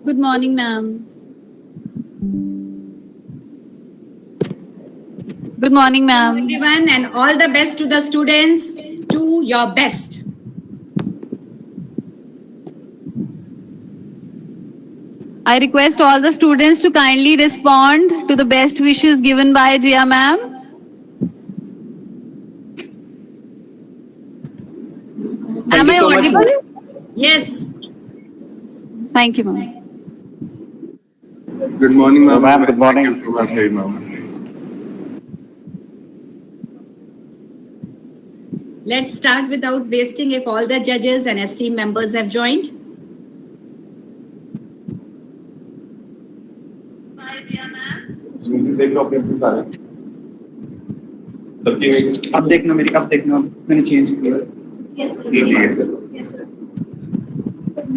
Good morning, ma'am. Good morning, ma'am. Everyone, and all the best to the students. Do your best. I request all the students to kindly respond to the best wishes given by Jia ma'am. Am I audible? Yes. Thank you, ma'am. Good morning, ma'am. Ma'am, good morning. Thank you from my side, ma'am. Let's start without wasting if all the judges and esteemed members have joined. अब देखना मैंने change किया Yes, sir. yes, sir. Yes, sir.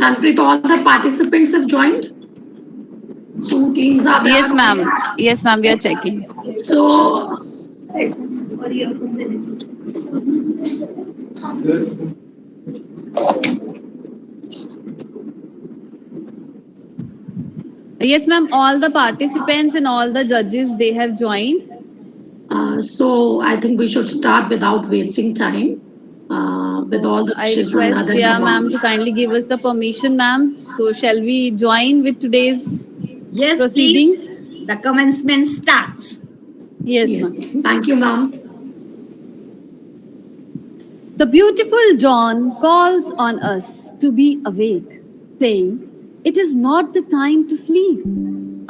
Manpreet, all the participants have joined. Two teams are there. Yes, ma'am. Yes, ma'am. We are checking. So, Headphones or earphones in it. Yes, ma'am. All the participants and all the judges, they have joined. so I think we should start without wasting time. With all the I wishes from request Nadan Jia Kumar. ma'am to kindly give us the permission, ma'am. So shall we join with today's Yes, proceedings? please. The commencement starts. Yes, Yes. ma'am. Thank you, ma'am. The beautiful dawn calls on us to be awake, saying, "It is not the time to sleep.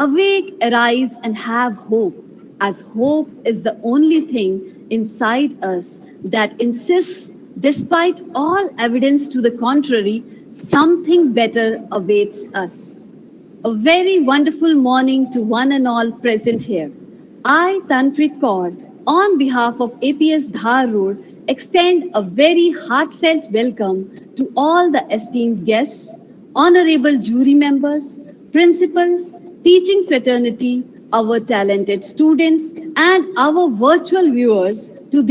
Awake, arise, and have hope, as hope is the only thing inside us that insists, despite all evidence to the contrary, something better awaits us." A very wonderful morning to one and all present here. I, Tanpreet Kaur, on behalf of APS Dhar Road, extend a very heartfelt welcome to all the esteemed guests, honorable jury members, principals, teaching fraternity, our talented students, and our virtual viewers to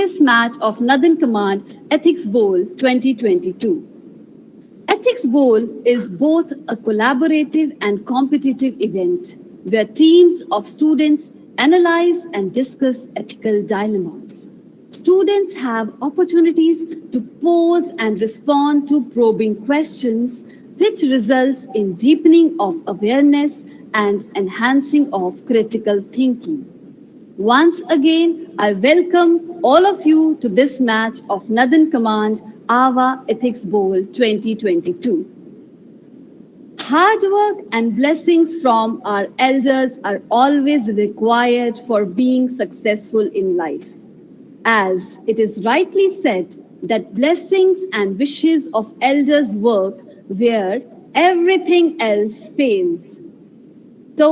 this match of Nadan Command Ethics Bowl 2022. Ethics Bowl is both a collaborative and competitive event where teams of students analyze and discuss ethical dilemmas. Students have opportunities to pose and respond to probing questions, which results in deepening of awareness and enhancing of critical thinking. Once again, I welcome all of you to this match of Nadan Command Awwa Ethics Bowl 2022. Hard work and blessings from our elders are always required for being successful in life. As it is rightly said that blessings and wishes of elders work where everything else fails. So,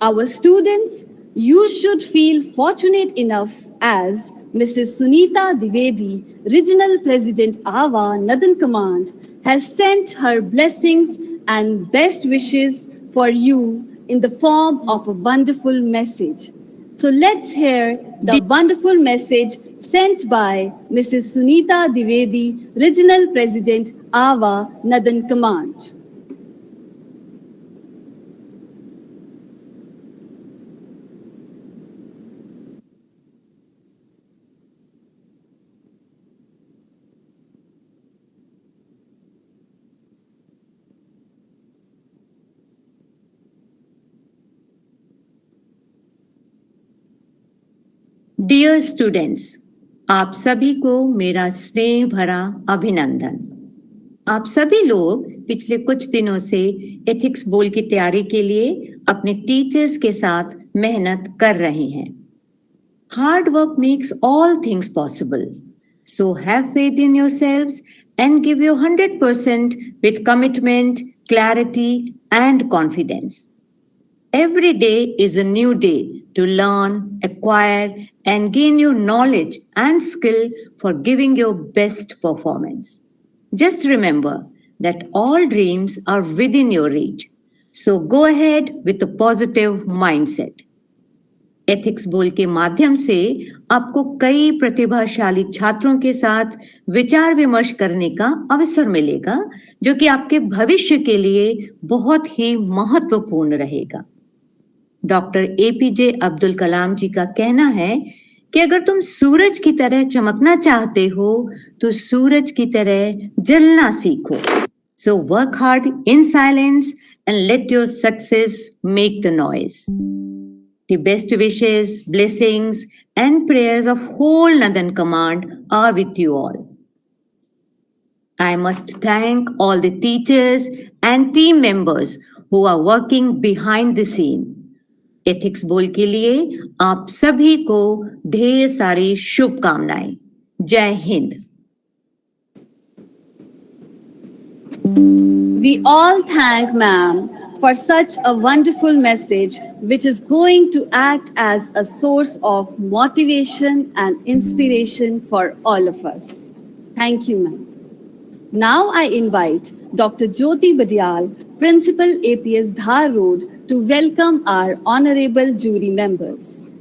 our students, you should feel fortunate enough as Mrs. Sunita Dwivedi, Regional President Awwa Nadan Command, has sent her blessings and best wishes for you in the form of a wonderful message. So let's hear the wonderful message sent by Mrs. Sunita Dwivedi, Regional President Awwa Nadan Command. Dear students, आप सभी को मेरा स्नेह भरा अभिनंदन। आप सभी लोग पिछले कुछ दिनों से एथिक्स बोल की तैयारी के लिए अपने टीचर्स के साथ मेहनत कर रहे हैं। Hard work makes all things possible, so have faith in yourselves and give your 100% with commitment, clarity, and confidence. Every day is a new day to learn, acquire, and gain your knowledge and skill for giving your best performance. Just remember that all dreams are within your reach. So go ahead with a positive mindset. Ethics बोल के माध्यम से आपको कई प्रतिभाशाली छात्रों के साथ विचार विमर्श करने का अवसर मिलेगा, जो कि आपके भविष्य के लिए बहुत ही महत्वपूर्ण रहेगा। डॉक्टर एपीजे अब्दुल कलाम जी का कहना है कि अगर तुम सूरज की तरह चमकना चाहते हो तो सूरज की तरह जलना सीखो। So work hard in silence and let your success make the noise. The best wishes, blessings, and prayers of whole Nadan Command are with you all. I must thank all the teachers and team members who are working behind the scene. Ethics बोल के लिए आप सभी को ढेर सारी शुभकामनाएं। जय Hind. We all thank ma'am for such a wonderful message, which is going to act as a source of motivation and inspiration for all of us. Thank you, ma'am. Now I invite Dr. Jyoti Badial, Principal APS Dhar Road, to welcome our honorable jury members.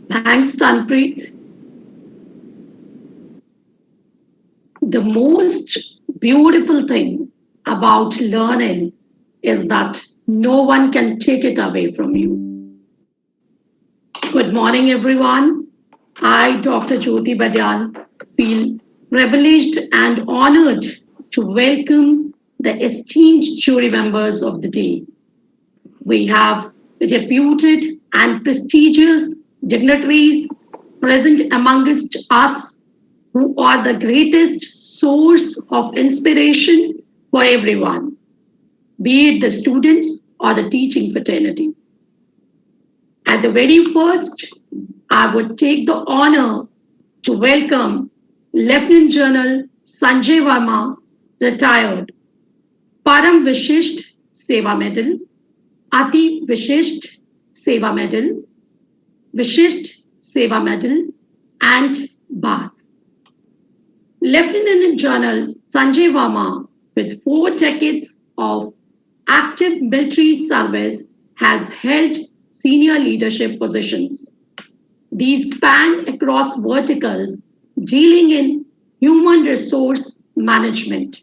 Thanks, Tanpreet. The most beautiful thing about learning is that no one can take it away from you. Good morning, everyone. I, Dr. Jyoti Badial, feel privileged and honored to welcome the esteemed jury members of the day. We have reputed and prestigious dignitaries present amongst us who are the greatest source of inspiration for everyone, be it the students or the teaching fraternity. At the very first, I would take the honor to welcome Lieutenant General Sanjay Verma, retired, Param Vishisht Seva Medal, Ati Vishisht Seva Medal, Vishisht Seva Medal, and Bharat. Lieutenant General Sanjay Verma, with 4 decades of active military service, has held senior leadership positions. These span across verticals, dealing in human resource management,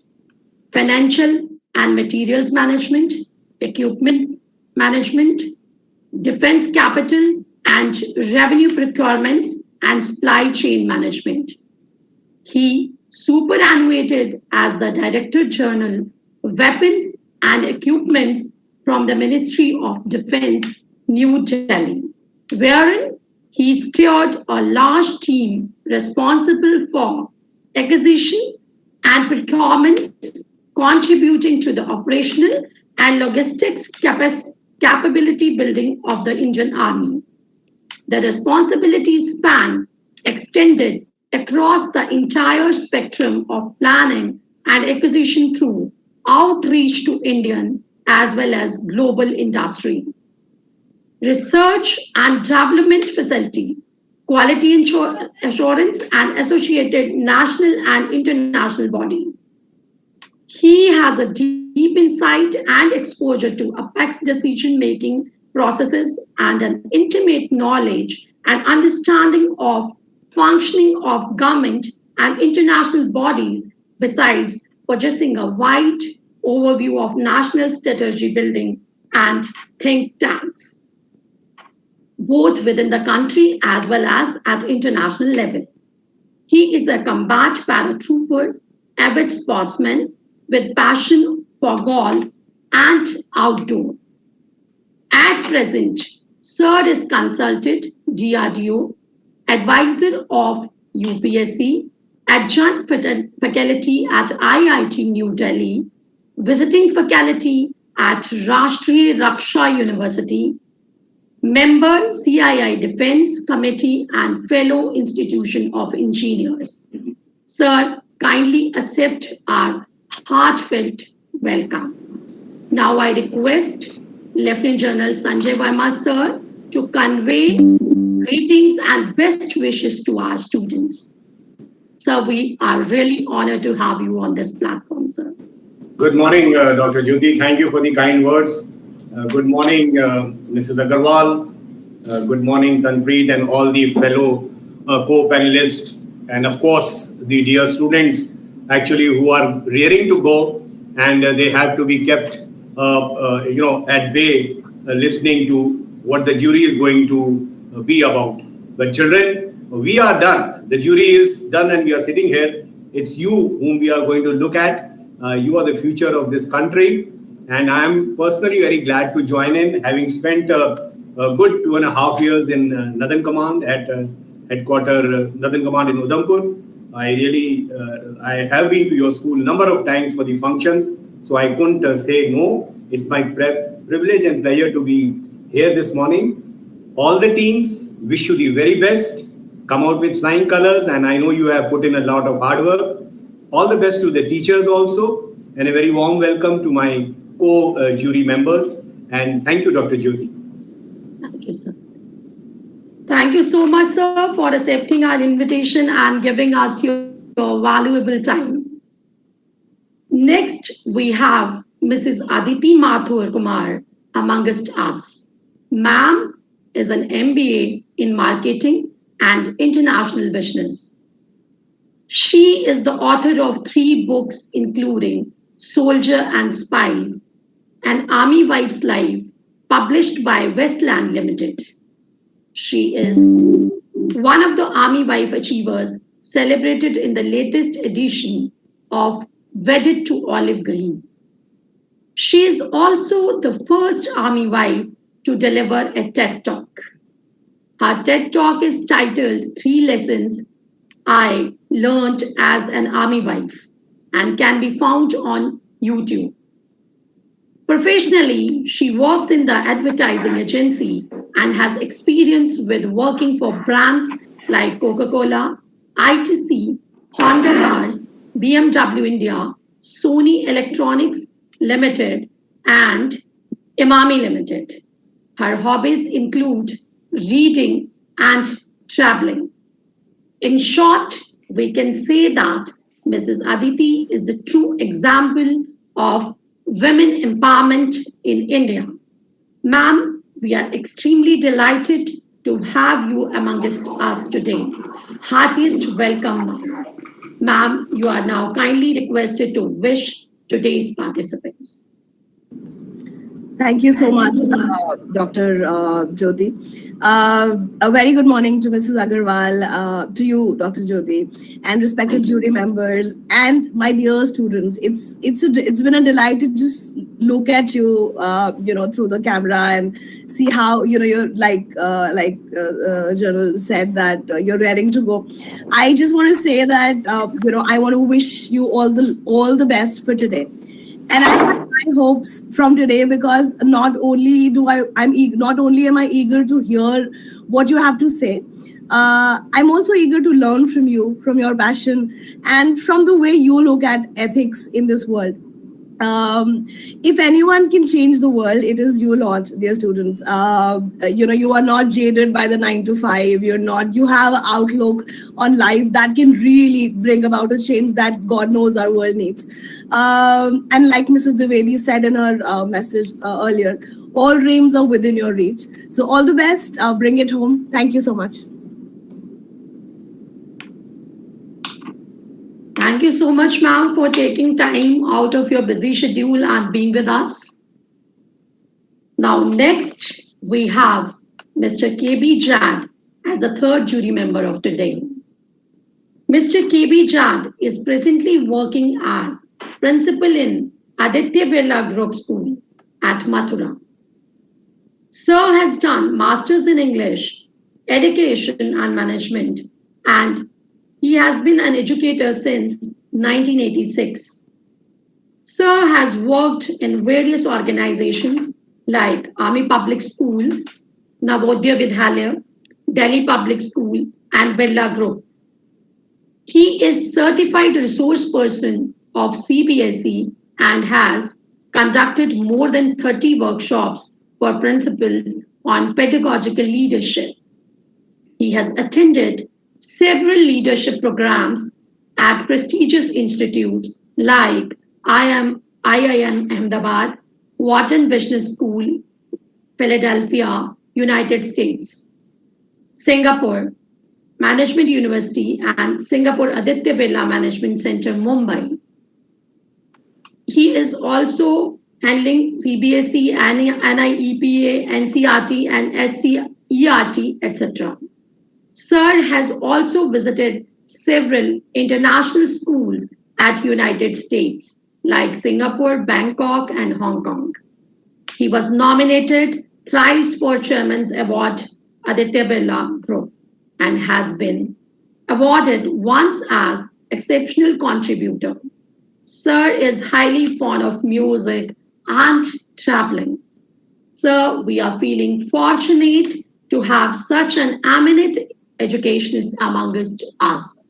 financial and materials management, equipment management, defense capital and revenue procurements, and supply chain management. He superannuated as the Director General, Weapons and Equipments from the Ministry of Defense, New Delhi, wherein he steered a large team responsible for acquisition and procurement, contributing to the operational and logistics capability building of the Indian Army. The responsibilities span extended across the entire spectrum of planning and acquisition through outreach to Indian as well as global industries, research and development facilities, quality assurance, and associated national and international bodies. He has a deep insight and exposure to apex decision-making processes and an intimate knowledge and understanding of functioning of government and international bodies, besides possessing a wide overview of national strategy building and think tanks, both within the country as well as at international level. He is a combat paratrooper, avid sportsman with passion for golf and outdoor. At present, Sir is consulted DRDO, advisor of UPSC, adjunct faculty at IIT New Delhi, visiting faculty at Rashtriya Raksha University, member CII Defense Committee and fellow Institution of Engineers. Sir, kindly accept our heartfelt welcome. Now I request Lieutenant General Sanjay Verma, sir, to convey greetings and best wishes to our students. Sir, we are really honored to have you on this platform, sir. Good morning, Dr. Jyoti. Thank you for the kind words. Good morning, Mrs. Agarwal. Good morning, Tanpreet, and all the fellow co-panelists, and of course the dear students actually who are rearing to go, and they have to be kept, at bay, listening to what the jury is going to be about. But children, we are done. The jury is done, and we are sitting here. It's you whom we are going to look at. You are the future of this country. And I am personally very glad to join in, having spent a good 2.5 years in Northern Command at headquarter Northern Command in Udhampur. I have been to your school a number of times for the functions, so I couldn't say no. It's my privilege and pleasure to be here this morning. All the teams wish you the very best. Come out with flying colors, and I know you have put in a lot of hard work. All the best to the teachers also, and a very warm welcome to my co-jury members. And thank you, Dr. Jyoti. Thank you, sir. Thank you so much, sir, for accepting our invitation and giving us your valuable time. Next, we have Mrs. Aditi Mathur Kumar amongst us. Ma'am is an MBA in Marketing and International Business. She is the author of 3 books, including Soldier and Spies, An Army Wife's Life, published by Westland Limited. She is one of the Army Wife Achievers celebrated in the latest edition of Wedded to Olive Green. She is also the first Army wife to deliver a TED Talk. Her TED Talk is titled 3 Lessons I Learned as an Army Wife and can be found on YouTube. Professionally, she works in the advertising agency and has experience with working for brands like Coca-Cola, ITC, Honda Cars, BMW India, Sony Electronics Limited, and Imami Limited. Her hobbies include reading and traveling. In short, we can say that Mrs. Aditi is the true example of women empowerment in India. Ma'am, we are extremely delighted to have you amongst us today. Heartiest welcome, ma'am. You are now kindly requested to wish today's participants. Thank you so much, Dr. Jyoti. A very good morning to Mrs. Agarwal, to you, Dr. Jyoti, and respected jury members and my dear students. It's been a delight to just look at you, through the camera and see how you're like General said that you're raring to go. I just want to say that I want to wish you all the best for today. And I have high hopes from today because not only am I eager to hear what you have to say, I'm also eager to learn from you, from your passion, and from the way you look at ethics in this world. If anyone can change the world, it is you lot, dear students. You are not jaded by the 9 to 5. You have an outlook on life that can really bring about a change that God knows our world needs. And like Mrs. Dwivedi said in her message earlier, all dreams are within your reach. So all the best. Bring it home. Thank you so much. Thank you so much, ma'am, for taking time out of your busy schedule and being with us. Now, next, we have Mr. K.B. Jad as the third jury member of today. Mr. K.B. Jad is presently working as principal in Aditya Birla Group School at Mathura. Sir has done Masters in English, Education and Management, and he has been an educator since 1986. Sir has worked in various organizations like Army Public Schools, Navodaya Vidyalaya, Delhi Public School, and Birla Group. He is certified resource person of CBSE and has conducted more than 30 workshops for principals on pedagogical leadership. He has attended several leadership programs at prestigious institutes like IIM Ahmedabad, Wharton Business School, Philadelphia, United States. Singapore, Management University and Singapore Aditya Birla Management Center, Mumbai. He is also handling CBSE, NIEPA, NCRT, and SCERT, etc. Sir has also visited several international schools at United States, like Singapore, Bangkok, and Hong Kong. He was nominated thrice for Chairman's Award, Aditya Birla Group, and has been awarded once as Exceptional Contributor. Sir is highly fond of music and traveling. Sir, we are feeling fortunate to have such an eminent educationist amongst us.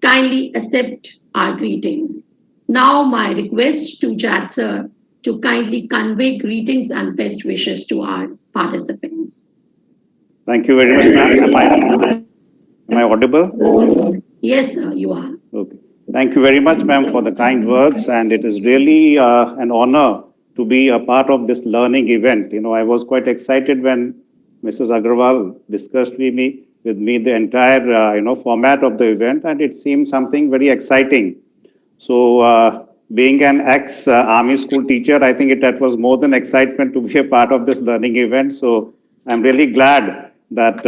Kindly accept our greetings. Now my request to Jad Sir to kindly convey greetings and best wishes to our participants. Thank you very much, ma'am. Am I audible? Yes, sir, you are. Okay. Thank you very much, ma'am, for the kind words. And it is really an honor to be a part of this learning event. You know, I was quite excited when Mrs. Agarwal discussed with me the entire, format of the event, and it seemed something very exciting. So, being an ex-army school teacher, I think that was more than excitement to be a part of this learning event. So, I'm really glad that,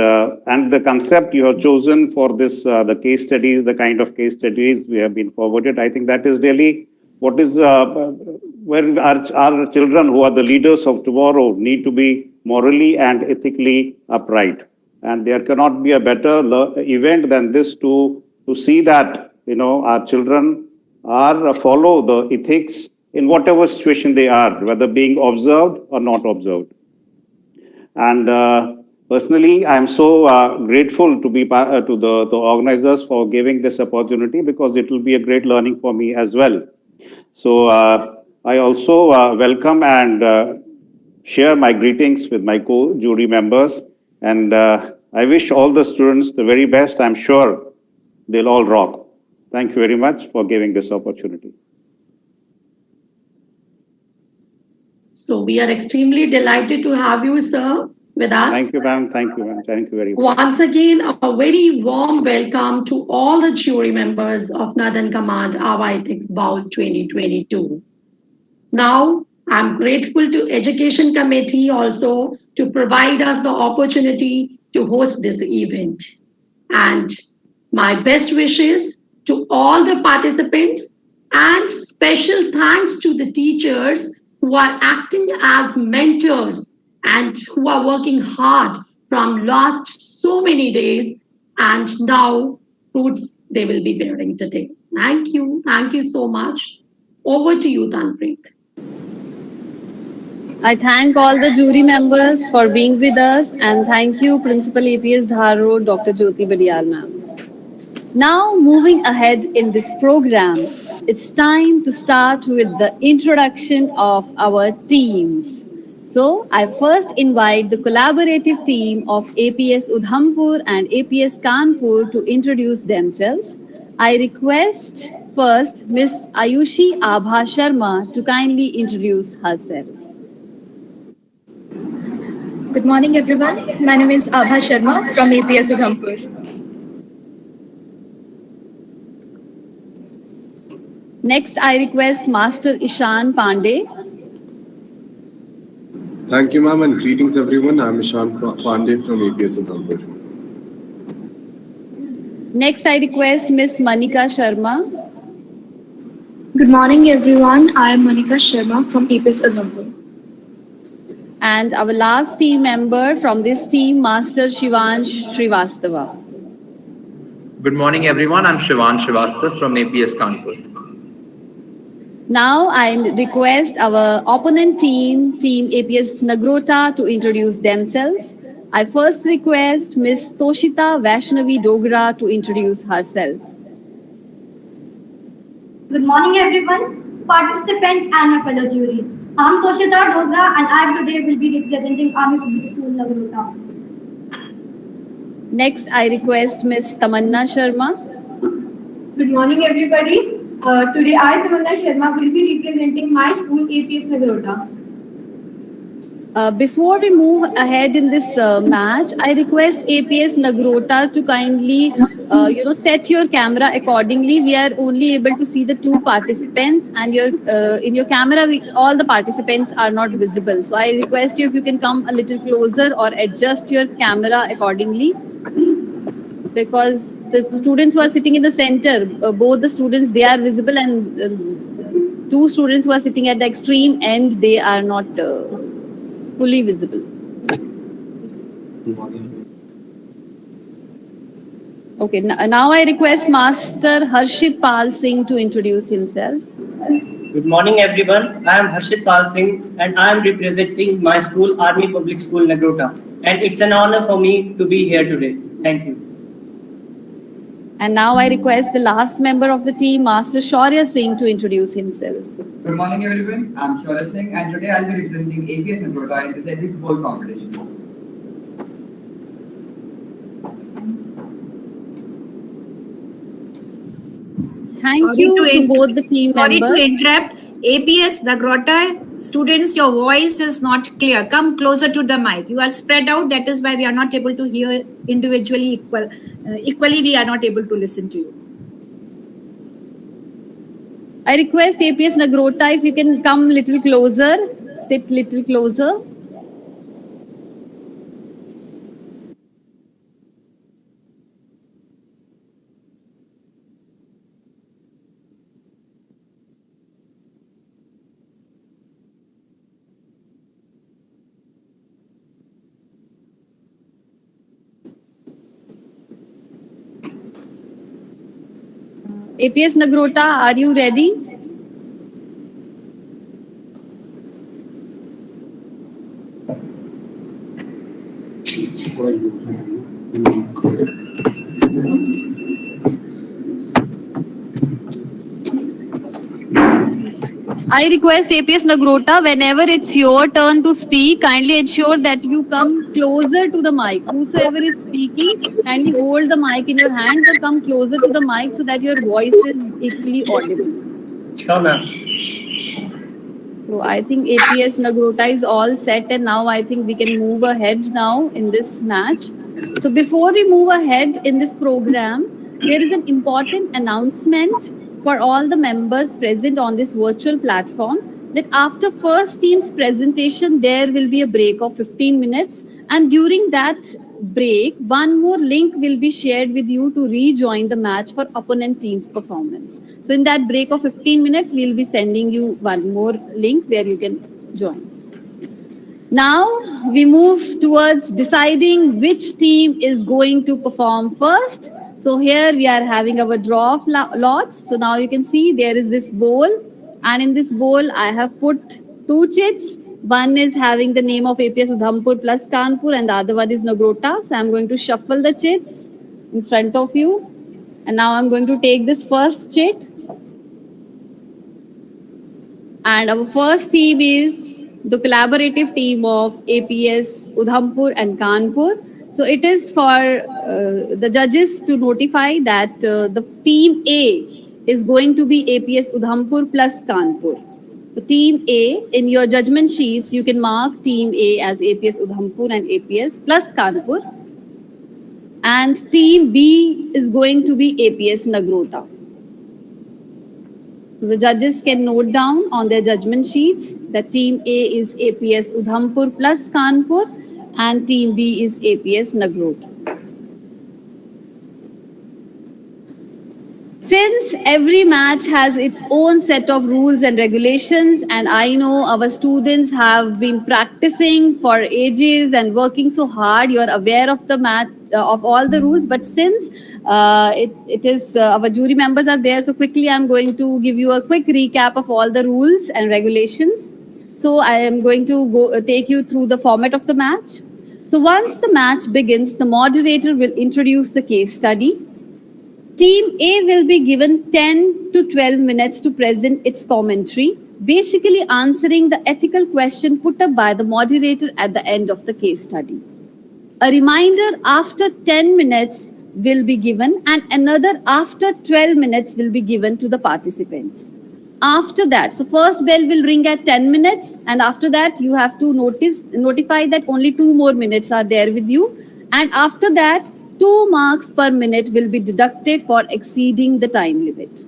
and the concept you have chosen for this, the case studies, the kind of case studies we have been forwarded, I think that is really what is, where our children who are the leaders of tomorrow need to be morally and ethically upright. And there cannot be a better event than this to see that, our children are follow the ethics in whatever situation they are, whether being observed or not observed. And personally, I am so grateful to be to the organizers for giving this opportunity, because it will be a great learning for me as well. So I also welcome and share my greetings with my co-jury members, and I wish all the students the very best. I'm sure they'll all rock. Thank you very much for giving this opportunity. So we are extremely delighted to have you, sir, with us. Thank you, ma'am. Thank you, ma'am. Thank you very much. Once again, a very warm welcome to all the jury members of Northern Command Awwa Ethics Bowl 2022. Now, I'm grateful to Education Committee also to provide us the opportunity to host this event. And my best wishes to all the participants, and special thanks to the teachers who are acting as mentors and who are working hard from last so many days, and now fruits they will be bearing today. Thank you. Thank you so much. Over to you, Tanpreet. I thank all the jury members for being with us, and thank you, Principal APS Dharo, Dr. Jyoti Badiyal ma'am. Now, moving ahead in this program, it's time to start with the introduction of our teams. So, I first invite the collaborative team of APS Udhampur and APS Kanpur to introduce themselves. I request first Ms. Ayushi Abha Sharma to kindly introduce herself. Good morning, everyone. My name is Abha Sharma from APS Udhampur. Next, I request Master Ishan Pandey. Thank you, ma'am, and greetings, everyone. I'm Ishan Pandey from APS Udhampur. Next, I request Ms. Manika Sharma. Good morning, everyone. I am Manika Sharma from APS Udhampur. And our last team member from this team, Master Shivansh Srivastava. Good morning, everyone. I'm Shivansh Srivastava from APS Kanpur. Now I request our opponent team, Team APS Nagrota, to introduce themselves. I first request Ms. Toshita Vaishnavi Dogra to introduce herself. Good morning, everyone, participants and my fellow jury. I'm Toshita Dogra, and I today will be representing Army Public School Nagrota. Next, I request Ms. Tamanna Sharma. Good morning, everybody. Today I, Tamanna Sharma, will be representing my school, APS Nagrota. Before we move ahead in this match, I request APS Nagrota to kindly, set your camera accordingly. We are only able to see the two participants, and in your camera, all the participants are not visible. So I request you if you can come a little closer or adjust your camera accordingly, because the students who are sitting in the center, both the students, they are visible, and two students who are sitting at the extreme end, they are not fully visible. Okay, now I request Master Harshit Pal Singh to introduce himself. Good morning, everyone. I am Harshit Pal Singh, and I am representing my school, Army Public School, Nagrota. And it's an honor for me to be here today. Thank you. And now I request the last member of the team, Master Shaurya Singh, to introduce himself. Good morning, everyone. I'm Shaurya Singh, and today I'll be representing APS Nagrota in this ethics bowl competition. Thank you to both the team members. Sorry to interrupt. APS Nagrota students, your voice is not clear. Come closer to the mic. You are spread out. That is why we are not able to hear individually equally, we are not able to listen to you. I request APS Nagrota if you can come little closer, sit little closer. APS Nagrota, are you ready? I request APS Nagrota, whenever it's your turn to speak, kindly ensure that you come closer to the mic. Whosoever is speaking, kindly hold the mic in your hands or come closer to the mic so that your voice is equally audible. Sure, ma'am. So I think APS Nagrota is all set, and now I think we can move ahead now in this match. So before we move ahead in this program, there is an important announcement for all the members present on this virtual platform, that after first team's presentation, there will be a break of 15 minutes. And during that break, one more link will be shared with you to rejoin the match for opponent team's performance. So in that break of 15 minutes, we'll be sending you one more link where you can join. Now we move towards deciding which team is going to perform first. So here we are having our draw of lots. So now you can see there is this bowl, and in this bowl I have put two chits. One is having the name of APS Udhampur plus Kanpur, and the other one is Nagrota. So I'm going to shuffle the chits in front of you. And now I'm going to take this first chit. And our first team is the collaborative team of APS Udhampur and Kanpur. So it is for the judges to notify that the team A is going to be APS Udhampur plus Kanpur. So team A, in your judgment sheets, you can mark team A as APS Udhampur and APS plus Kanpur. And team B is going to be APS Nagrota. So the judges can note down on their judgment sheets that team A is APS Udhampur plus Kanpur and team B is APS Nagrota. Since every match has its own set of rules and regulations, and I know our students have been practicing for ages and working so hard, you are aware of the match, of all the rules, but since it is our jury members are there, so quickly I'm going to give you a quick recap of all the rules and regulations. So I am going to take you through the format of the match. So once the match begins, the moderator will introduce the case study. Team A will be given 10 to 12 minutes to present its commentary, basically answering the ethical question put up by the moderator at the end of the case study. A reminder after 10 minutes will be given, and another after 12 minutes will be given to the participants. After that, so first bell will ring at 10 minutes, and after that you have to notify that only 2 more minutes are there with you, and after that 2 marks per minute will be deducted for exceeding the time limit.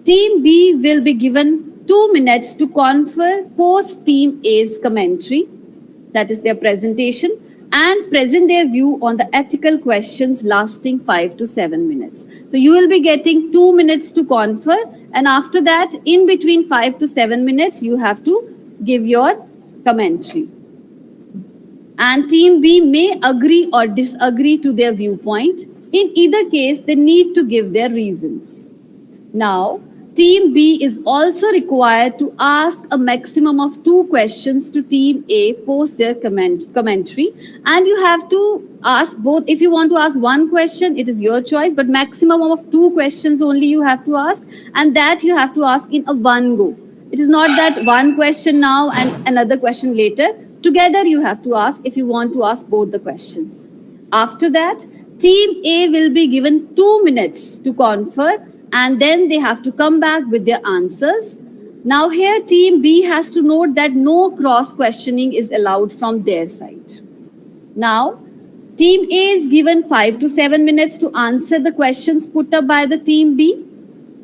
Team B will be given 2 minutes to confer post Team A's commentary, that is their presentation, and present their view on the ethical questions lasting 5 to 7 minutes. So you will be getting 2 minutes to confer, and after that, in between 5 to 7 minutes, you have to give your commentary. And Team B may agree or disagree to their viewpoint. In either case, they need to give their reasons. Now, Team B is also required to ask a maximum of 2 questions to Team A post their commentary, and you have to ask both. If you want to ask 1 question, it is your choice, but maximum of 2 questions only you have to ask, and that you have to ask in a one go. It is not that 1 question now and another question later. Together you have to ask if you want to ask both the questions. After that, Team A will be given 2 minutes to confer, and then they have to come back with their answers. Now here Team B has to note that no cross questioning is allowed from their side. Now Team A is given 5 to 7 minutes to answer the questions put up by the Team B.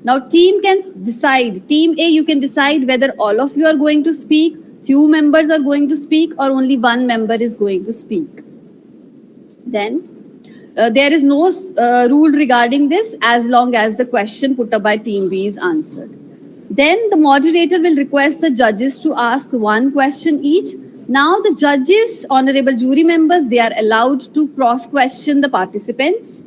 Now Team A, you can decide whether all of you are going to speak, few members are going to speak, or only 1 member is going to speak. Then there is no rule regarding this as long as the question put up by Team B is answered. Then the moderator will request the judges to ask 1 question each. Now the judges, honorable jury members, they are allowed to cross-question the participants.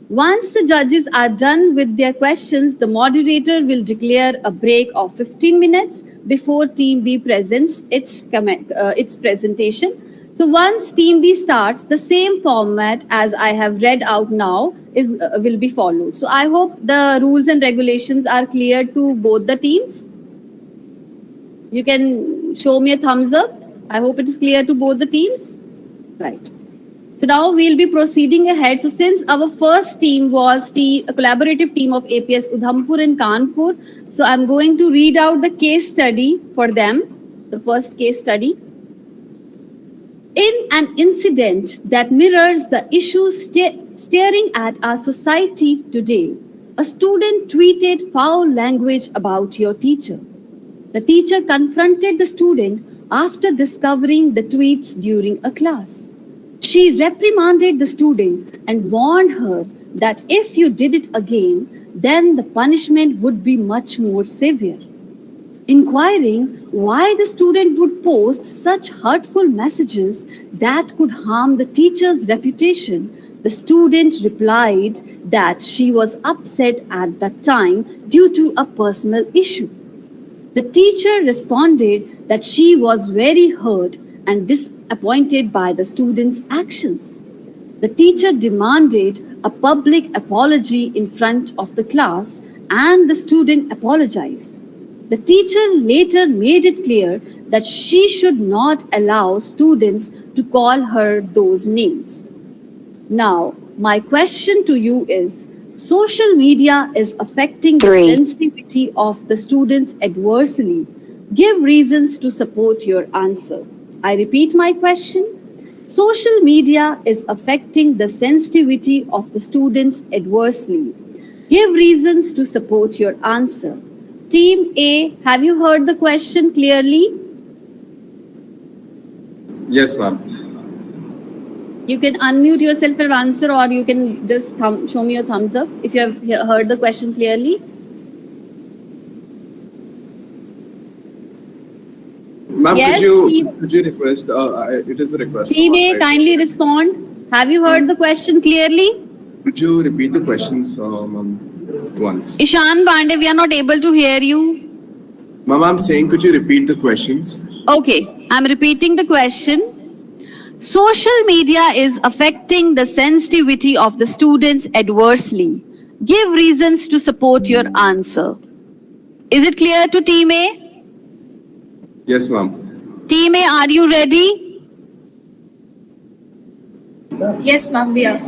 Once the judges are done with their questions, the moderator will declare a break of 15 minutes before Team B presents its presentation. So once Team B starts, the same format as I have read out now will be followed. So I hope the rules and regulations are clear to both the teams. You can show me a thumbs up. I hope it is clear to both the teams. Right. So now we'll be proceeding ahead. So since our first team was a collaborative team of APS Udhampur and Kanpur, so I'm going to read out the case study for them, the first case study. In an incident that mirrors the issues staring at our society today, a student tweeted foul language about your teacher. The teacher confronted the student after discovering the tweets during a class. She reprimanded the student and warned her that if you did it again, then the punishment would be much more severe. Inquiring why the student would post such hurtful messages that could harm the teacher's reputation, the student replied that she was upset at that time due to a personal issue. The teacher responded that she was very hurt and disappointed by the student's actions. The teacher demanded a public apology in front of the class, and the student apologized. The teacher later made it clear that she should not allow students to call her those names. Now, my question to you is, social media is affecting the sensitivity of the students adversely. Give reasons to support your answer. I repeat my question. Social media is affecting the sensitivity of the students adversely. Give reasons to support your answer. Team A, have you heard the question clearly? Yes, ma'am. You can unmute yourself and answer, or you can just show me your thumbs up if you have heard the question clearly. Ma'am, Yes, could you request? It is a request. Team A, kindly respond. Have you heard the question clearly? Could you repeat the questions once? Ishan Bande, we are not able to hear you. Ma'am, I'm saying, could you repeat the questions? Okay, I'm repeating the question. Social media is affecting the sensitivity of the students adversely. Give reasons to support your answer. Is it clear to Team A? Yes, ma'am. Team A, are you ready? Yes, ma'am, we are.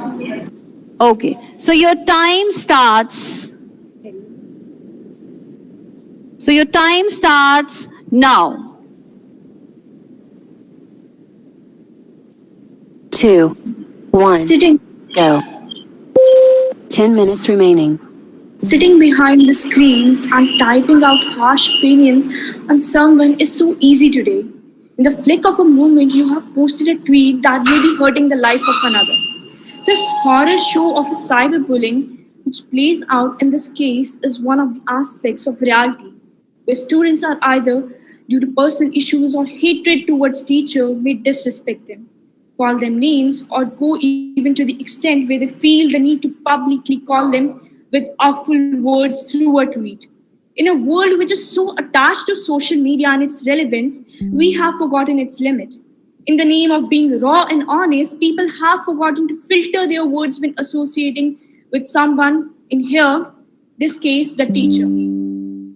Okay, so your time starts So your time starts now. 2, 1, Sitting go. 10 minutes remaining. Sitting behind the screens and typing out harsh opinions on someone is so easy today. In the flick of a moment, you have posted a tweet that may be hurting the life of another. This horror show of cyberbullying, which plays out in this case, is one of the aspects of reality, where students are either, due to personal issues or hatred towards teacher, may disrespect them, call them names, or go even to the extent where they feel the need to publicly call them with awful words through a tweet. In a world which is so attached to social media and its relevance, we have forgotten its limit. In the name of being raw and honest, people have forgotten to filter their words when associating with someone, in here, this case, the teacher.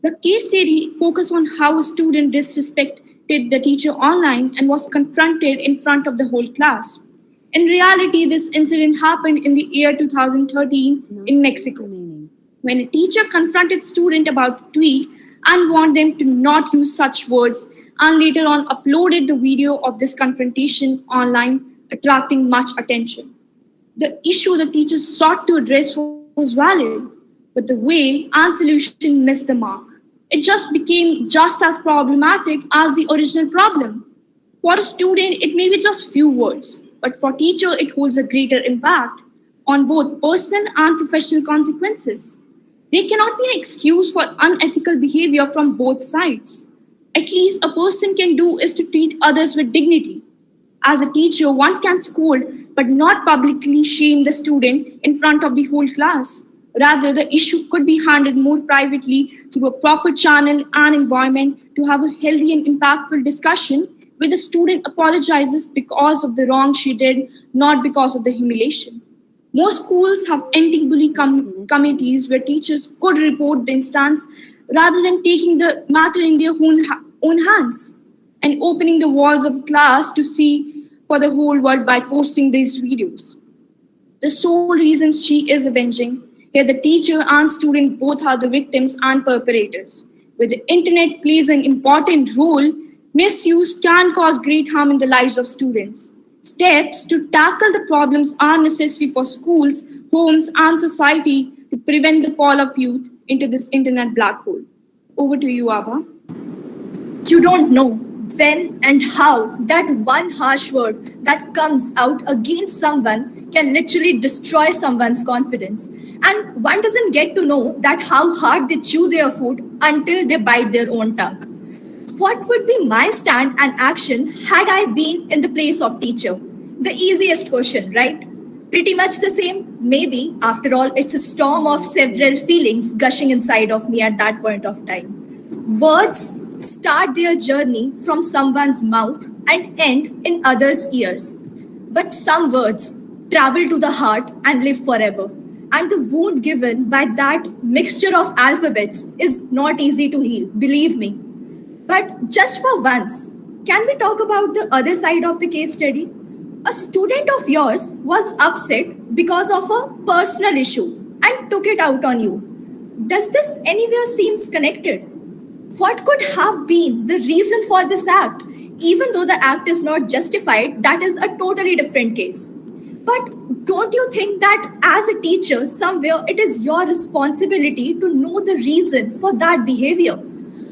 The case study focused on how a student disrespected the teacher online and was confronted in front of the whole class. In reality, this incident happened in the year 2013 in Mexico, when a teacher confronted student about a tweet and warned them to not use such words, and later on uploaded the video of this confrontation online, attracting much attention. The issue the teacher sought to address was valid, but the way and solution missed the mark. It just became just as problematic as the original problem. For a student, it may be just few words, but for teacher, it holds a greater impact on both personal and professional consequences. They cannot be an excuse for unethical behavior from both sides. At least a person can do is to treat others with dignity. As a teacher, one can scold but not publicly shame the student in front of the whole class. Rather, the issue could be handled more privately through a proper channel and environment to have a healthy and impactful discussion where the student apologizes because of the wrong she did, not because of the humiliation. Most schools have anti-bully committees where teachers could report the instance rather than taking the matter in their own hands and opening the walls of class to see for the whole world by posting these videos. The sole reason she is avenging, here the teacher and student both are the victims and perpetrators. Where the internet plays an important role, misuse can cause great harm in the lives of students. Steps to tackle the problems are necessary for schools, homes, and society to prevent the fall of youth into this internet black hole. Over to you, Abha. You don't know when and how that one harsh word that comes out against someone can literally destroy someone's confidence. And one doesn't get to know that how hard they chew their food until they bite their own tongue. What would be my stand and action had I been in the place of teacher? The easiest question, right? Pretty much the same. Maybe, after all, it's a storm of several feelings gushing inside of me at that point of time. Words start their journey from someone's mouth and end in others' ears. But some words travel to the heart and live forever. And the wound given by that mixture of alphabets is not easy to heal, believe me. But just for once, can we talk about the other side of the case study? A student of yours was upset because of a personal issue and took it out on you. Does this anywhere seems connected? What could have been the reason for this act? Even though the act is not justified, that is a totally different case. But don't you think that as a teacher, somewhere it is your responsibility to know the reason for that behavior?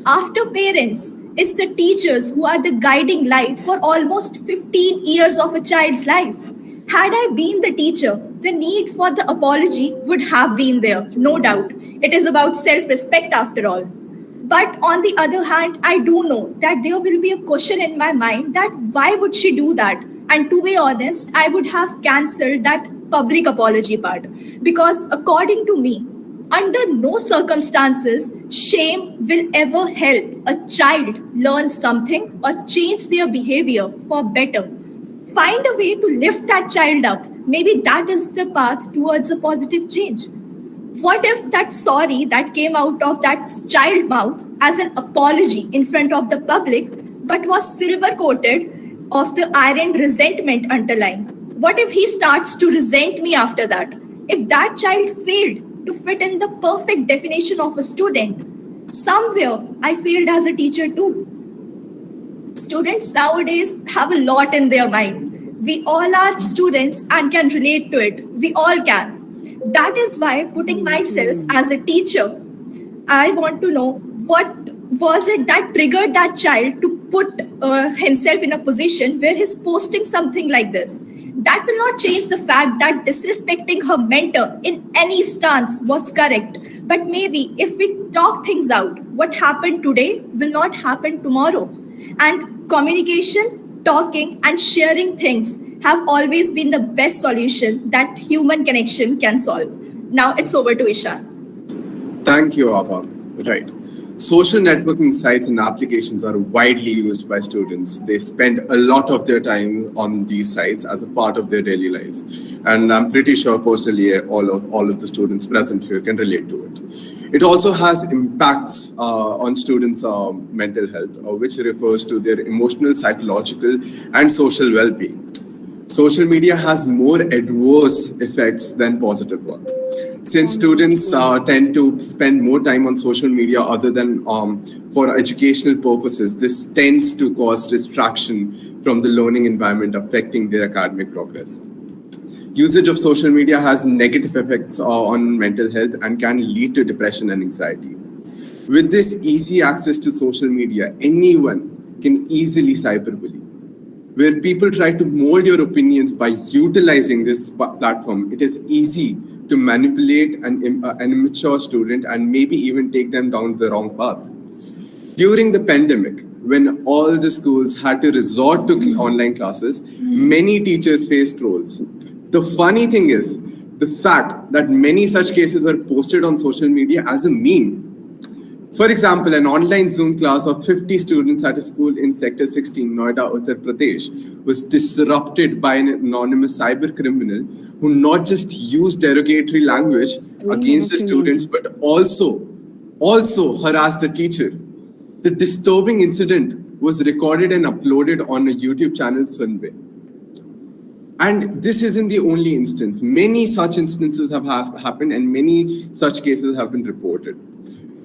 After parents, it's the teachers who are the guiding light for almost 15 years of a child's life. Had I been the teacher, the need for the apology would have been there, no doubt. It is about self-respect after all. But on the other hand, I do know that there will be a question in my mind that why would she do that? And to be honest, I would have cancelled that public apology part. Because according to me, under no circumstances, shame will ever help a child learn something or change their behavior for better. Find a way to lift that child up. Maybe that is the path towards a positive change. What if that sorry that came out of that child mouth as an apology in front of the public, but was silver coated of the iron resentment underlying? What if he starts to resent me after that? If that child failed to fit in the perfect definition of a student, Somewhere I failed as a teacher too. Students nowadays have a lot in their mind. We all are students and can relate to it. We all can. That is why, putting myself as a teacher, I want to know what was it that triggered that child to put himself in a position where he's posting something like this. That will not change the fact that disrespecting her mentor in any stance was correct. But maybe if we talk things out, what happened today will not happen tomorrow. And communication, talking, and sharing things have always been the best solution that human connection can solve. Now it's over to Ishan. Thank you, Awwa. Right. Social networking sites and applications are widely used by students. They spend a lot of their time on these sites as a part of their daily lives. And I'm pretty sure personally all of the students present here can relate to it. It also has impacts on students' mental health, which refers to their emotional, psychological, and social well-being. Social media has more adverse effects than positive ones. Since students tend to spend more time on social media other than for educational purposes, this tends to cause distraction from the learning environment, affecting their academic progress. Usage of social media has negative effects on mental health and can lead to depression and anxiety. With this easy access to social media, anyone can easily cyberbully. Where people try to mold your opinions by utilizing this platform, it is easy to manipulate an immature student and maybe even take them down the wrong path. During the pandemic, when all the schools had to resort to online classes, many teachers faced trolls. The funny thing is, the fact that many such cases were posted on social media as a meme. For example, an online Zoom class of 50 students at a school in Sector 16, Noida, Uttar Pradesh, was disrupted by an anonymous cyber criminal who not just used derogatory language against the students, but also harassed the teacher. The disturbing incident was recorded and uploaded on a YouTube channel, Sunway. And this isn't the only instance. Many such instances have happened and many such cases have been reported.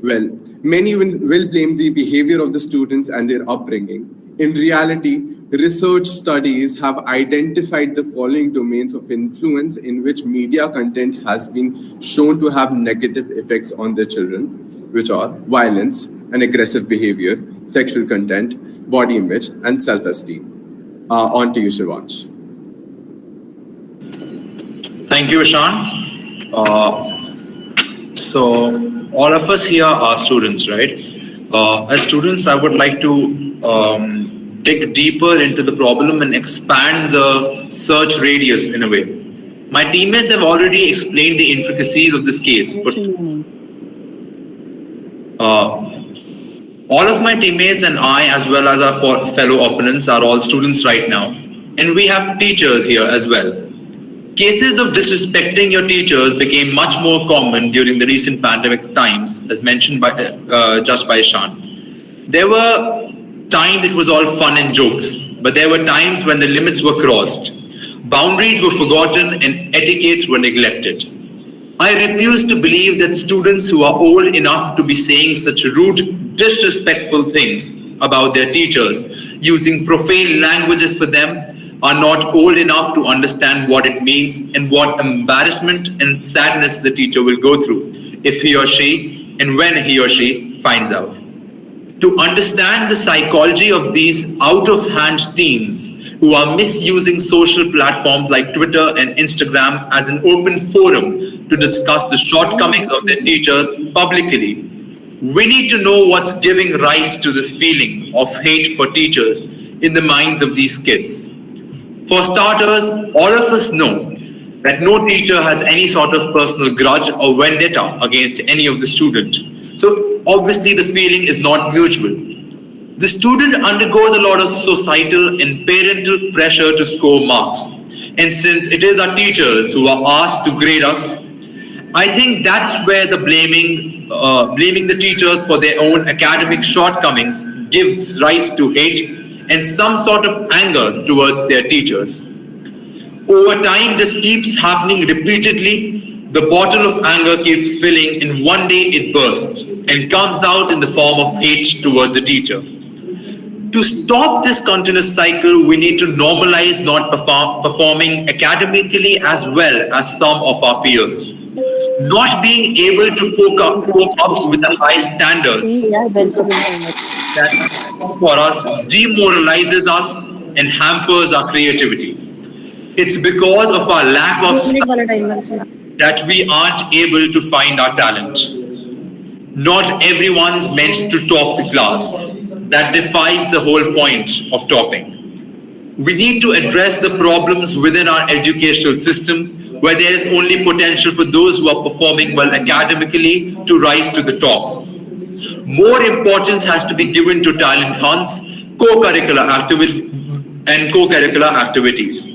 Well, many will blame the behavior of the students and their upbringing. In reality, research studies have identified the following domains of influence in which media content has been shown to have negative effects on their children, which are violence and aggressive behavior, sexual content, body image, and self-esteem. On to you, Shivansh. Thank you, Ishan. So all of us here are students, right? As students, I would like to dig deeper into the problem and expand the search radius in a way. My teammates have already explained the intricacies of this case, but all of my teammates and I, as well as our fellow opponents, are all students right now, and we have teachers here as well. Cases of disrespecting your teachers became much more common during the recent pandemic times, as mentioned by just by Ishan. There were times it was all fun and jokes, but there were times when the limits were crossed, boundaries were forgotten, and etiquettes were neglected. I refuse to believe that students who are old enough to be saying such rude, disrespectful things about their teachers, using profane languages for them, are not old enough to understand what it means and what embarrassment and sadness the teacher will go through if he or she and when he or she finds out. To understand the psychology of these out-of-hand teens who are misusing social platforms like Twitter and Instagram as an open forum to discuss the shortcomings of their teachers publicly, we need to know what's giving rise to this feeling of hate for teachers in the minds of these kids. For starters, all of us know that no teacher has any sort of personal grudge or vendetta against any of the students. So obviously the feeling is not mutual. The student undergoes a lot of societal and parental pressure to score marks. And since it is our teachers who are asked to grade us, I think that's where the blaming the teachers for their own academic shortcomings gives rise to hate and some sort of anger towards their teachers. Over time, this keeps happening repeatedly. The bottle of anger keeps filling, and one day it bursts and comes out in the form of hate towards the teacher. To stop this continuous cycle, we need to normalize not performing academically as well as some of our peers. Not being able to cope up with the high standards that for us demoralizes us and hampers our creativity. It's because of our lack of that we aren't able to find our talent. Not everyone's meant to top the class. That defies the whole point of topping. We need to address the problems within our educational system where there is only potential for those who are performing well academically to rise to the top. More importance has to be given to talent hunts, co-curricular activities.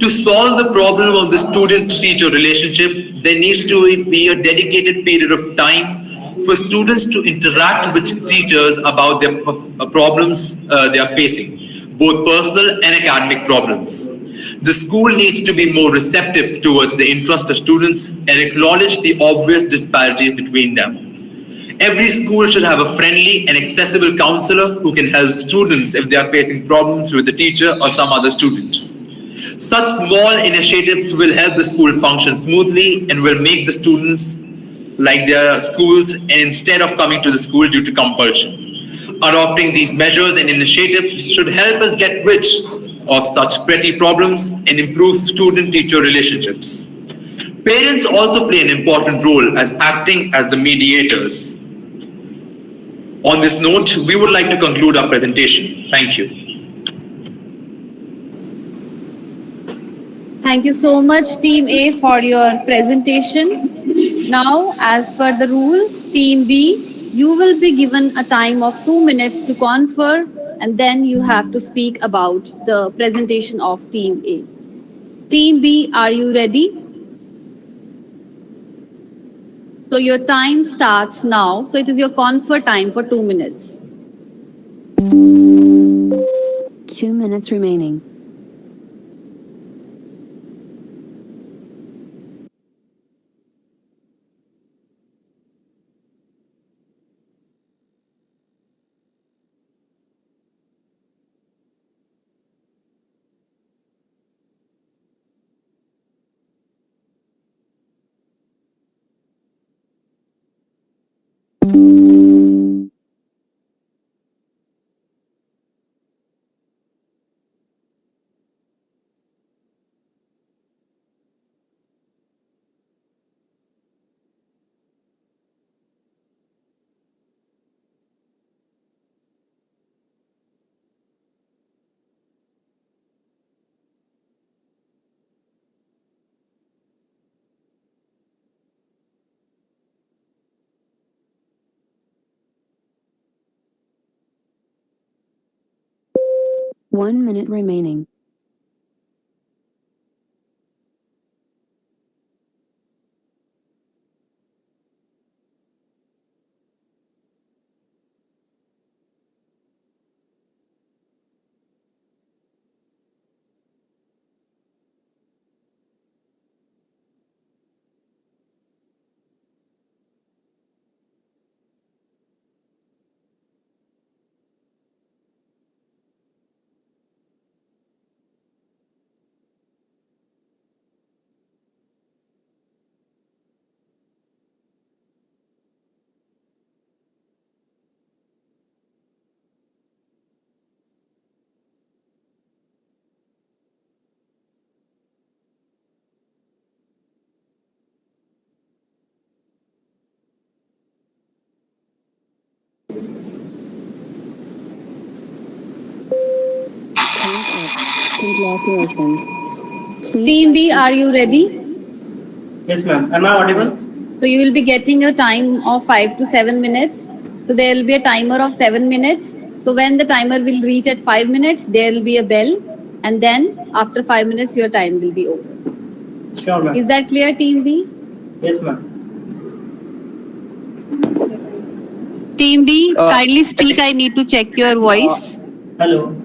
To solve the problem of the student-teacher relationship, there needs to be a dedicated period of time for students to interact with teachers about their problems they are facing, both personal and academic problems. The school needs to be more receptive towards the interest of students and acknowledge the obvious disparities between them. Every school should have a friendly and accessible counselor who can help students if they are facing problems with the teacher or some other student. Such small initiatives will help the school function smoothly and will make the students like their schools and instead of coming to the school due to compulsion. Adopting these measures and initiatives should help us get rid of such petty problems and improve student-teacher relationships. Parents also play an important role as acting as the mediators. On this note, we would like to conclude our presentation. Thank you. Thank you so much, Team A, for your presentation. Now, as per the rule, Team B, you will be given a time of 2 minutes to confer, and then you have to speak about the presentation of Team A. Team B, are you ready? So your time starts now. So it is your confer time for 2 minutes. 2 minutes remaining. One minute remaining. Congratulations. Team B, are you ready? Yes, ma'am. Am I audible? So you will be getting a time of 5 to 7 minutes. So there will be a timer of 7 minutes. So when the timer will reach at 5 minutes, there will be a bell. And then after 5 minutes, your time will be over. Sure, ma'am. Is that clear, Team B? Yes, ma'am. Team B, kindly speak. I need to check your voice. Hello.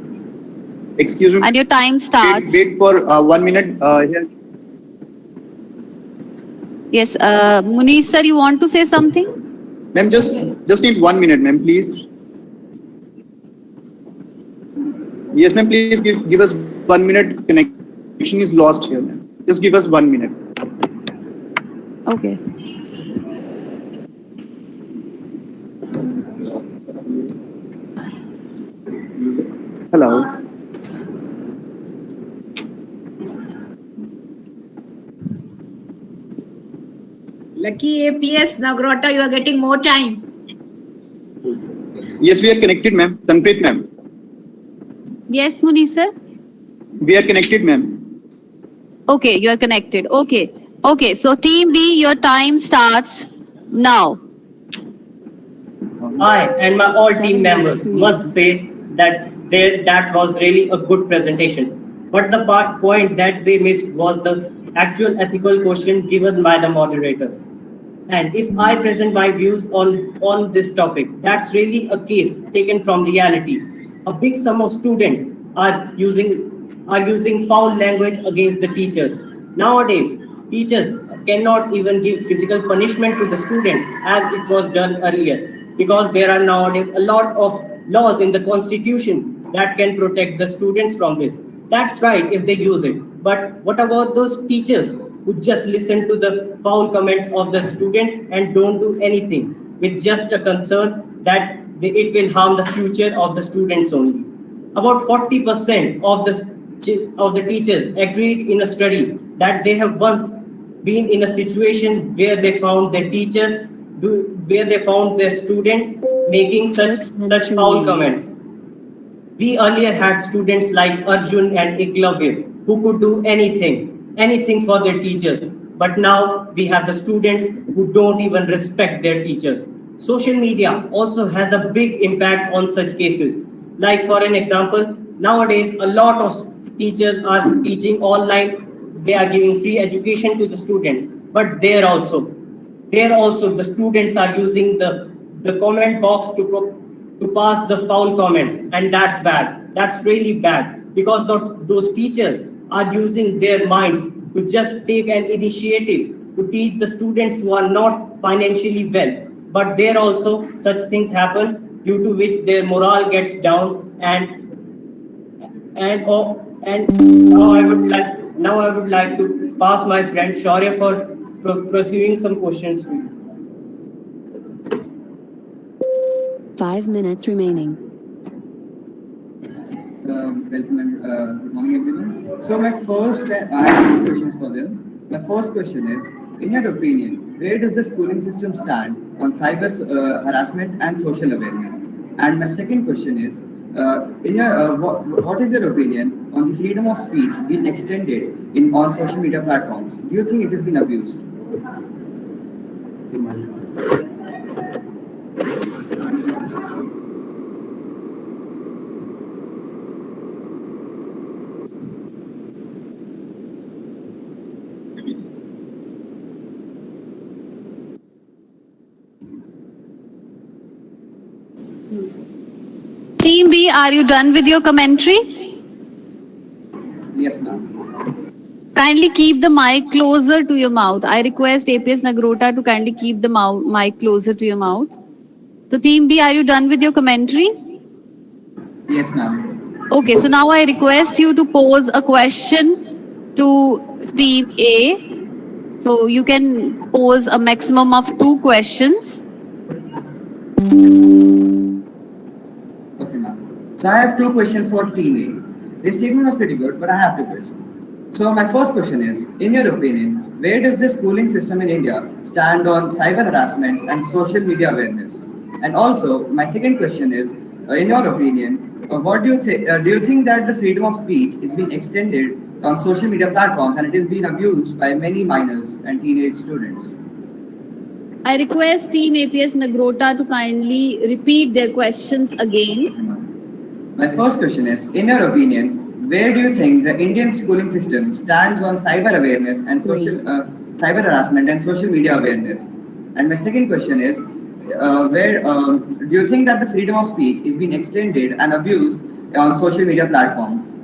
Excuse me. And your time starts. Wait for 1 minute. Here. Yes, Munish sir, you want to say something? Ma'am, just need 1 minute, ma'am, please. Yes, ma'am, please give us 1 minute. Connection is lost here, ma'am. Just give us 1 minute. Okay. Hello. Lucky APS Nagrota, you are getting more time. Yes, we are connected, ma'am. Tanpreet, ma'am. Yes, Munish sir. We are connected, ma'am. Okay, you are connected. Okay. Okay, so Team B, your time starts now. I and my all team members must say that that was really a good presentation. But the point that they missed was the actual ethical question given by the moderator. And if I present my views on this topic, that's really a case taken from reality. A big sum of students are using foul language against the teachers. Nowadays, teachers cannot even give physical punishment to the students as it was done earlier, because there are nowadays a lot of laws in the constitution that can protect the students from this. That's right if they use it. But what about those teachers who just listen to the foul comments of the students and don't do anything with just a concern that it will harm the future of the students only? About 40% of the teachers agreed in a study that they have once been in a situation where they found their where they found their students making such foul comments. We earlier had students like Arjun and Eklavya who could do anything for their teachers. But now we have the students who don't even respect their teachers. Social media also has a big impact on such cases. Like for an example, nowadays a lot of teachers are teaching online. They are giving free education to the students. But there also the students are using the comment box to pass the foul comments, and that's really bad, because those teachers are using their minds to just take an initiative to teach the students who are not financially well, but there also such things happen due to which their morale gets down. And now I would like to pass my friend Shaurya for pursuing some questions to you. 5 minutes remaining. Welcome and good morning, everyone. So I have two questions for them. My first question is, in your opinion, where does the schooling system stand on cyber harassment and social awareness? And my second question is, what is your opinion on the freedom of speech being extended on social media platforms? Do you think it has been abused? Team B, are you done with your commentary? Yes, ma'am. Kindly keep the mic closer to your mouth. I request APS Nagrota to kindly keep the mic closer to your mouth. So Team B, are you done with your commentary? Yes, ma'am. Okay, so now I request you to pose a question to Team A. So you can pose a maximum of 2 questions. Okay, ma'am. So I have two questions for Team A. This statement was pretty good, but I have two questions. So my first question is, in your opinion, where does the schooling system in India stand on cyber harassment and social media awareness? And also, my second question is, in your opinion, what do you think? Do you think that the freedom of speech is being extended on social media platforms and it is being abused by many minors and teenage students? I request Team APS Nagrota to kindly repeat their questions again. My first question is, in your opinion, where do you think the Indian schooling system stands on cyber awareness and cyber harassment and social media awareness? And my second question is, where do you think that the freedom of speech is being extended and abused on social media platforms?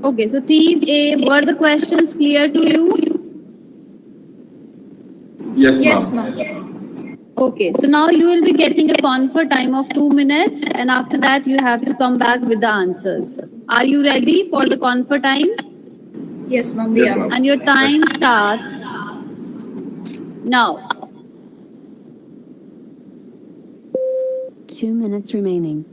Okay, so Team A, were the questions clear to you? Yes, Yes, ma'am. ma'am. Okay, so now you will be getting a confer time of 2 minutes, and after that, you have to come back with the answers. Are you ready for the confer time? Yes, ma'am. We Yes, are. ma'am. And your time starts now. 2 minutes remaining.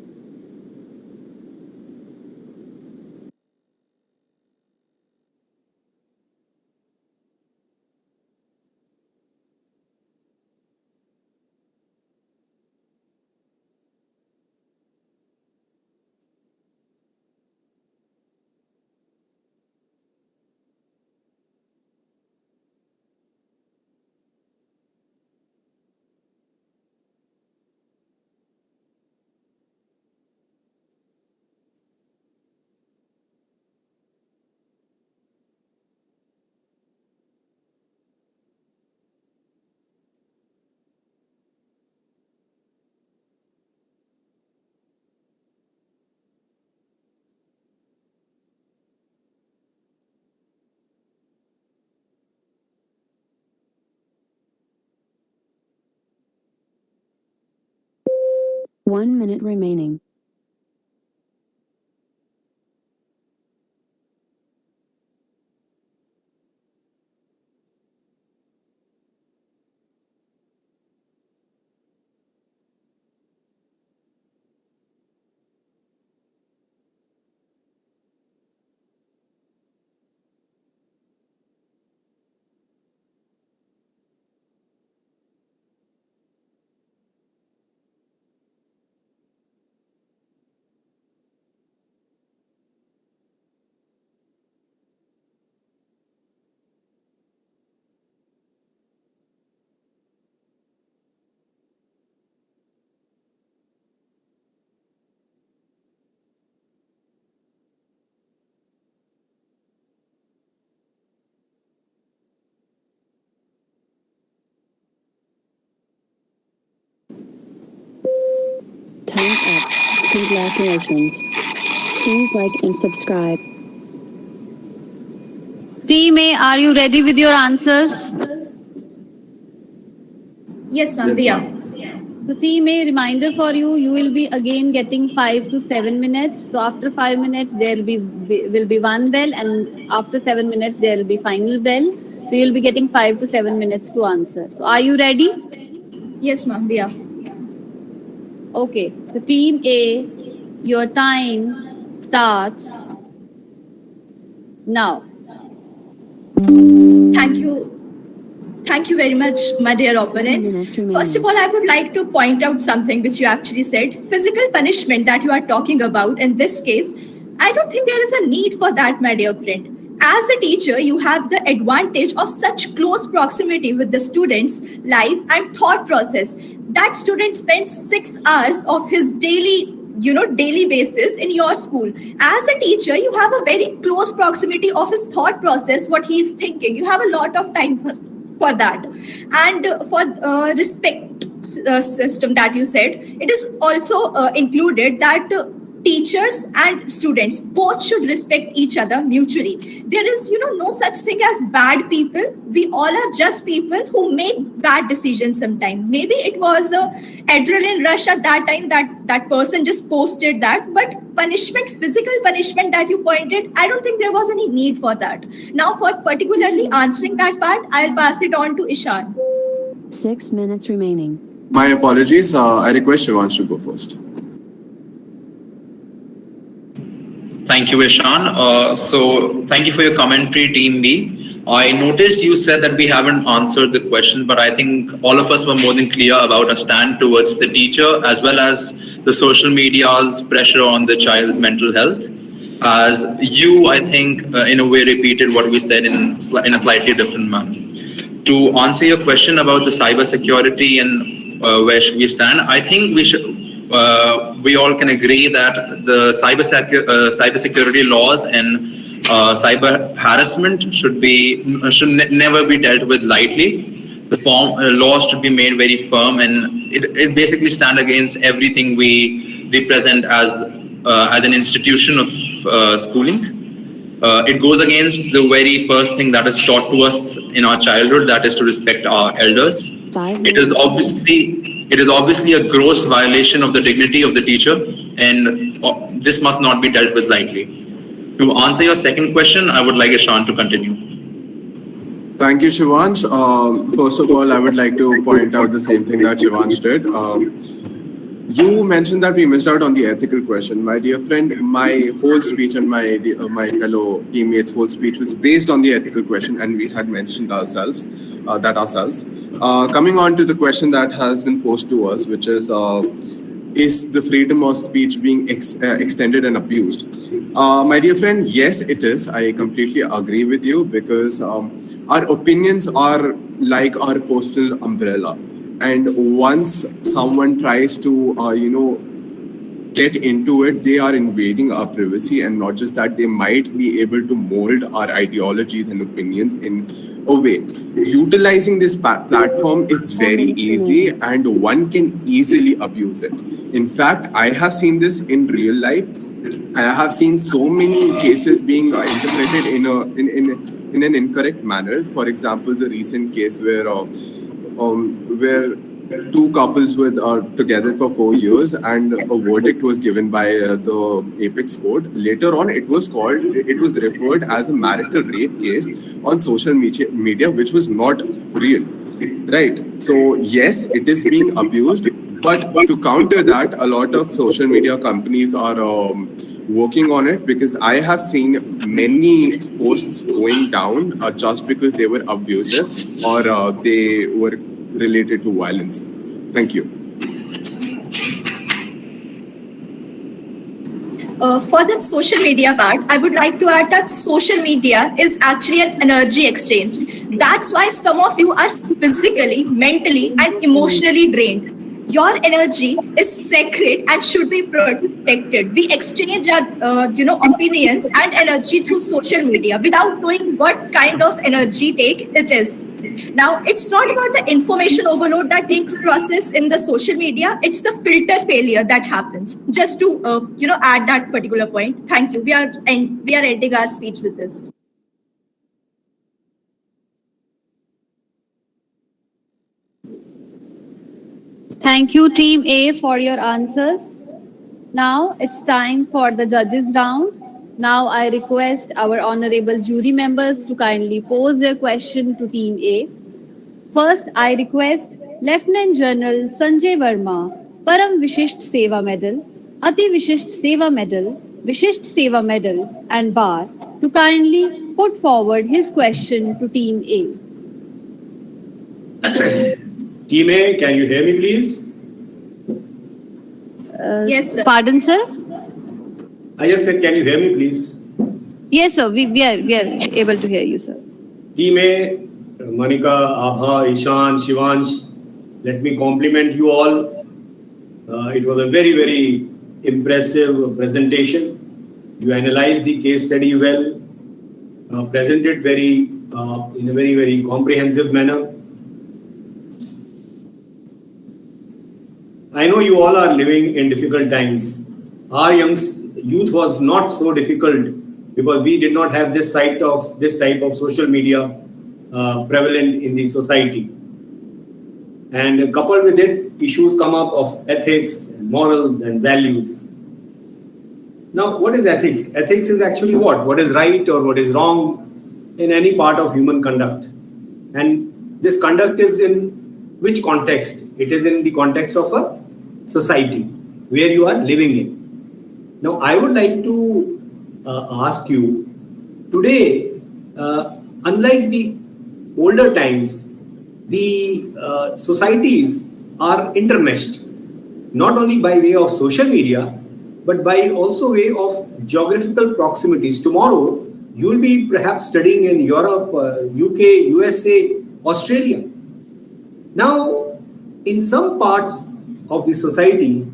One minute remaining. Time's up. Congratulations. Please like and subscribe. Team A, are you ready with your answers? Yes, ma'am. Yes, We are. ma'am. So team A, reminder for you, you will be again getting 5 to 7 minutes. So after 5 minutes, there will be one bell, and after 7 minutes, there will be final bell. So you'll be getting 5 to 7 minutes to answer. So are you ready? Yes, ma'am. We are. Okay. So team A, your time starts now. Thank you. Thank you very much, my dear opponents. minutes remaining. First of all, I would like to point out something which you actually said. Physical punishment that you are talking about in this case, I don't think there is a need for that, my dear friend. As a teacher, you have the advantage of such close proximity with the student's life and thought process. That student spends 6 hours of his daily basis in your school. As a teacher, you have a very close proximity of his thought process, what he is thinking. You have a lot of time for that. And for respect system that you said, it is also included that teachers and students both should respect each other mutually. There is no such thing as bad people. We all are just people who make bad decisions sometimes. Maybe it was a adrenaline rush at that time that person just posted that, but punishment, physical punishment that you pointed, I don't think there was any need for that. Now for particularly answering that part, I'll pass it on to Ishan. 6 minutes remaining. My apologies. I request Shivansh to go first. Thank you, Ishan. So thank you for your commentary, Team B. I noticed you said that we haven't answered the question, but I think all of us were more than clear about our stand towards the teacher as well as the social media's pressure on the child's mental health. As you, I think, in a way repeated what we said in a slightly different manner. To answer your question about the cybersecurity and where should we stand, I think we all can agree that the cybersecurity laws and cyber harassment should never be dealt with lightly. The laws should be made very firm, and it basically stand against everything we represent as an institution of schooling. It goes against the very first thing that is taught to us in our childhood, that is to respect our elders. It is obviously a gross violation of the dignity of the teacher, and this must not be dealt with lightly. To answer your second question, I would like Ishan to continue. Thank you, Shivansh. First of all, I would like to point out the same thing that Shivansh did. You mentioned that we missed out on the ethical question. My dear friend, my whole speech and my fellow teammates' whole speech was based on the ethical question, and we had mentioned ourselves. Coming on to the question that has been posed to us, which is the freedom of speech being extended and abused? My dear friend, yes, it is. I completely agree with you, because our opinions are like our personal umbrella. And once someone tries to, get into it, they are invading our privacy. And not just that, they might be able to mold our ideologies and opinions in a way. Utilizing this platform is very easy, and one can easily abuse it. In fact, I have seen this in real life. I have seen so many cases being interpreted in an incorrect manner. For example, the recent case where two couples were together for 4 years, and a verdict was given by the Apex Court. Later on, it was referred as a marital rape case on social media, which was not real, right? So yes, it is being abused, but to counter that, a lot of social media companies are working on it, because I have seen many posts going down just because they were abusive or they were related to violence. Thank you. For that social media part, I would like to add that social media is actually an energy exchange. That's why some of you are physically, mentally, and emotionally drained. Your energy is sacred and should be protected. We exchange our, opinions and energy through social media without knowing what kind of energy take it is. Now, it's not about the information overload that takes process in the social media. It's the filter failure that happens. Just to, add that particular point. Thank you. We are ending our speech with this. Thank you, Team A, for your answers. Now it's time for the judges round. Now I request our honorable jury members to kindly pose their question to Team A. First, I request Lieutenant General Sanjay Verma, Param Vishisht Seva Medal, Ati Vishisht Seva Medal, Vishisht Seva Medal, and Bar to kindly put forward his question to Team A. Team A, can you hear me, please? Yes, sir. Pardon, sir? I just said, can you hear me, please? Yes, sir. We are able to hear you, sir. Team A, Manika, Abha, Ishan, Shivansh, let me compliment you all. It was a very, very impressive presentation. You analyzed the case study well, presented in a very, very comprehensive manner. I know you all are living in difficult times. Our youth was not so difficult because we did not have this type of social media prevalent in the society. And coupled with it, issues come up of ethics, and morals, and values. Now, what is ethics? Ethics is actually what? What is right or what is wrong in any part of human conduct. And this conduct is in which context? It is in the context of a society where you are living in. Now, I would like to ask you, today, unlike the older times, the societies are intermeshed, not only by way of social media, but by also way of geographical proximities. Tomorrow, you will be perhaps studying in Europe, UK, USA, Australia. Now, in some parts of the society,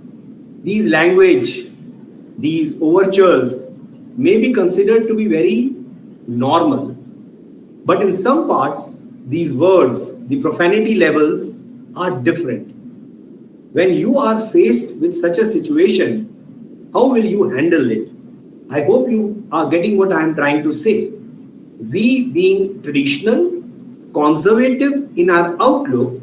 these language, these overtures may be considered to be very normal. But in some parts, these words, the profanity levels are different. When you are faced with such a situation, how will you handle it? I hope you are getting what I am trying to say. We, being traditional, conservative in our outlook,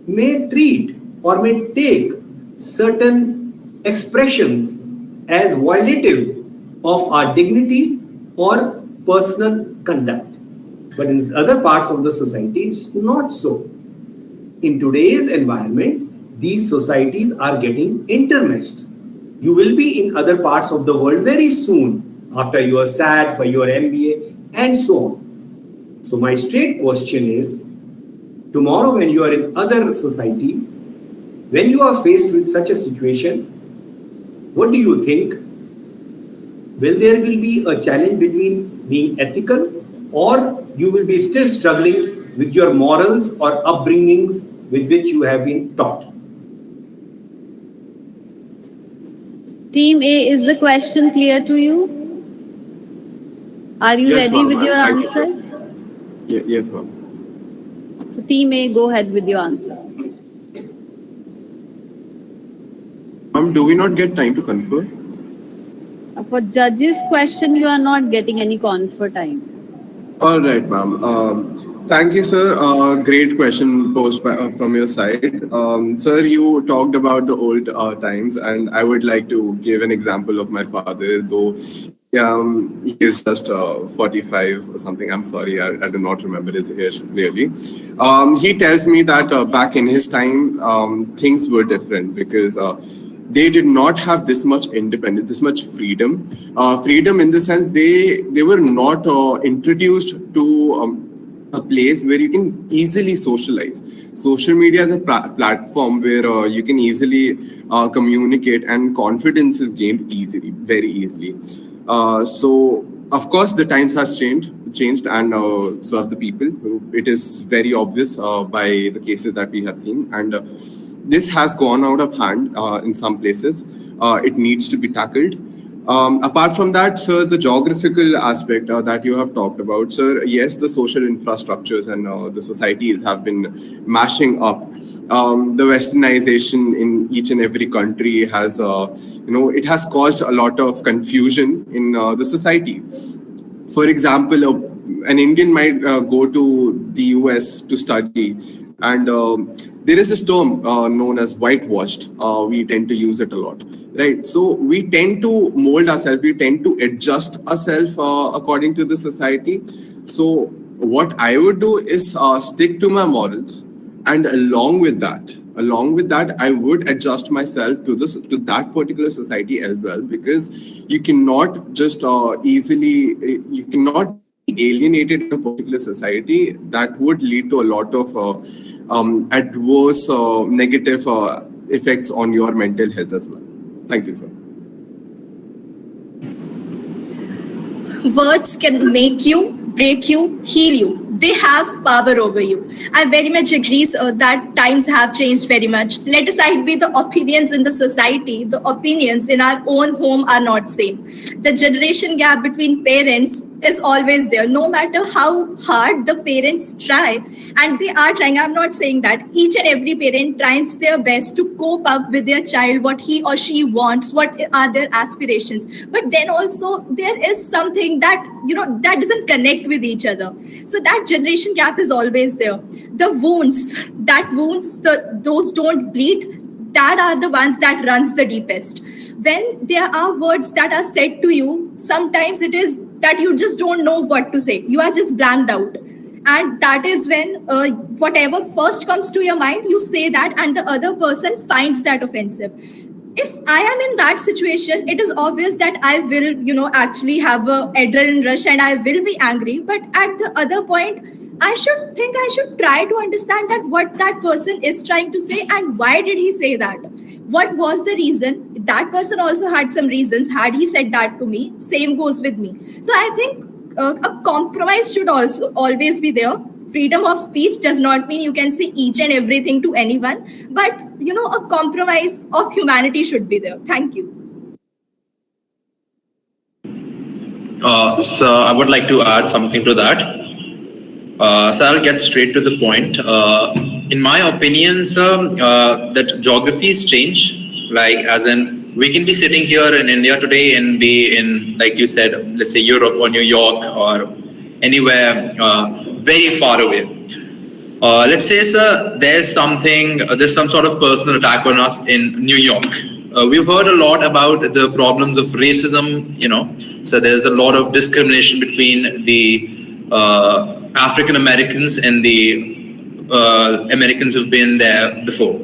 may treat or may take certain expressions as violative of our dignity or personal conduct. But in other parts of the society, it's not so. In today's environment, these societies are getting intermeshed. You will be in other parts of the world very soon after you are SAT, for your MBA, and so on. So my straight question is, tomorrow when you are in other society, when you are faced with such a situation, what do you think? Will there be a challenge between being ethical, or you will be still struggling with your morals or upbringings with which you have been taught? Team A, is the question clear to you? Are you Yes, ready ma'am. with your Thank you, sir. answer? Yes, ma'am. So Team A, go ahead with your answer. Do we not get time to confer? For judges' question, you are not getting any confer time. All right, ma'am. Thank you, sir. Great question posed from your side. Sir, you talked about the old times, and I would like to give an example of my father, though he is just 45 or something. I'm sorry, I do not remember his age clearly. He tells me that back in his time, things were different because they did not have this much independence, this much freedom. Freedom in the sense they were not introduced to a place where you can easily socialize. Social media is a platform where you can easily communicate, and confidence is gained easily, very easily. So of course the times has changed, and so have the people. It is very obvious by the cases that we have seen, and this has gone out of hand in some places. It needs to be tackled. Apart from that, sir, the geographical aspect that you have talked about, sir, yes, the social infrastructures and the societies have been mashing up. The westernization in each and every country has, it has caused a lot of confusion in the society. For example, an Indian might go to the US to study, and there is this term known as whitewashed. We tend to use it a lot, right? So we tend to mold ourselves, we tend to adjust ourselves according to the society. So what I would do is stick to my morals, and along with that, I would adjust myself to that particular society as well, because you cannot just you cannot be alienated in a particular society. That would lead to a lot of adverse negative effects on your mental health as well. Thank you, sir. Words can make you, break you, heal you. They have power over you. I very much agree that times have changed very much. Let aside be the opinions in the society, the opinions in our own home are not same. The generation gap between parents is always there, no matter how hard the parents try. And they are trying. I'm not saying that. Each and every parent tries their best to cope up with their child, what he or she wants, what are their aspirations. But then also there is something that, that doesn't connect with each other. So that generation gap is always there. The wounds, those don't bleed, that are the ones that runs the deepest. When there are words that are said to you, sometimes it is that you just don't know what to say. You are just blanked out. And that is when whatever first comes to your mind, you say that, and the other person finds that offensive. If I am in that situation, it is obvious that I will, actually have a adrenaline rush and I will be angry. But at the other point, I should try to understand that what that person is trying to say and why did he say that? What was the reason? That person also had some reasons. Had he said that to me, same goes with me. So I think a compromise should also always be there. Freedom of speech does not mean you can say each and everything to anyone, but a compromise of humanity should be there. Thank you. So I would like to add something to that. So I'll get straight to the point. In my opinion, sir, that geographies change, like as in We can be sitting here in India today and be in, like you said, let's say Europe or New York or anywhere very far away. Let's say, sir, there's some sort of personal attack on us in New York. We've heard a lot about the problems of racism, so there's a lot of discrimination between the African Americans and the Americans who've been there before.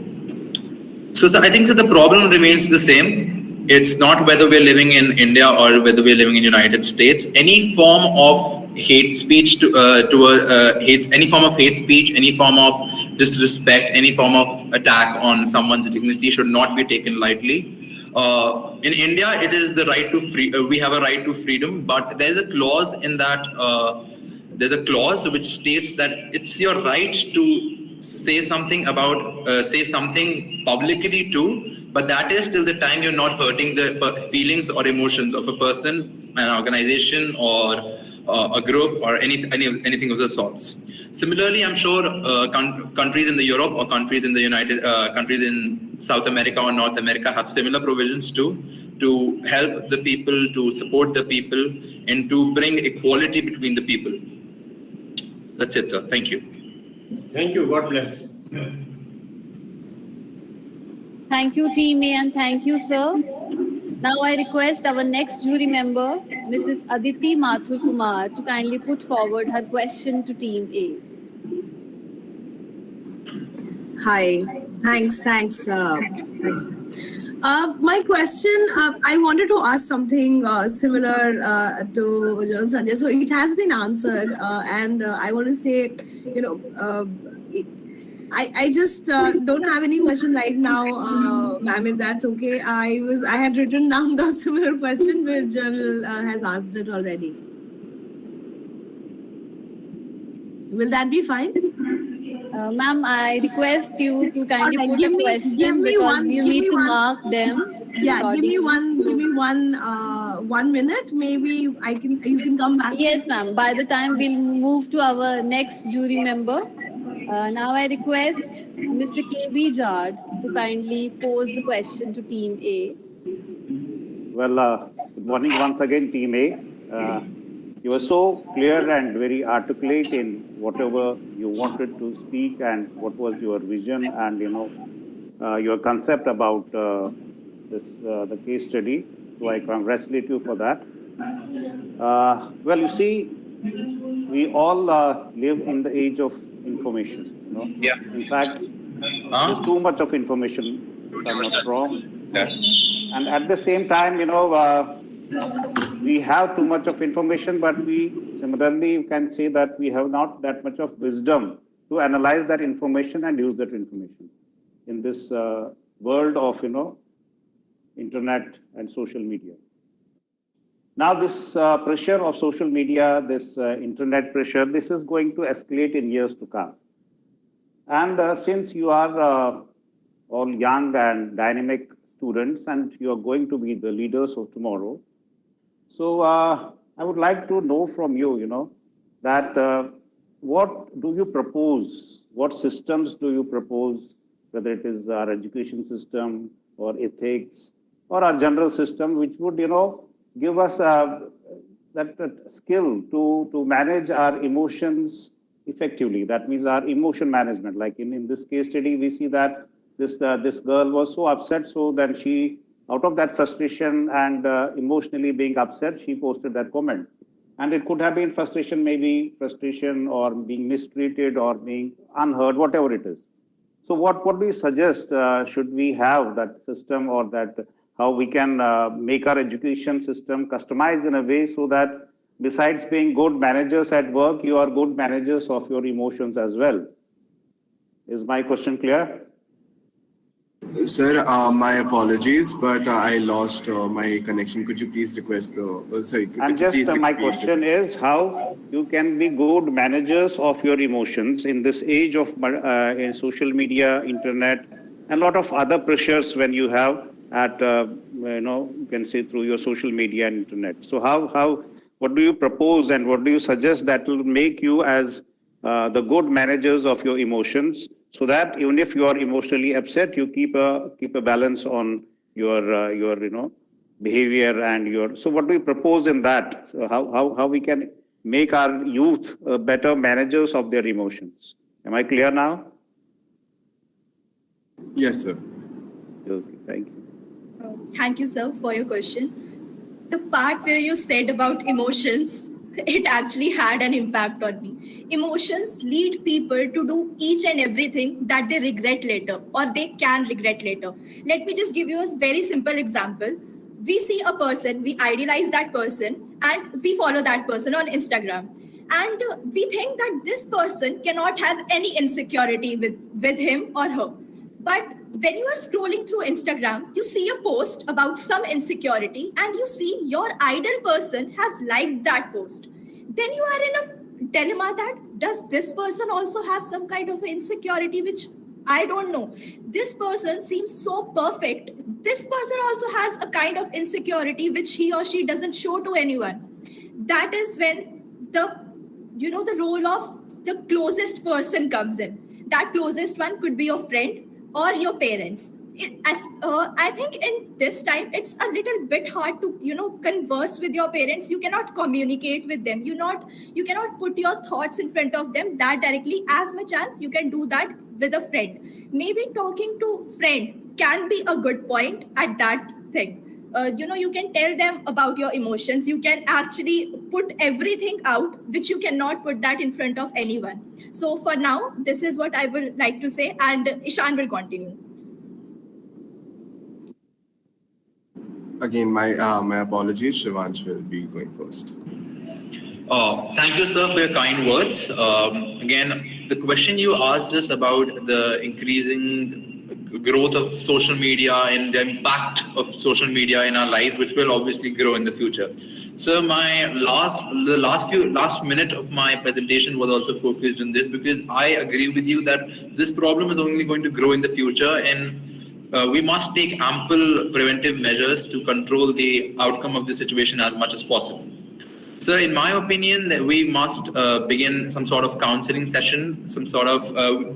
So I think that the problem remains the same. It's not whether we're living in India or whether we're living in United States. Any form of hate speech any form of hate speech, any form of disrespect, any form of attack on someone's dignity should not be taken lightly. In India, it is the right to we have a right to freedom, but there's a clause in that. There's a clause which states that it's your right to say something publicly too, but that is till the time you're not hurting the feelings or emotions of a person, an organization, or a group, or anything of the sorts. Similarly, I'm sure countries in the Europe or countries in the countries in South America or North America have similar provisions too, to help the people, to support the people, and to bring equality between the people. That's it, sir. Thank you. Thank you. God bless. Thank you, Team A, and thank you, sir. Now I request our next jury member, Mrs. Aditi Mathur Kumar, to kindly put forward her question to Team A. Hi, thanks. My question, I wanted to ask something similar to John Sanjay. So it has been answered, and I want to say, I just don't have any question right now, ma'am, if that's okay. I had written down the similar question, but Journal has asked it already. Will that be fine? Ma'am, I request you to kindly Alright, put a question because you need to mark them. Yeah, give me one minute. Maybe you can come back. Yes, ma'am. By the time we'll move to our next jury member. Now I request Mr. KB Jard to kindly pose the question to Team A. Well, good morning once again, Team A. You were so clear and very articulate in whatever you wanted to speak and what was your vision and your concept about the case study. So I congratulate you for that. Well, you see, we all live in the age of information. Yeah. In fact, there's too much of information, if I'm not wrong. Yeah. And at the same time, we have too much of information, but we similarly can say that we have not that much of wisdom to analyze that information and use that information in this world of internet and social media. Now this pressure of social media, this internet pressure, this is going to escalate in years to come. And since you are all young and dynamic students and you are going to be the leaders of tomorrow, so I would like to know from you, that what do you propose? What systems do you propose, whether it is our education system or ethics or our general system, which would, give us that skill to manage our emotions effectively. That means our emotion management. Like in this case study, we see that this girl was so upset, so that she, out of that frustration and emotionally being upset, she posted that comment. And it could have been frustration, maybe frustration or being mistreated or being unheard, whatever it is. So what do you suggest? Should we have that system, or that how we can make our education system customized in a way so that besides being good managers at work, you are good managers of your emotions as well? Is my question clear? Sir, my apologies, but I lost my connection. Could you please request sorry? And just my question is how you can be good managers of your emotions in this age of in social media, internet, and a lot of other pressures when you have at you can say through your social media and internet. So what do you propose and what do you suggest that will make you as the good managers of your emotions, so that even if you are emotionally upset, you keep a balance on your behavior and your. So what do we propose in that? So how we can make our youth better managers of their emotions? Am I clear now? Yes, sir. Okay, thank you. Thank you, sir, for your question. The part where you said about emotions, it actually had an impact on me. Emotions lead people to do each and everything that they regret later or they can regret later. Let me just give you a very simple example. We see a person, we idealize that person, and we follow that person on Instagram. And we think that this person cannot have any insecurity with him or her. But when you are scrolling through Instagram, you see a post about some insecurity and you see your ideal person has liked that post. Then you are in a dilemma that does this person also have some kind of insecurity which I don't know. This person seems so perfect. This person also has a kind of insecurity which he or she doesn't show to anyone. That is when the role of the closest person comes in. That closest one could be your friend or your parents. I think in this time it's a little bit hard to converse with your parents. You cannot communicate with them. You cannot put your thoughts in front of them that directly as much as you can do that with a friend. Maybe talking to friend can be a good point at that thing. You can tell them about your emotions. You can actually put everything out which you cannot put that in front of anyone. So for now, this is what I would like to say, and Ishan will continue. Again, my apologies. Shivansh will be going first. Thank you, sir, for your kind words. Again, the question you asked us about the increasing growth of social media and the impact of social media in our life, which will obviously grow in the future. So the last minute of my presentation was also focused on this because I agree with you that this problem is only going to grow in the future, and we must take ample preventive measures to control the outcome of the situation as much as possible. So, in my opinion, that we must begin some sort of counseling session,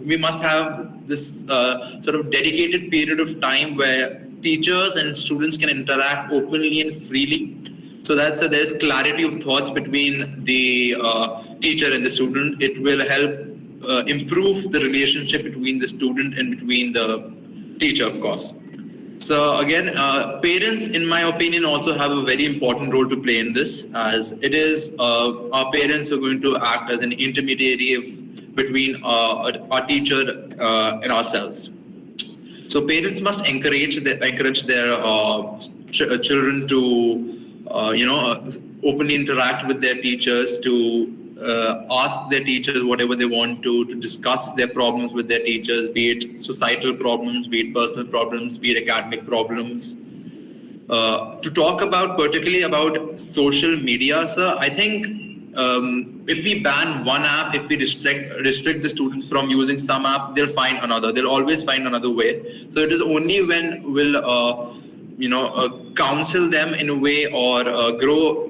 we must have this sort of dedicated period of time where teachers and students can interact openly and freely. So that there's clarity of thoughts between the teacher and the student. It will help improve the relationship between the student and between the teacher, of course. So again, parents, in my opinion, also have a very important role to play in this, as it is our parents who are going to act as an intermediary between our teacher and ourselves. So parents must encourage their children to openly interact with their teachers, to ask their teachers whatever they want to discuss their problems with their teachers, be it societal problems, be it personal problems, be it academic problems. To talk particularly about social media, sir, I think if we ban one app, if we restrict the students from using some app, they'll find another. They'll always find another way. So it is only when we'll counsel them in a way, or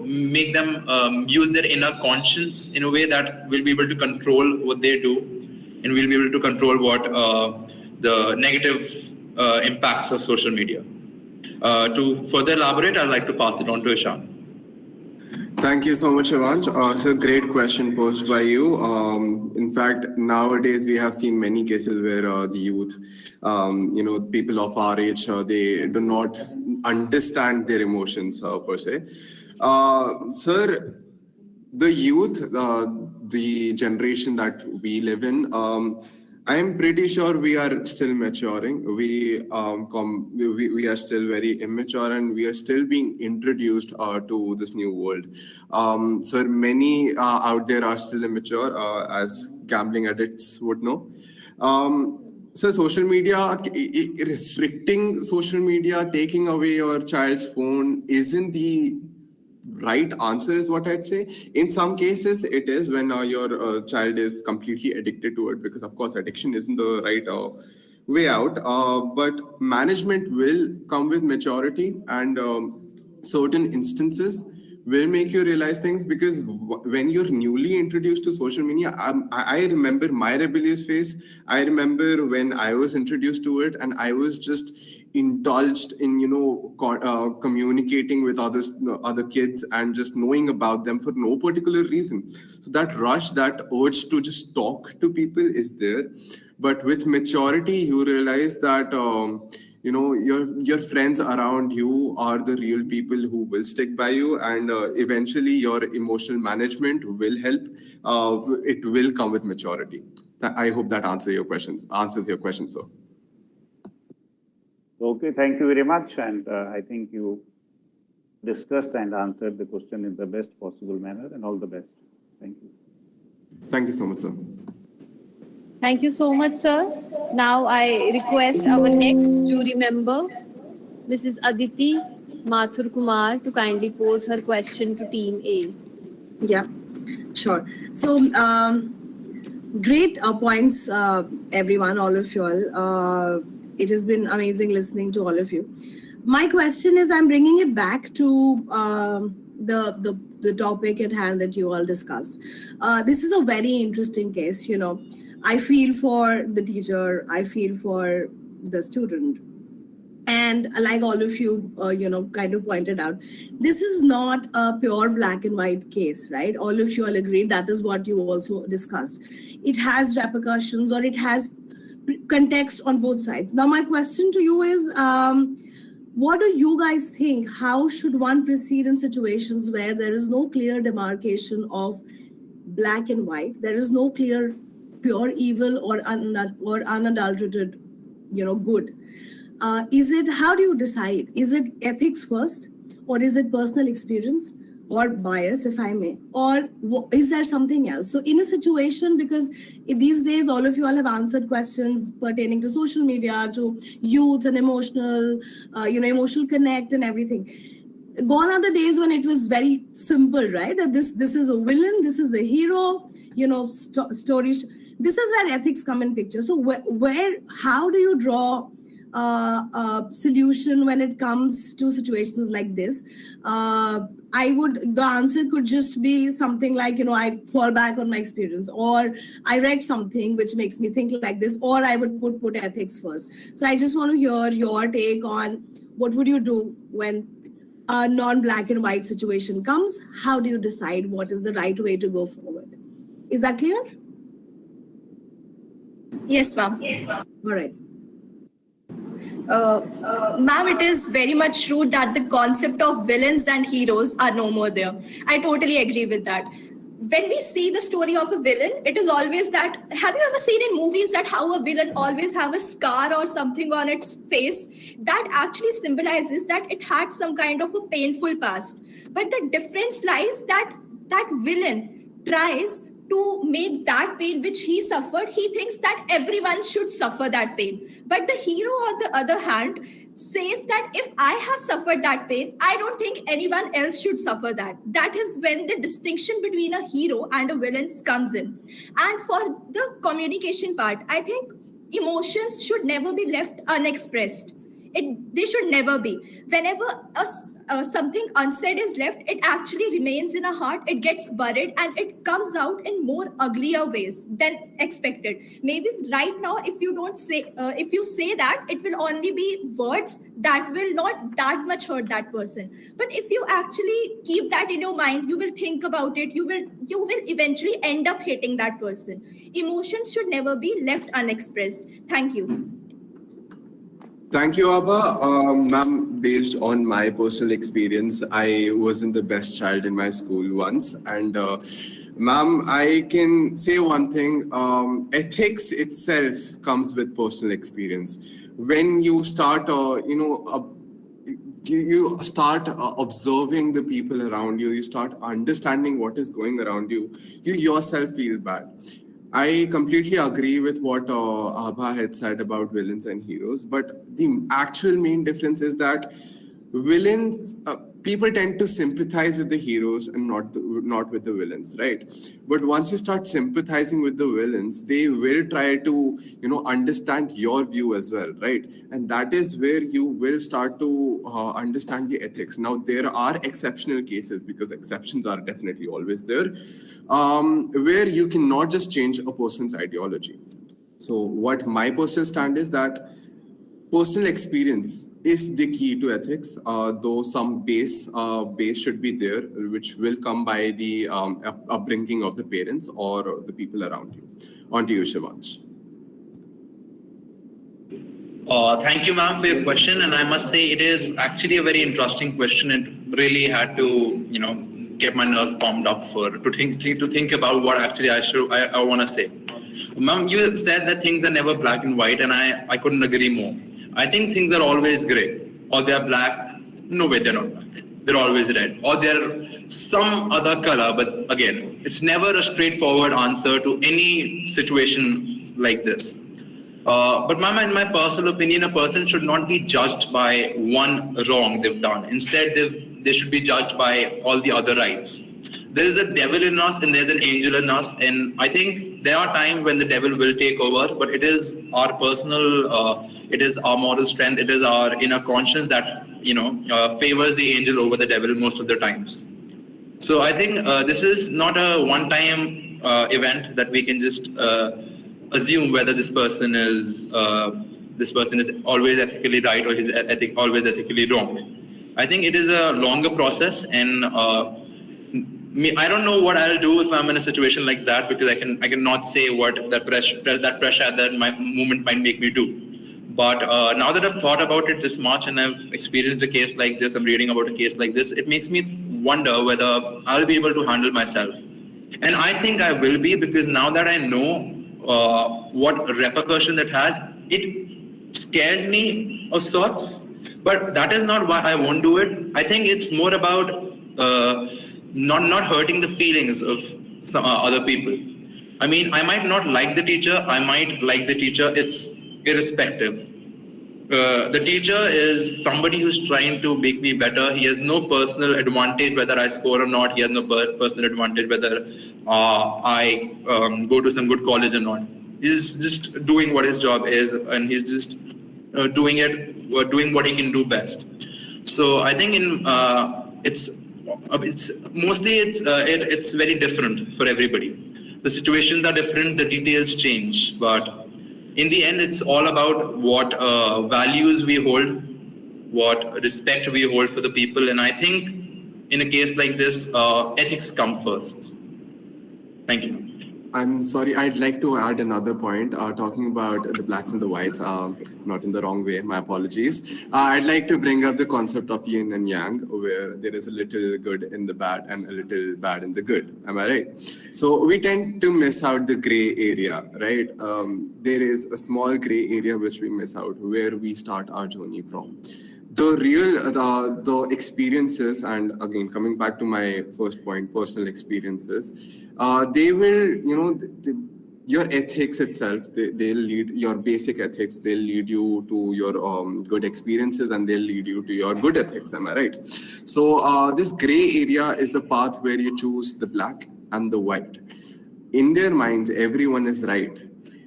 make them use their inner conscience in a way, that we'll be able to control what they do, and we'll be able to control what the negative impacts of social media. To further elaborate, I'd like to pass it on to Ishan. Thank you so much, Shivansh. It's a great question posed by you. In fact, nowadays we have seen many cases where the youth, people of our age, they do not understand their emotions per se. Sir, the youth, the generation that we live in, I am pretty sure we are still maturing. We are still very immature, and we are still being introduced to this new world. So many out there are still immature, as gambling addicts would know. So social media, restricting social media, taking away your child's phone isn't the right answer, is what I'd say. In some cases it is, when your child is completely addicted to it, because of course addiction isn't the right way out, but management will come with maturity and certain instances will make you realize things, because when you're newly introduced to social media, I remember my rebellious phase. I remember when I was introduced to it, and I was just indulged in communicating with other kids and just knowing about them for no particular reason. So that rush, that urge to just talk to people is there. But with maturity, you realize that your friends around you are the real people who will stick by you, and eventually your emotional management will help. It will come with maturity. I hope that answers your questions, sir. Okay, thank you very much. And I think you discussed and answered the question in the best possible manner, and all the best. Thank you. Thank you so much, sir. Thank you so much, sir. Now I request our next jury member, Mrs. Aditi Mathur Kumar, to kindly pose her question to Team A. Yeah, sure. So, great points, everyone, all of you all. It has been amazing listening to all of you. My question is, I'm bringing it back to the topic at hand that you all discussed. This is a very interesting case. I feel for the teacher, I feel for the student. And like all of you, kind of pointed out, this is not a pure black and white case, right? All of you all agreed. That is what you also discussed. It has repercussions, or it has context on both sides. Now, my question to you is, what do you guys think? How should one proceed in situations where there is no clear demarcation of black and white? There is no clear pure evil or unadulterated, good. How do you decide? Is it ethics first, or is it personal experience or bias, if I may, or is there something else? So in a situation, because these days all of you all have answered questions pertaining to social media, to youth and emotional connect and everything. Gone are the days when it was very simple, right? That this is a villain, this is a hero, stories. This is where ethics come in picture. So how do you draw a solution when it comes to situations like this? The answer could just be something like, I fall back on my experience, or I read something which makes me think like this, or I would put ethics first. So I just want to hear your take on what would you do when a non-black and white situation comes. How do you decide what is the right way to go forward? Is that clear? Yes, ma'am. All right. Ma'am, it is very much true that the concept of villains and heroes are no more there. I totally agree with that. When we see the story of a villain, it is always that, have you ever seen in movies that how a villain always have a scar or something on its face that actually symbolizes that it had some kind of a painful past. But the difference lies that that villain tries to make that pain which he suffered, he thinks that everyone should suffer that pain. But the hero, on the other hand, says that if I have suffered that pain, I don't think anyone else should suffer that. That is when the distinction between a hero and a villain comes in. And for the communication part, I think emotions should never be left unexpressed. They should never be. Whenever something unsaid is left, it actually remains in a heart, it gets buried, and it comes out in more uglier ways than expected. Maybe right now, if you say that, it will only be words that will not that much hurt that person. But if you actually keep that in your mind, you will think about it, you will eventually end up hating that person. Emotions should never be left unexpressed. Thank you. Thank you, Awwa. Ma'am, based on my personal experience, I wasn't the best child in my school once. And ma'am, I can say one thing. Ethics itself comes with personal experience. When you start, you start observing the people around you, you start understanding what is going around you, you yourself feel bad. I completely agree with what Abha had said about villains and heroes, but the actual main difference is that villains, people tend to sympathize with the heroes and not with the villains, right? But once you start sympathizing with the villains, they will try to understand your view as well, right? And that is where you will start to understand the ethics. Now there are exceptional cases, because exceptions are definitely always there, where you cannot just change a person's ideology. So what my personal stand is that personal experience is the key to ethics, though some base should be there, which will come by the upbringing of the parents or the people around you. On to you, Shivansh. Thank you, ma'am, for your question. And I must say, it is actually a very interesting question. It really had to, get my nerves pumped up to think about what actually I want to say. Ma'am, you said that things are never black and white, and I couldn't agree more. I think things are always gray, or they're black. No way, they're not black. They're always red, or they're some other color. But again, it's never a straightforward answer to any situation like this. But ma'am, in my personal opinion, a person should not be judged by one wrong they've done. Instead, they should be judged by all the other rights. There is a devil in us and there's an angel in us. And I think there are times when the devil will take over, but it is our personal, it is our moral strength, it is our inner conscience that, favors the angel over the devil most of the times. So I think this is not a one-time event that we can just assume whether this person is always ethically right or he's always ethically wrong. I think it is a longer process, and I don't know what I'll do if I'm in a situation like that, because I cannot say what that pressure at that moment might make me do. But now that I've thought about it this much and I've experienced a case like this, I'm reading about a case like this, it makes me wonder whether I'll be able to handle myself. And I think I will be, because now that I know what repercussion that has, it scares me of sorts. But that is not why I won't do it. I think it's more about not hurting the feelings of some other people. I mean, I might not like the teacher, I might like the teacher, it's irrespective. The teacher is somebody who's trying to make me better. He has no personal advantage whether I score or not. He has no personal advantage whether I go to some good college or not. He's just doing what his job is, and he's just doing what he can do best. So I think it's mostly it's very different for everybody. The situations are different, the details change, but in the end, it's all about what values we hold, what respect we hold for the people. And I think in a case like this, ethics come first. Thank you. I'm sorry, I'd like to add another point, talking about the blacks and the whites, not in the wrong way, my apologies. I'd like to bring up the concept of yin and yang, where there is a little good in the bad and a little bad in the good. Am I right? So we tend to miss out the gray area, right? There is a small gray area which we miss out, where we start our journey from. The real, the experiences, and again, coming back to my first point, personal experiences, they will, your ethics itself, they'll lead your basic ethics, they'll lead you to your good experiences, and they'll lead you to your good ethics, am I right? So this gray area is the path where you choose the black and the white. In their minds, everyone is right.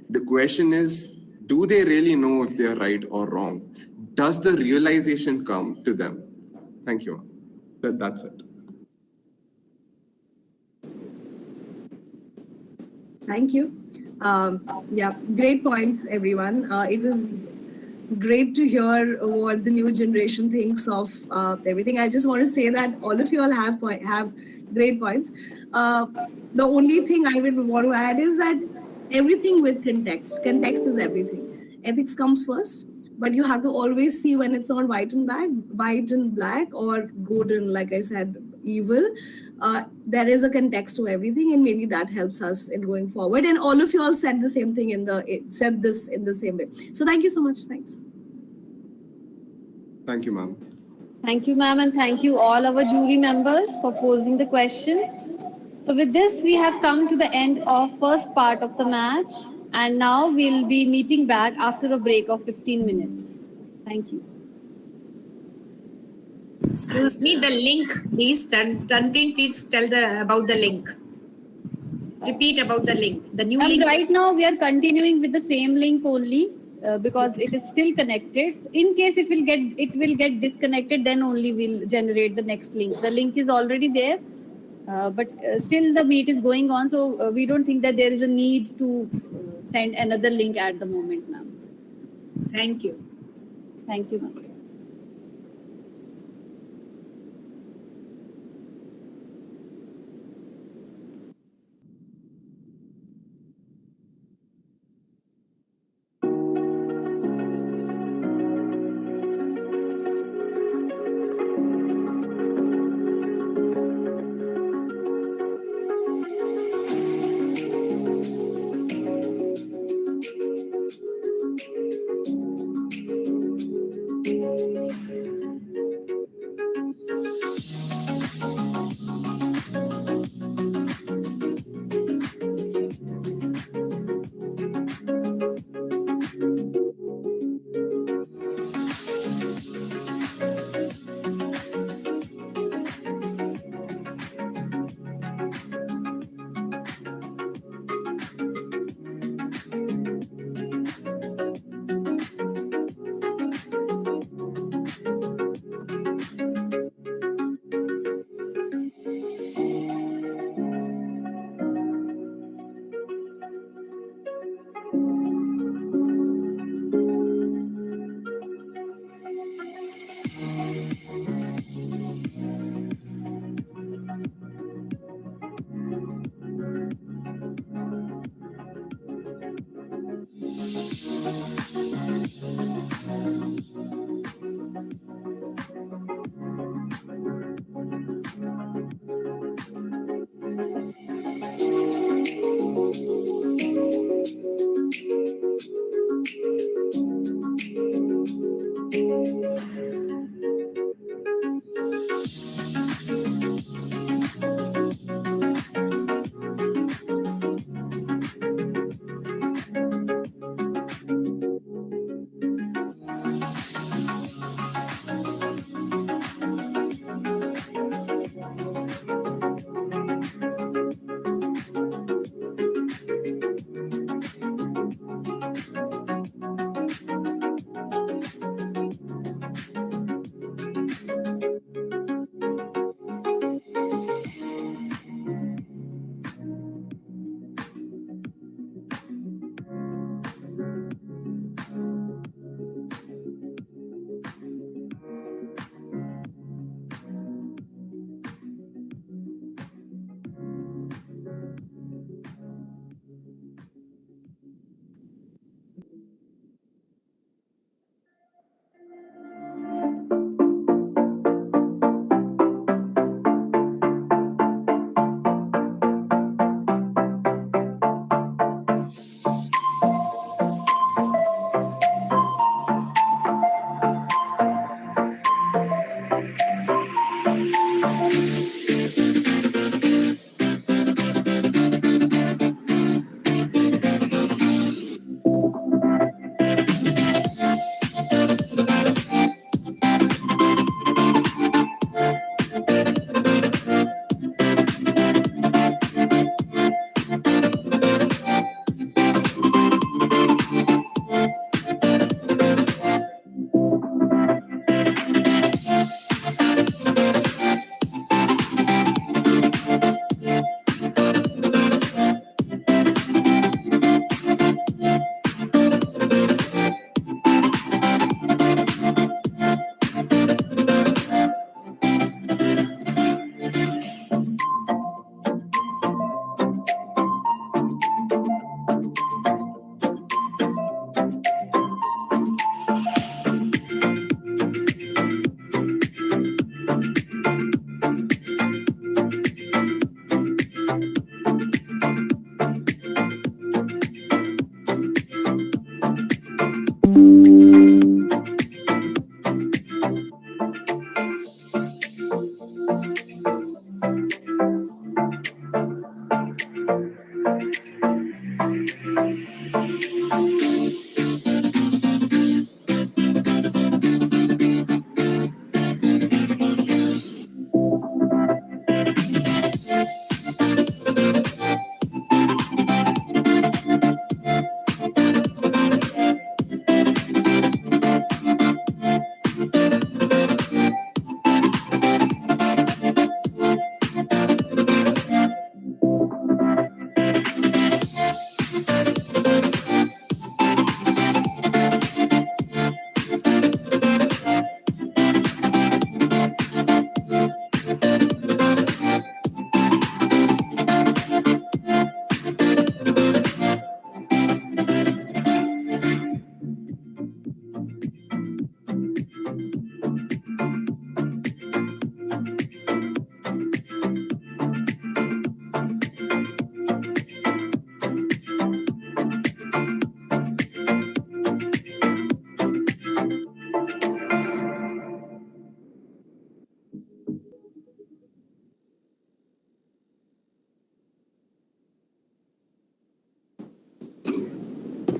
The question is, do they really know if they're right or wrong? Does the realization come to them? Thank you. That's it. Thank you. Yeah, great points, everyone. It was great to hear what the new generation thinks of everything. I just want to say that all of you all have great points. The only thing I would want to add is that everything with context. Context is everything. Ethics comes first. But you have to always see when it's not white and black, or good and, like I said, evil. There is a context to everything, and maybe that helps us in going forward. And all of you all said the same thing said this in the same way. So thank you so much. Thanks. Thank you, ma'am. Thank you, ma'am, and thank you all our jury members for posing the question. So with this, we have come to the end of first part of the match. And now we'll be meeting back after a break of 15 minutes. Thank you. Excuse me, the link, please. Tanpreen, please tell about the link. Repeat about the link. The new link. Right now we are continuing with the same link only because it is still connected. In case if it will get disconnected, then only we'll generate the next link. The link is already there, but still the meet is going on, so we don't think that there is a need to send another link at the moment, ma'am. Thank you. Thank you, ma'am.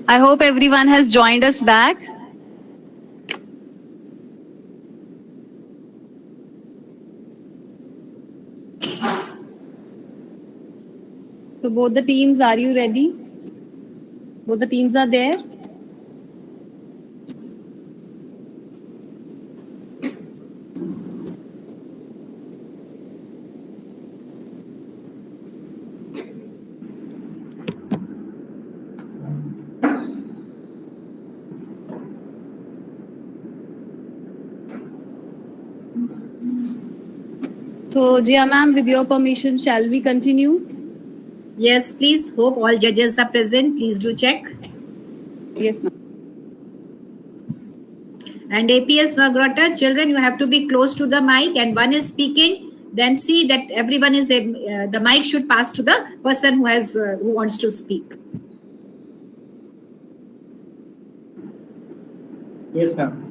I hope everyone has joined us back. So both the teams, are you ready? Both the teams are there. So, Jia ma'am, with your permission, shall we continue? Yes, please. Hope all judges are present. Please do check. Yes, ma'am. And APS Nagrata, children, you have to be close to the mic, and one is speaking. Then see that everyone is the mic should pass to the person who wants to speak. Yes, ma'am.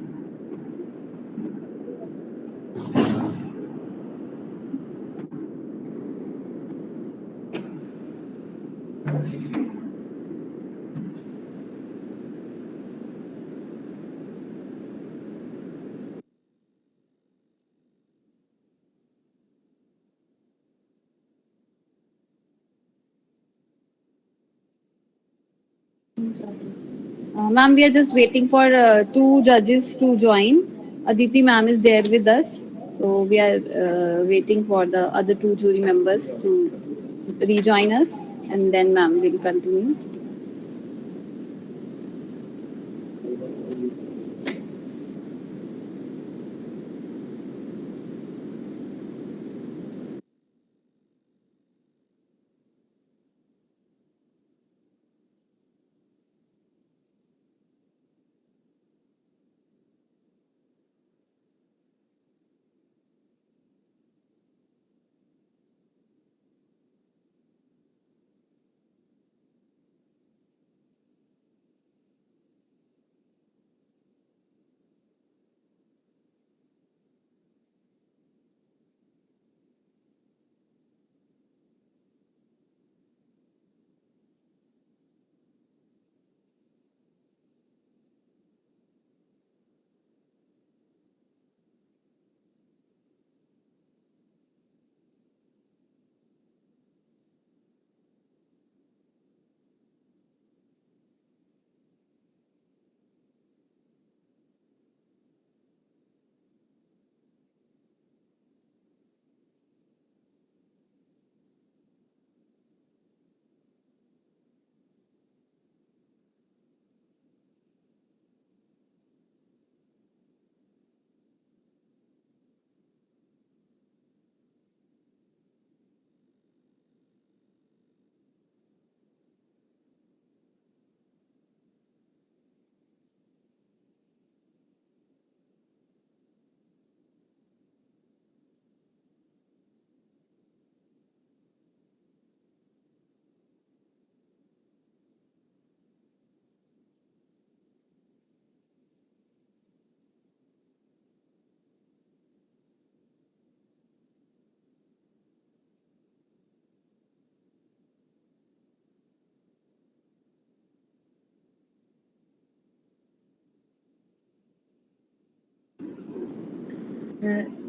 Ma'am, we are just waiting for two judges to join. Aditi ma'am is there with us. So we are waiting for the other two jury members to rejoin us, and then ma'am will continue.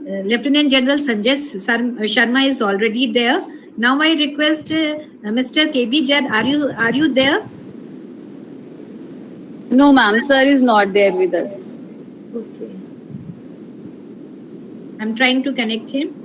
Lieutenant General Sanjay Sharma is already there. Now I request Mr. KB Jad, are you there? No, ma'am, sir is not there with us. Okay. I'm trying to connect him.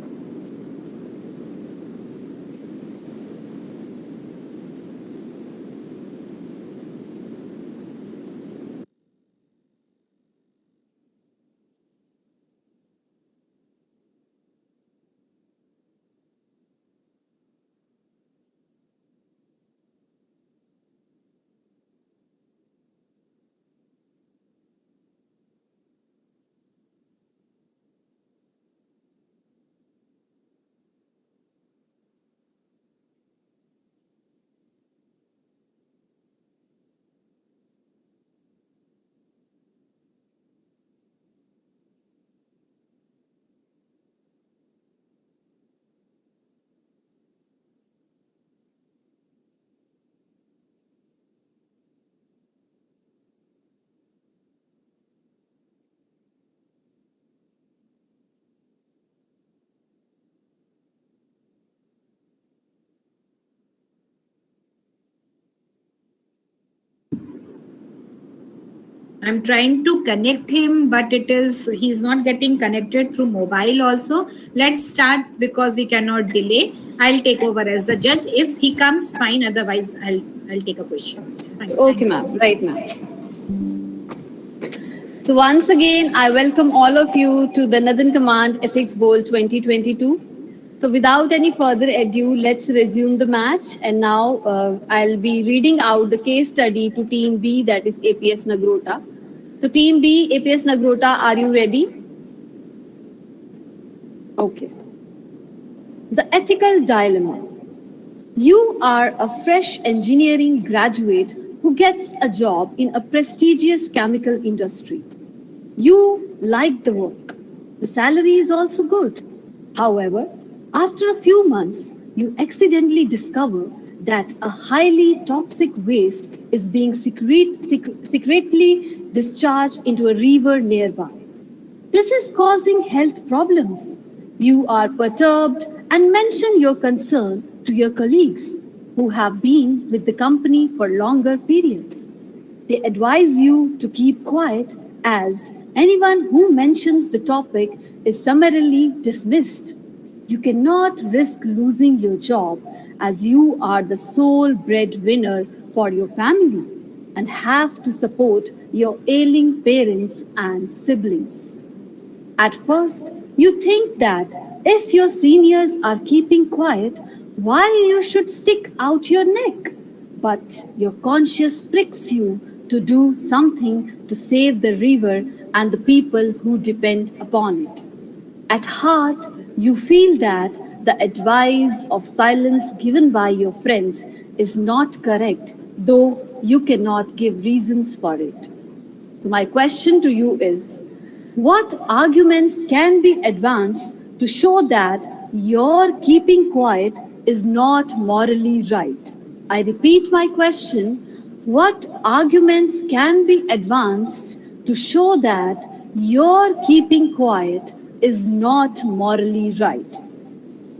I'm trying to connect him, but he's not getting connected through mobile also. Let's start because we cannot delay. I'll take over as the judge. If he comes, fine. Otherwise, I'll take a question. Fine. Okay, Thank ma'am. you. Right, ma'am. So once again, I welcome all of you to the Northern Command Ethics Bowl 2022. So without any further ado, let's resume the match. And now I'll be reading out the case study to Team B, that is APS Nagrota. So Team B, APS Nagrota, are you ready? Okay. The ethical dilemma. You are a fresh engineering graduate who gets a job in a prestigious chemical industry. You like the work. The salary is also good. However, after a few months, you accidentally discover that a highly toxic waste is being secretly discharged into a river nearby. This is causing health problems. You are perturbed and mention your concern to your colleagues who have been with the company for longer periods. They advise you to keep quiet as anyone who mentions the topic is summarily dismissed. You cannot risk losing your job as you are the sole breadwinner for your family and have to support your ailing parents and siblings. At first, you think that if your seniors are keeping quiet, why you should stick out your neck. But your conscience pricks you to do something to save the river and the people who depend upon it. At heart, you feel that the advice of silence given by your friends is not correct, though you cannot give reasons for it. So, my question to you is what arguments can be advanced to show that your keeping quiet is not morally right? I repeat my question. What arguments can be advanced to show that your keeping quiet is not morally right?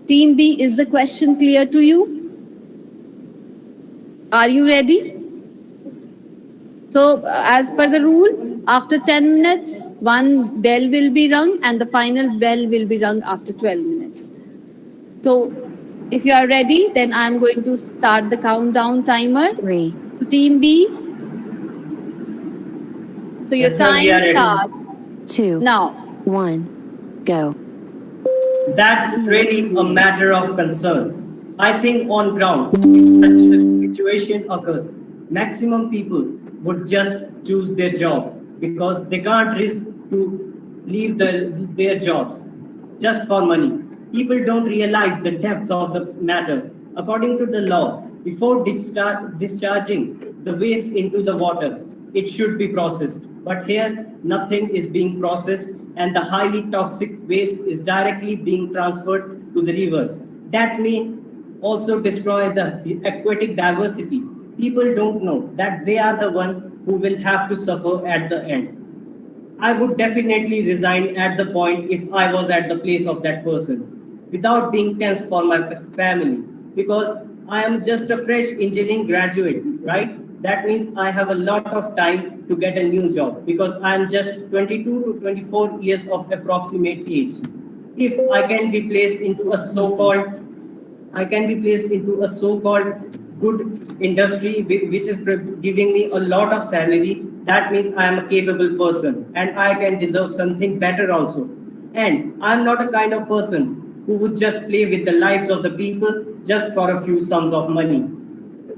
Team B, is the question clear to you? Are you ready? So, as per the rule, after 10 minutes, one bell will be rung and the final bell will be rung after 12 minutes. So, if you are ready, then I'm going to start the countdown timer. 3. So, Team B. So, your Yes, ma'am, we time are ready. starts 2. now. 1. Go. That's really a matter of concern. I think on ground, if such a situation occurs, maximum people would just choose their job because they can't risk to leave their jobs just for money. People don't realize the depth of the matter. According to the law, before discharging the waste into the water, it should be processed. But here, nothing is being processed, and the highly toxic waste is directly being transferred to the rivers. That may also destroy the aquatic diversity. People don't know that they are the one who will have to suffer at the end. I would definitely resign at the point if I was at the place of that person without being tense for my family because I am just a fresh engineering graduate, right? That means I have a lot of time to get a new job because I am just 22 to 24 years of approximate age. If I can be placed into a so-called good industry which is giving me a lot of salary. That means I am a capable person and I can deserve something better also. And I'm not a kind of person who would just play with the lives of the people just for a few sums of money.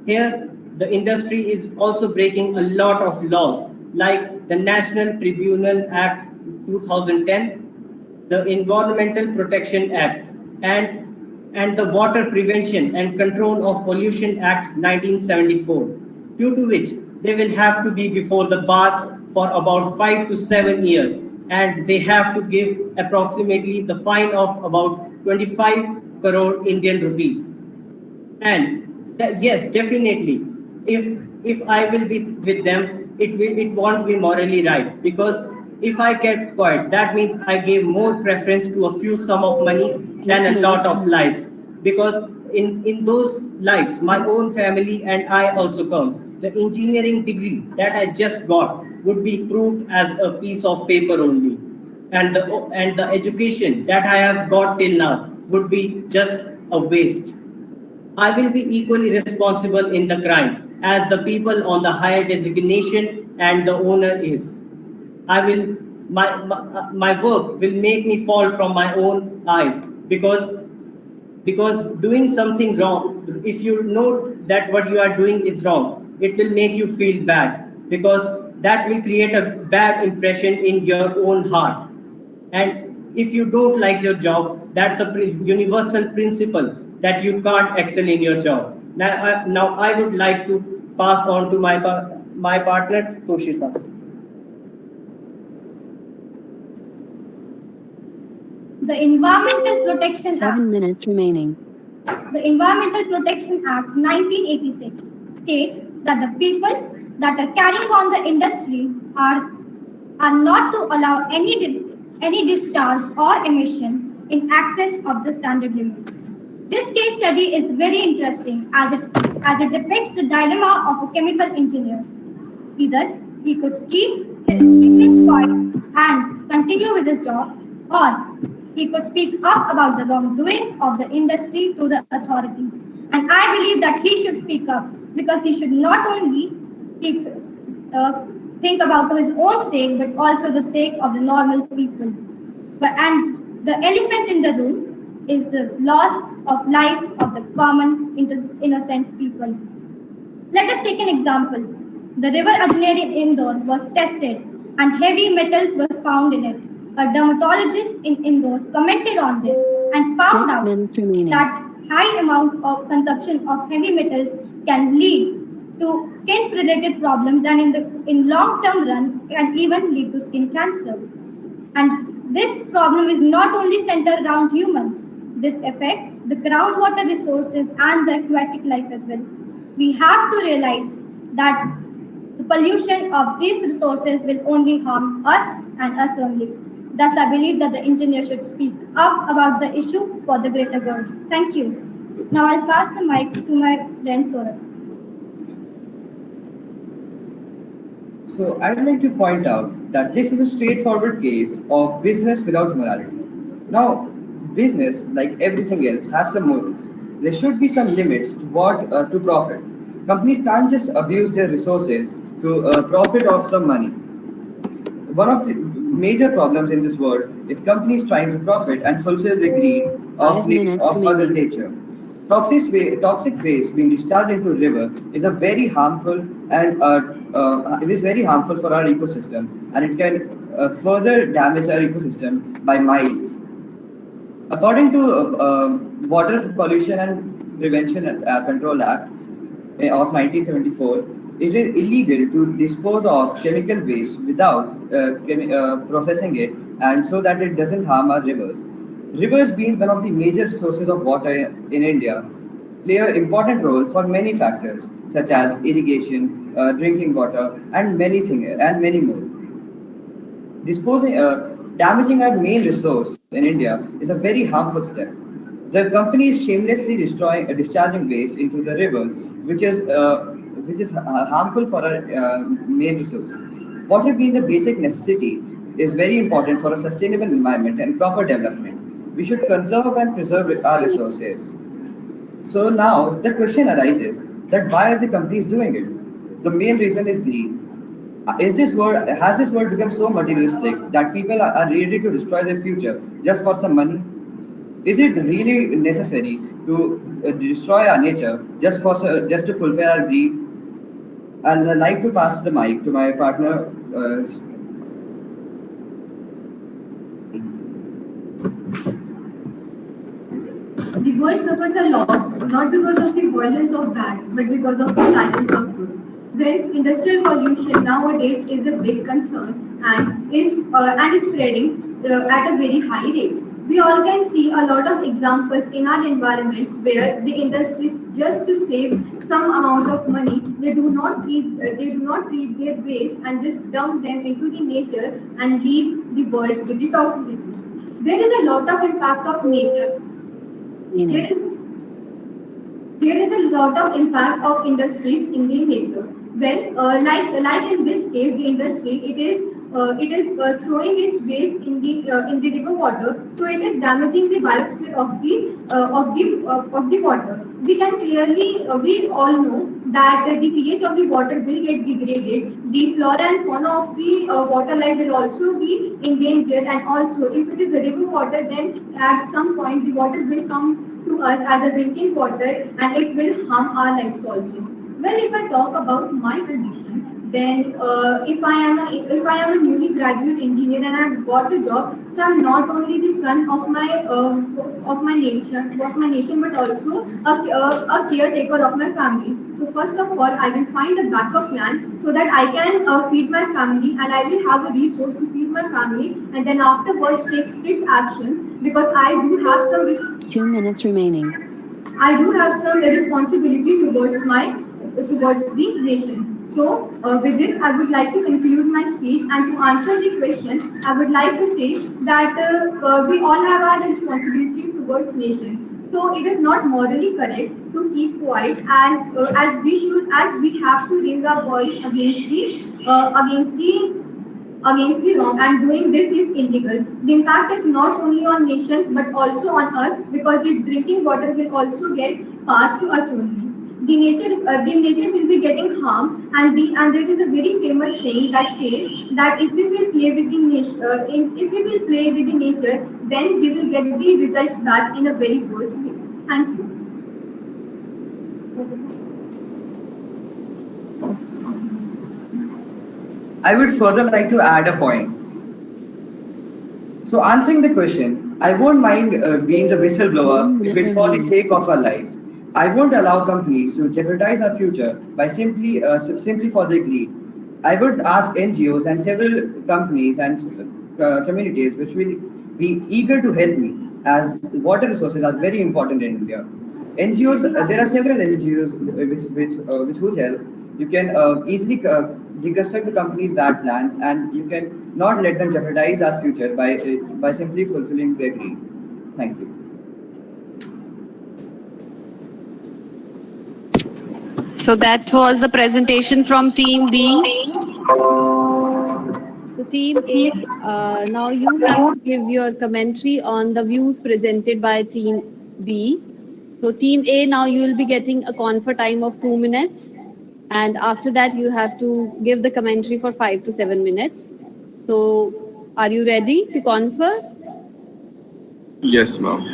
Here, the industry is also breaking a lot of laws like the National Tribunal Act 2010, the Environmental Protection Act, and the Water Prevention and Control of Pollution Act 1974, due to which they will have to be before the bars for about 5 to 7 years, and they have to give approximately the fine of about 25 crore Indian rupees. And yes, definitely, if I will be with them, it won't be morally right because if I get quiet, that means I gave more preference to a few sum of money than a lot of lives. Because in those lives, my own family and I also comes. The engineering degree that I just got would be proved as a piece of paper only, and the education that I have got till now would be just a waste. I will be equally responsible in the crime as the people on the higher designation and the owner is. I will my work will make me fall from my own eyes because doing something wrong, if you know that what you are doing is wrong, it will make you feel bad because that will create a bad impression in your own heart. And if you don't like your job, that's a universal principle that you can't excel in your job. Now I would like to pass on to my partner Toshita. The Environmental Protection Act. 7 minutes remaining. The Environmental Protection Act 1986 states that the people that are carrying on the industry are not to allow any discharge or emission in excess of the standard limit. This case study is very interesting as it depicts the dilemma of a chemical engineer. Either he could keep his quiet and continue with his job, or he could speak up about the wrongdoing of the industry to the authorities. And I believe that he should speak up because he should not only keep, think about his own sake, but also the sake of the normal people. And the elephant in the room is the loss of life of the common innocent people. Let us take an example. The river Ajner in Indore was tested and heavy metals were found in it. A dermatologist in Indore commented on this and found 6 out minutes remaining. that high amount of consumption of heavy metals can lead to skin related problems and in long term run can even lead to skin cancer. And this problem is not only centered around humans. This affects the groundwater resources and the aquatic life as well. We have to realize that the pollution of these resources will only harm us and us only. Thus, I believe that the engineer should speak up about the issue for the greater good. Thank you. Now I'll pass the mic to my friend Saurabh. So I'd like to point out that this is a straightforward case of business without morality. Now, business, like everything else, has some morals. There should be some limits to profit. Companies can't just abuse their resources to profit off some money. One of the major problems in this world is companies trying to profit and fulfill the greed of Mother Nature. Toxic waste being discharged into river is a very harmful and it is very harmful for our ecosystem, and it can further damage our ecosystem by miles. According to Water Pollution and Prevention Control Act of 1974, it is illegal to dispose of chemical waste without processing it, and so that it doesn't harm our rivers. Rivers, being one of the major sources of water in India, play an important role for many factors such as irrigation, drinking water, and many more. Damaging our main resource in India is a very harmful step. The company is shamelessly discharging waste into the rivers, which is harmful for our main resource. Water being the basic necessity is very important for a sustainable environment and proper development. We should conserve and preserve our resources. So now the question arises that why are the companies doing it? The main reason is greed. Has this world become so materialistic that people are ready to destroy their future just for some money? Is it really necessary to destroy our nature just to fulfill our greed? And I'd like to pass the mic to my partner. The world suffers a lot, not because of the violence of bad, but because of the silence of good. Well, industrial pollution nowadays is a big concern and is spreading at a very high rate. We all can see a lot of examples in our environment where the industries, just to save some amount of money, they do not treat their waste and just dump them into the nature and leave the world with the toxicity. There is a lot of impact of nature. there is a lot of impact of industries in the nature. Well, like in this case, the industry it is throwing its waste in the river water, so it is damaging the biosphere of the water. We can clearly we all know that the pH of the water will get degraded. The flora and fauna of the water life will also be endangered, and also if it is a river water, then at some point the water will come to us as a drinking water, and it will harm our lives also. Well, if I talk about my condition, then if I am a newly graduate engineer and I've got a job, so I'm not only the son of my nation, but also a caretaker of my family. So first of all, I will find a backup plan so that I can feed my family, and I will have a resource to feed my family, and then afterwards take strict actions because I do have some 2 minutes remaining. I do have some responsibility towards the nation. So, with this, I would like to conclude my speech, and to answer the question, I would like to say that we all have our responsibility towards nation. So, it is not morally correct to keep quiet, as we have to raise our voice against the wrong, and doing this is illegal. The impact is not only on nation but also on us, because the drinking water will also get passed to us only. The nature will be getting harmed, and there is a very famous saying that says that if we will play with the if we will play with the nature, then we will get the results back in a very worse way. Thank you. I would further like to add a point. So, answering the question, I won't mind being the whistleblower if it's for the sake of our lives. I won't allow companies to jeopardize our future by simply for their greed. I would ask NGOs and several companies and communities which will be eager to help me, as water resources are very important in India. NGOs, there are several NGOs which whose help you can easily deconstruct the company's bad plans, and you can not let them jeopardize our future by simply fulfilling their greed. Thank you. So that was the presentation from Team B. So Team A, now you have to give your commentary on the views presented by Team B. So Team A, now you will be getting a confer time of 2 minutes. And after that, you have to give the commentary for 5 to 7 minutes. So are you ready to confer? Yes, ma'am.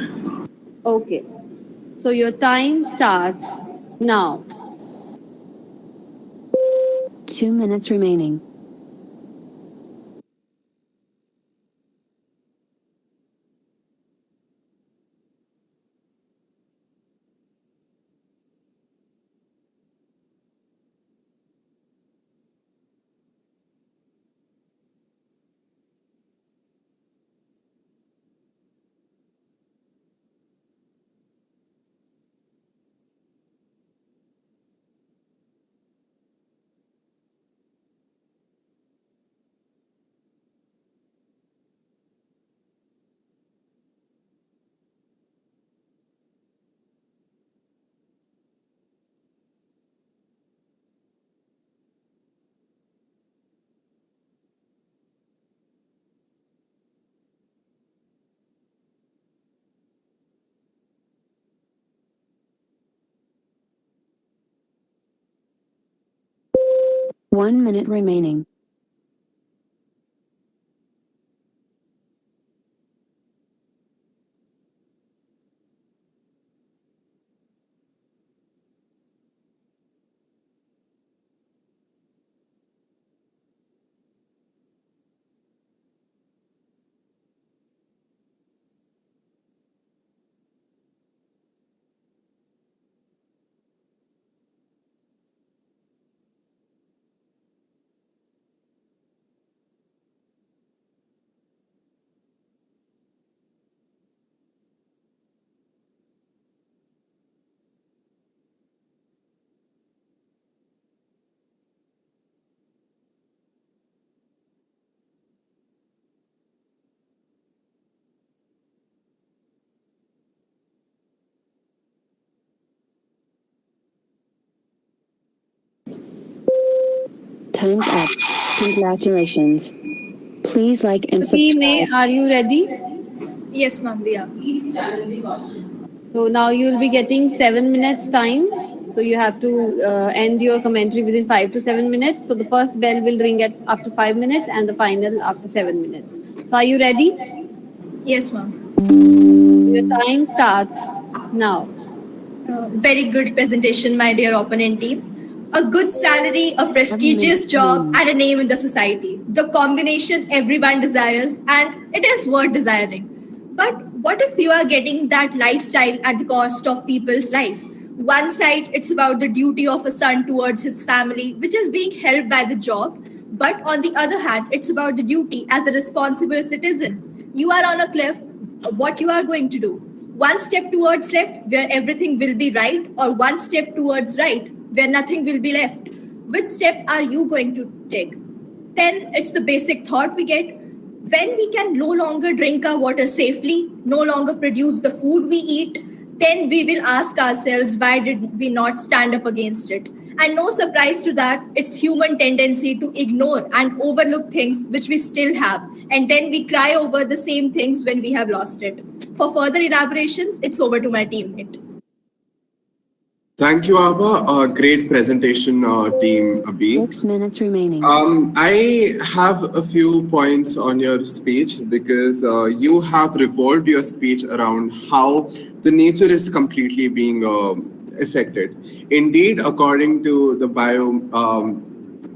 Okay. So your time starts now. 2 minutes remaining. One minute remaining. Time's up. Congratulations. Please like and subscribe. Are you ready? Yes, ma'am, we are. So now you'll be getting 7 minutes time. So you have to end your commentary within 5 to 7 minutes. So the first bell will ring at after 5 minutes and the final after 7 minutes. So are you ready? Yes, ma'am. Your time starts now. Very good presentation, my dear opponent team. A good salary, a prestigious job, and a name in the society. The combination everyone desires, and it is worth desiring. But what if you are getting that lifestyle at the cost of people's life? One side, it's about the duty of a son towards his family, which is being held by the job. But on the other hand, it's about the duty as a responsible citizen. You are on a cliff, what you are going to do? One step towards left, where everything will be right, or one step towards right, where nothing will be left? Which step are you going to take? Then it's the basic thought we get. When we can no longer drink our water safely, no longer produce the food we eat, then we will ask ourselves, why did we not stand up against it? And no surprise to that, it's human tendency to ignore and overlook things which we still have. And then we cry over the same things when we have lost it. For further elaborations, it's over to my teammate. Thank you, Awwa. Great presentation, team Abhi. 6 minutes remaining. I have a few points on your speech because you have revolved your speech around how the nature is completely being affected. Indeed, according to the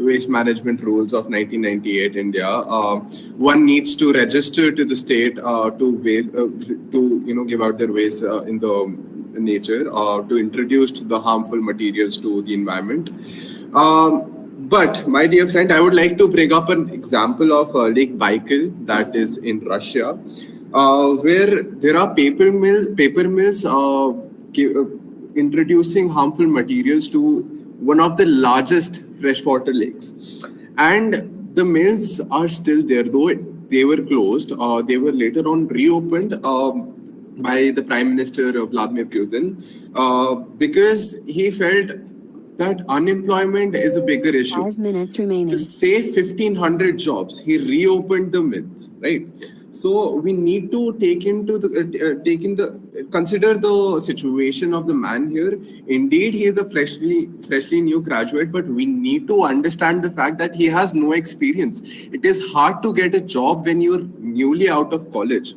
waste management rules of 1998 India, one needs to register to the state to give out their waste in the nature to introduce the harmful materials to the environment. But my dear friend, I would like to bring up an example of Lake Baikal that is in Russia, where there are paper mills introducing harmful materials to one of the largest freshwater lakes. And the mills are still there, though they were closed. They were later on reopened by the Prime Minister Vladimir Putin because he felt that unemployment is a bigger issue. 5 minutes remaining. To save 1,500 jobs, he reopened the mills, right? So we need to consider the situation of the man here. Indeed, he is a freshly new graduate, but we need to understand the fact that he has no experience. It is hard to get a job when you're newly out of college.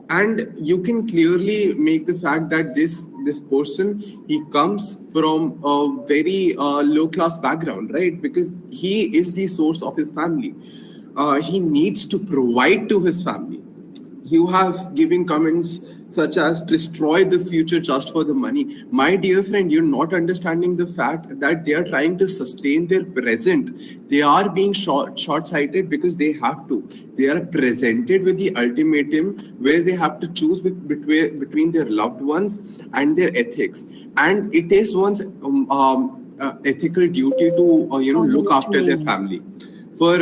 And you can clearly make the fact that this person, he comes from a very low class background, right? Because he is the source of his family. He needs to provide to his family. You have given comments such as destroy the future just for the money. My dear friend, you're not understanding the fact that they are trying to sustain their present. They are being short-sighted because they have to. They are presented with the ultimatum where they have to choose between their loved ones and their ethics. And it is one's ethical duty to look after their family. For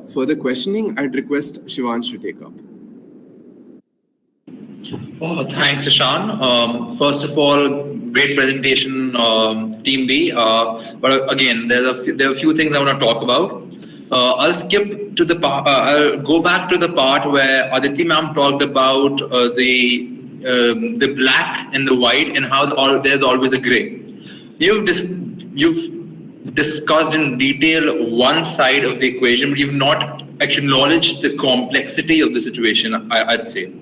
further questioning, I'd request Shivansh to take up. Oh, thanks, Ishan. First of all, great presentation, Team B. But again, there are a few things I want to talk about. I'll skip to the part. I'll go back to the part where Aditi ma'am talked about the black and the white and how there's always a gray. You've discussed in detail one side of the equation, but you've not acknowledged the complexity of the situation, I'd say.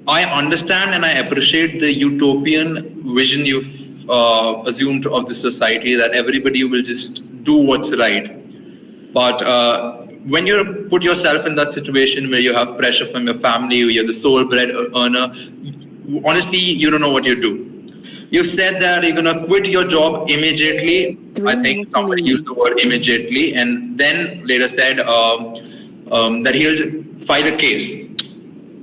I understand and I appreciate the utopian vision you've assumed of the society, that everybody will just do what's right. But when you put yourself in that situation where you have pressure from your family, you're the sole bread earner, honestly, you don't know what you do. You said that you're going to quit your job immediately. I think somebody used the word immediately, and then later said that he'll file a case.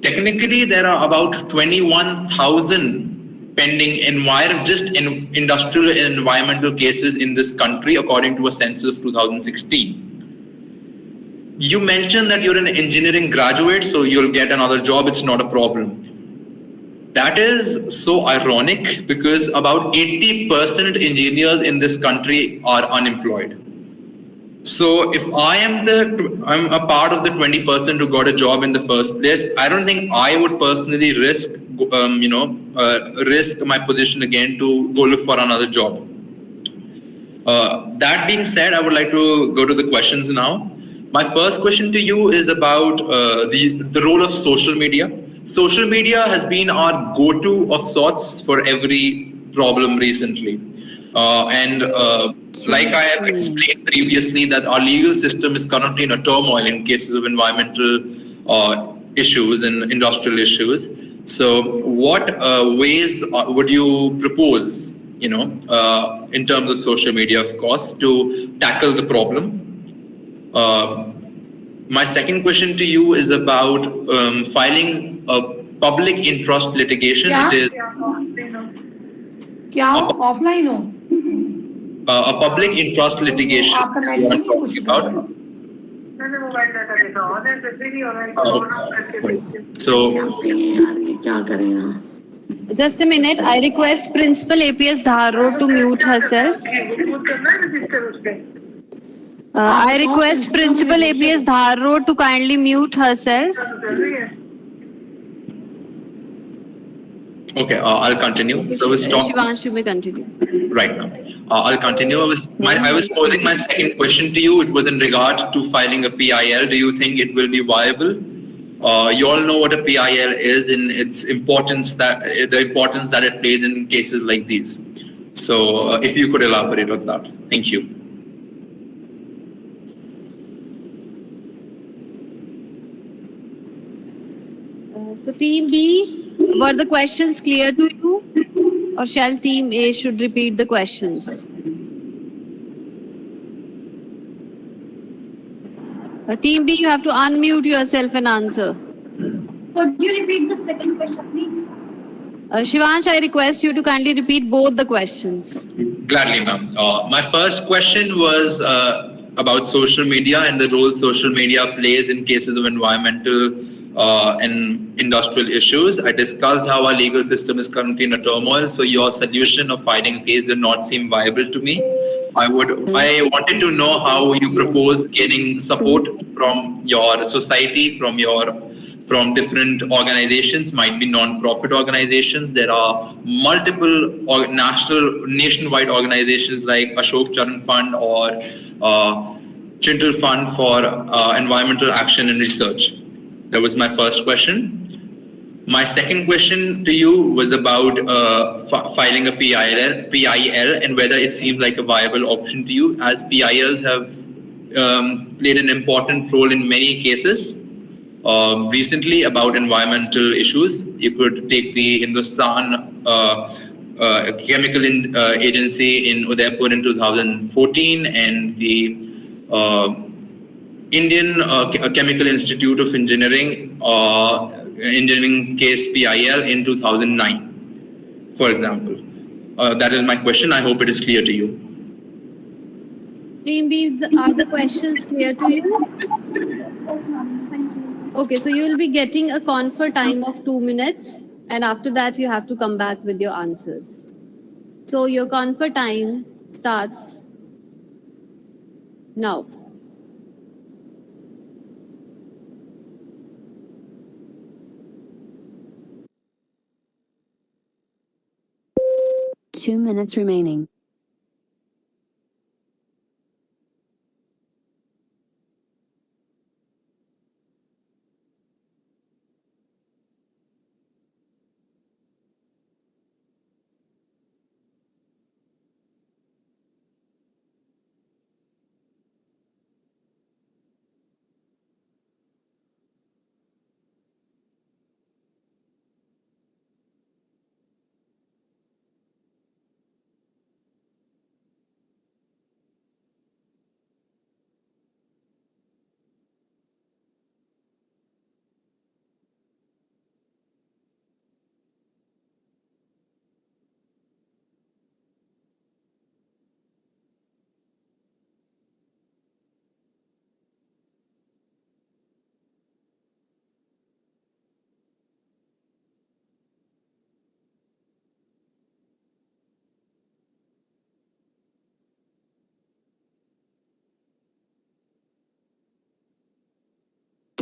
Technically, there are about 21,000 pending industrial and environmental cases in this country, according to a census of 2016. You mentioned that you're an engineering graduate, so you'll get another job. It's not a problem. That is so ironic because about 80% engineers in this country are unemployed. So if I'm a part of the 20% who got a job in the first place, I don't think I would personally risk my position again to go look for another job. That being said, I would like to go to the questions now. My first question to you is about the role of social media. Social media has been our go-to of sorts for every problem recently. Like I have explained previously, that our legal system is currently in a turmoil in cases of environmental issues and industrial issues. So, what ways would you propose, in terms of social media, of course, to tackle the problem? My second question to you is about filing a public interest litigation. क्या It is क्या हो offline हो a public interest litigation. आपका net What भी I'm नहीं है कुछ talking about. So, क्या करेगा Just a minute. I request Principal APS Dharo to mute herself. I request Principal APS Dharo to kindly mute herself. okay, I'll continue. So, we'll stop Shivansh, you may continue. right now. I'll continue. I was posing my second question to you. It was in regard to filing a PIL. Do you think it will be viable? You all know what a PIL is and its importance, the importance that it plays in cases like these. So, if you could elaborate on that, thank you. So Team B, were the questions clear to you? Or shall Team A should repeat the questions? Team B, you have to unmute yourself and answer. Could you repeat the second question, please? Shivansh, I request you to kindly repeat both the questions. Gladly, ma'am. My first question was about social media and the role social media plays in cases of environmental and industrial issues. I discussed how our legal system is currently in a turmoil, so your solution of filing a case did not seem viable to me. I wanted to know how you propose getting support from your society, from different organizations, might be non-profit organizations. There are multiple nationwide organizations like Ashok Charan Fund or Chintal Fund for Environmental Action and Research. That was my first question. My second question to you was about filing a PIL and whether it seems like a viable option to you, as PILs have played an important role in many cases. Recently, about environmental issues, you could take the Hindustan Chemical Agency in Udaipur in 2014 and the Indian Chemical Institute of Engineering case PIL in 2009, for example. That is my question. I hope it is clear to you. Team B, are the questions clear to you? Yes, ma'am. Thank you. Okay, so you will be getting a confer time of 2 minutes, and after that you have to come back with your answers. So your confer time starts now. Two minutes remaining.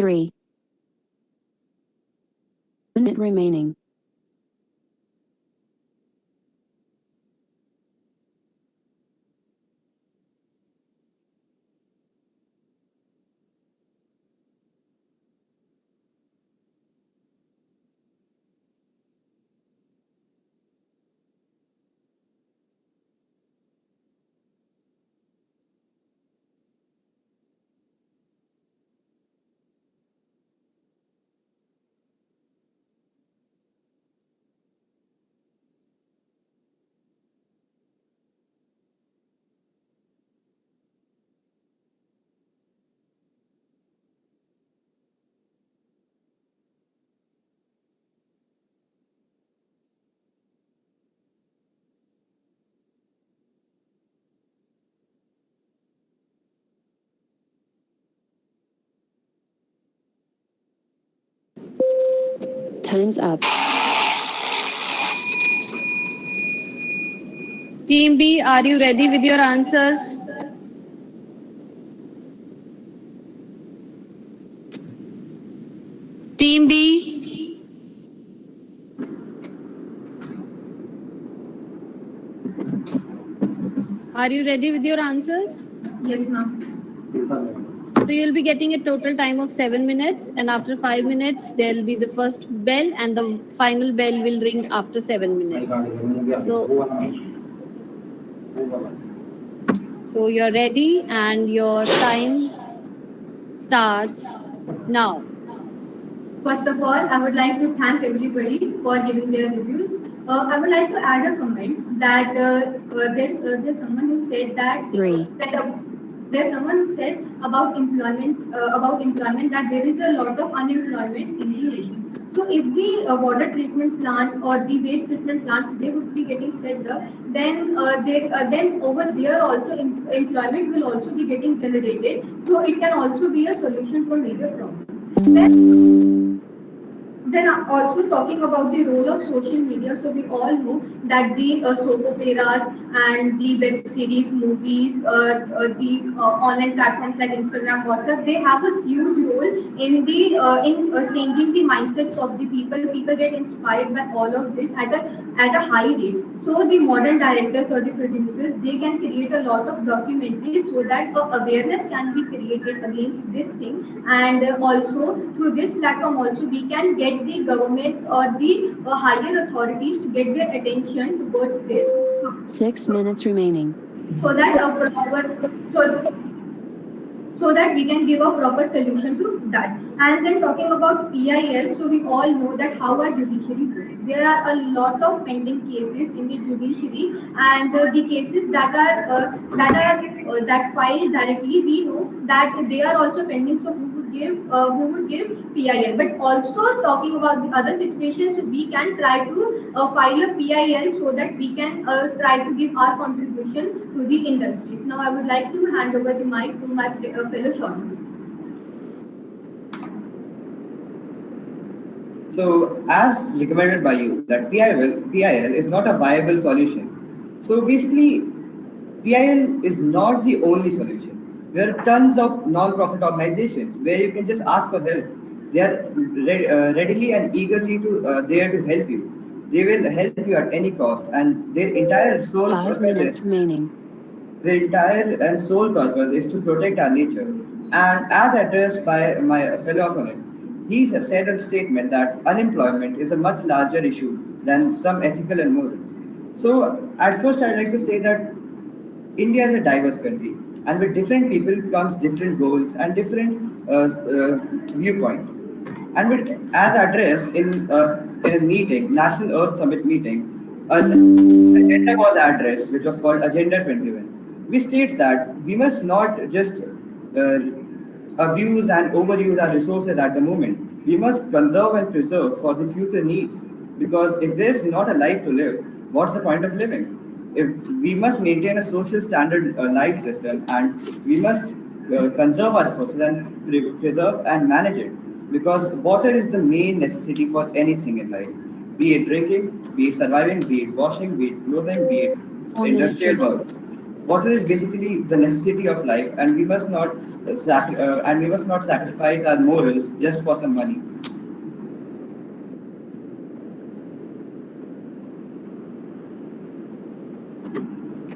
3 minute remaining. Time's up. Team B, are you ready with your answers? Team B? Are you ready with your answers? Yes, ma'am. So you'll be getting a total time of 7 minutes, and after 5 minutes, there'll be the first bell, and the final bell will ring after 7 minutes. So you're ready, and your time starts now. First of all, I would like to thank everybody for giving their reviews. I would like to add a comment that there's someone who said that 3 there's someone who said about employment that there is a lot of unemployment in the nation. So if the water treatment plants or the waste treatment plants they would be getting set up, then over there also employment will also be getting generated. So it can also be a solution for major problems. Then also talking about the role of social media, so we all know that the soap operas and the web series, movies, the online platforms like Instagram, WhatsApp, they have a huge role in the changing the mindsets of the people. People get inspired by all of this at a high rate. So the modern directors or the producers, they can create a lot of documentaries so that awareness can be created against this thing, and also through this platform also we can get the government or the higher authorities to get their attention towards this. 6 minutes remaining. So that so that we can give a proper solution to that. And then talking about PIL, so we all know that how our judiciary works. There are a lot of pending cases in the judiciary, and the cases that filed directly, we know that they are also pending. So who would give PIL? But also talking about the other situations, we can try to file a PIL so that we can try to give our contribution to the industries. Now I would like to hand over the mic to my fellow Sean. So, as recommended by you, that PIL is not a viable solution. So, basically, PIL is not the only solution. There are tons of non-profit organizations where you can just ask for help. They are readily and eagerly there to help you. They will help you at any cost, and their entire sole 5 minutes remaining. their entire and sole purpose is to protect our nature. And as addressed by my fellow opponent, he said a statement that unemployment is a much larger issue than some ethical and morals. So, at first, I'd like to say that India is a diverse country, and with different people comes different goals and different viewpoint. And as addressed in a meeting, National Earth Summit meeting, an agenda was addressed, which was called Agenda 21, which states that we must not just abuse and overuse our resources at the moment. We must conserve and preserve for the future needs. Because if there's not a life to live, what's the point of living? If we must maintain a social standard life system, and we must conserve our resources and preserve and manage it, because water is the main necessity for anything in life, be it drinking, be it surviving, be it washing, be it clothing, be it industrial work. Water is basically the necessity of life, and we must not sacrifice our morals just for some money.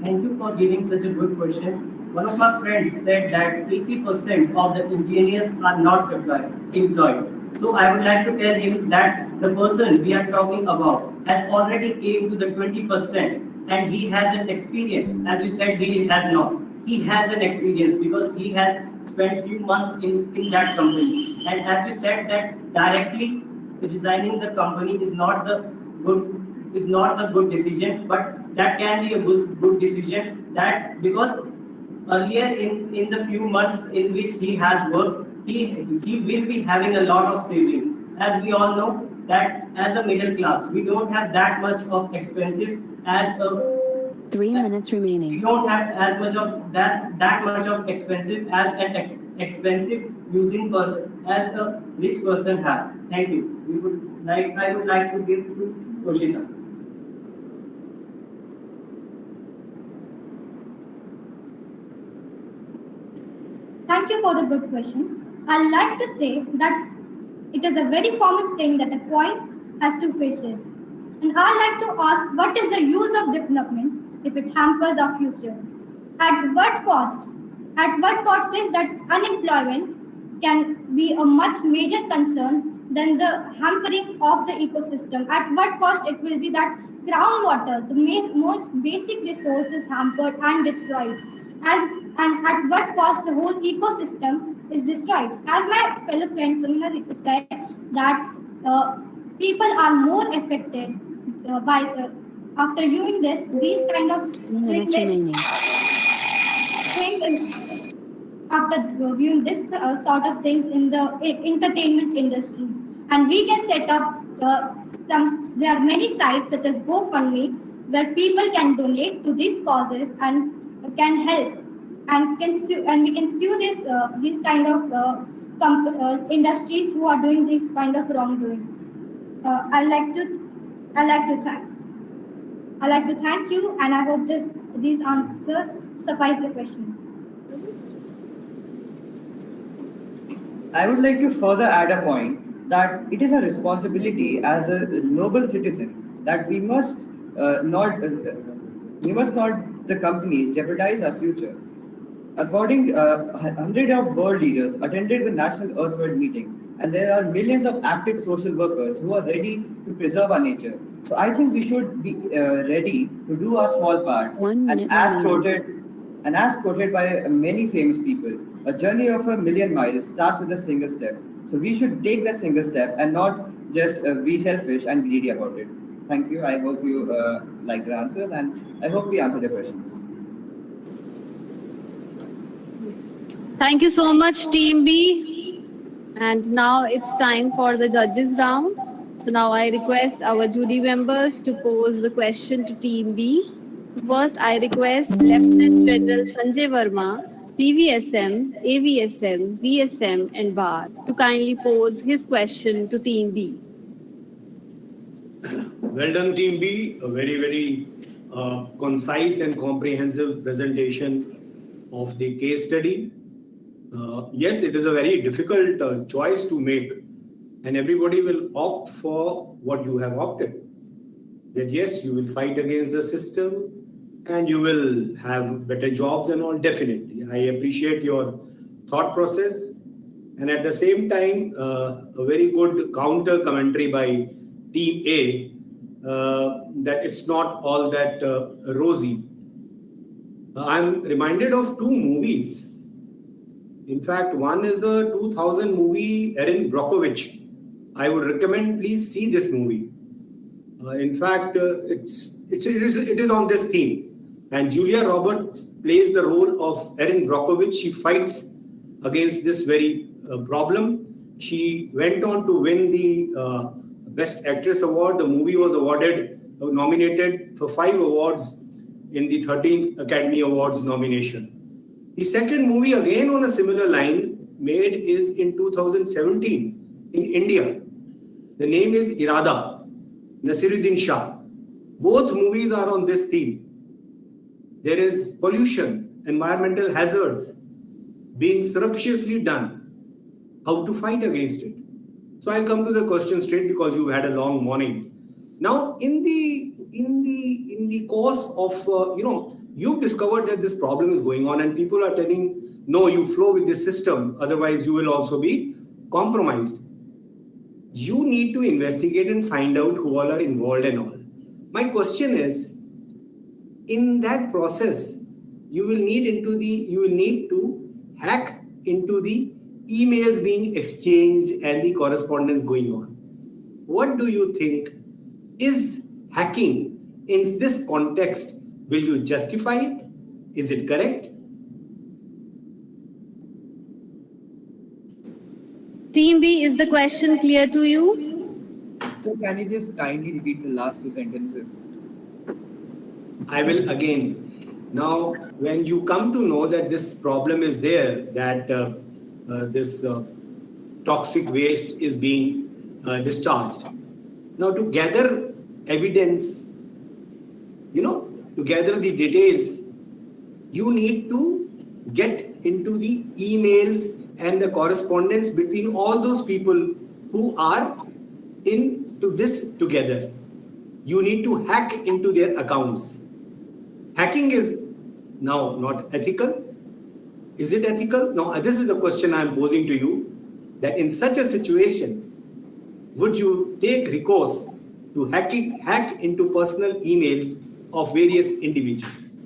Thank you for giving such a good questions. One of my friends said that 80% of the engineers are not employed. So I would like to tell him that the person we are talking about has already came to the 20% and he has an experience. As you said, he has not. He has an experience because he has spent few months in that company. And as you said that directly resigning the company good is not the good decision, but that can be a good decision. That because earlier in the few months in which he has worked, he will be having a lot of savings. As we all know that as a middle class, we don't have that much of expenses as a 3 minutes we remaining. don't have as much of that much of expensive as an expensive using per as a rich person have. Thank you. I would like to give to Toshita. Thank you for the good question. I'd like to say that it is a very common saying that a coin has two faces. And I'd like to ask what is the use of development if it hampers our future? At what cost? At what cost is that unemployment can be a much major concern than the hampering of the ecosystem? At what cost it will be that groundwater, the most basic resource, is hampered and destroyed? And at what cost the whole ecosystem is destroyed? As my fellow friend Kamina said, that people are more affected by after viewing these kind of 2 minutes things, remaining. after viewing this sort of things in the entertainment industry. And we can set up there are many sites such as GoFundMe where people can donate to these causes and can help and can sue, and we can sue these kind of industries who are doing these kind of wrongdoings. I like to thank you, and I hope these answers suffice your question. I would like to further add a point that it is a responsibility as a noble citizen that we must not the companies jeopardize our future. According, hundreds of world leaders attended the National Earth World meeting, and there are millions of active social workers who are ready to preserve our nature. So I think we should be ready to do our small part. And as quoted by many famous people, a journey of 1,000,000 miles starts with a single step. So we should take that single step and not just be selfish and greedy about it. Thank you. I hope you liked the answers, and I hope we answered your questions. Thank you so much, Team B. And now it's time for the judges round. So now I request our jury members to pose the question to Team B. First, I request Lieutenant General Sanjay Verma, PVSM, AVSM, VSM, and BAR to kindly pose his question to Team B. Well done, Team B. A very, very concise and comprehensive presentation of the case study. Yes, it is a very difficult choice to make, and everybody will opt for what you have opted. That yes, you will fight against the system and you will have better jobs and all, definitely. I appreciate your thought process, and at the same time, a very good counter commentary by Team A that it's not all that rosy. I'm reminded of two movies. In fact, one is a 2000 movie, Erin Brockovich. I would recommend, please see this movie. In fact, it is on this theme. And Julia Roberts plays the role of Erin Brockovich. She fights against this very problem. She went on to win the Best Actress Award. The movie was nominated for 5 awards in the 13th Academy Awards nomination. The second movie, again on a similar line, made is in 2017 in India. The name is Irada, Nasiruddin Shah. Both movies are on this theme. there is pollution, environmental hazards being surreptitiously done, how to fight against it. So I'll come to the question straight because you've had a long morning. Now, in the course of you've discovered that this problem is going on, and people are telling, no, you flow with this system, otherwise you will also be compromised. You need to investigate and find out who all are involved and all. My question is, in that process, you will need to hack into the emails being exchanged and the correspondence going on. What do you think is hacking in this context? Will you justify it? Is it correct? Team B, is the question clear to you? So can you just kindly repeat the last two sentences? I will again. Now, when you come to know that this problem is there, that this toxic waste is being discharged. Now, to gather evidence, to gather the details, you need to get into the emails and the correspondence between all those people who are into this together. You need to hack into their accounts. Hacking is now not ethical. Is it ethical? Now, this is the question I am posing to you, that in such a situation, would you take recourse to hack into personal emails of various individuals?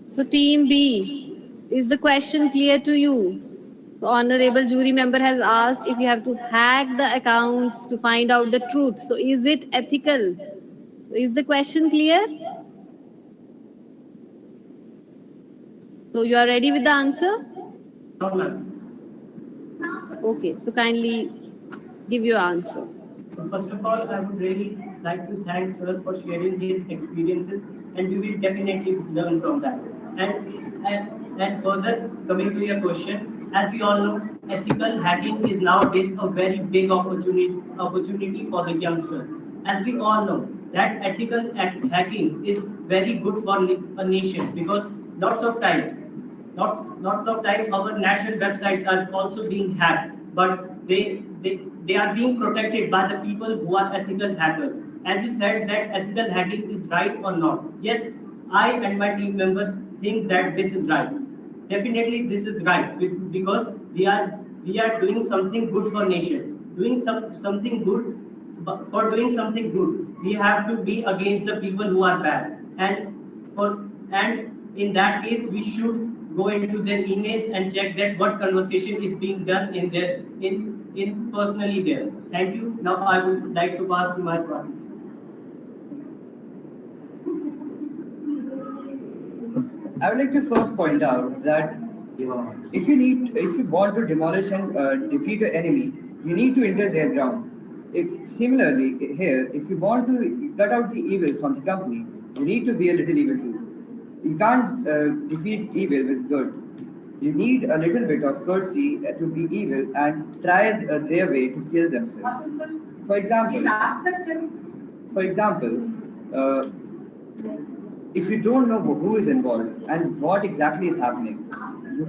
So Team B, is the question clear to you? The honorable jury member has asked if you have to hack the accounts to find out the truth. So is it ethical? Is the question clear? So you are ready with the answer? No, ma'am. Okay, so kindly give your answer. So first of all, I would really like to thank sir for sharing his experiences, and we will definitely learn from that. And further, coming to your question, as we all know, ethical hacking is nowadays a very big opportunity for the youngsters. As we all know, that ethical hacking is very good for a nation, because lots of time our national websites are also being hacked, but they are being protected by the people who are ethical hackers. As you said that ethical hacking is right or not, yes, I and my team members think that this is right. Definitely this is right, because we are doing something good for nation, something good. But for doing something good, we have to be against the people who are bad, and in that case we should go into their emails and check that what conversation is being done in personally there. Thank you. Now I would like to pass to my partner. I would like to first point out that if you want to demolish and defeat an enemy, you need to enter their ground. If similarly here, if you want to cut out the evil from the company, you need to be a little evil too. You can't defeat evil with good. You need a little bit of courtesy to be evil and try their way to kill themselves. For example, if you don't know who is involved and what exactly is happening, you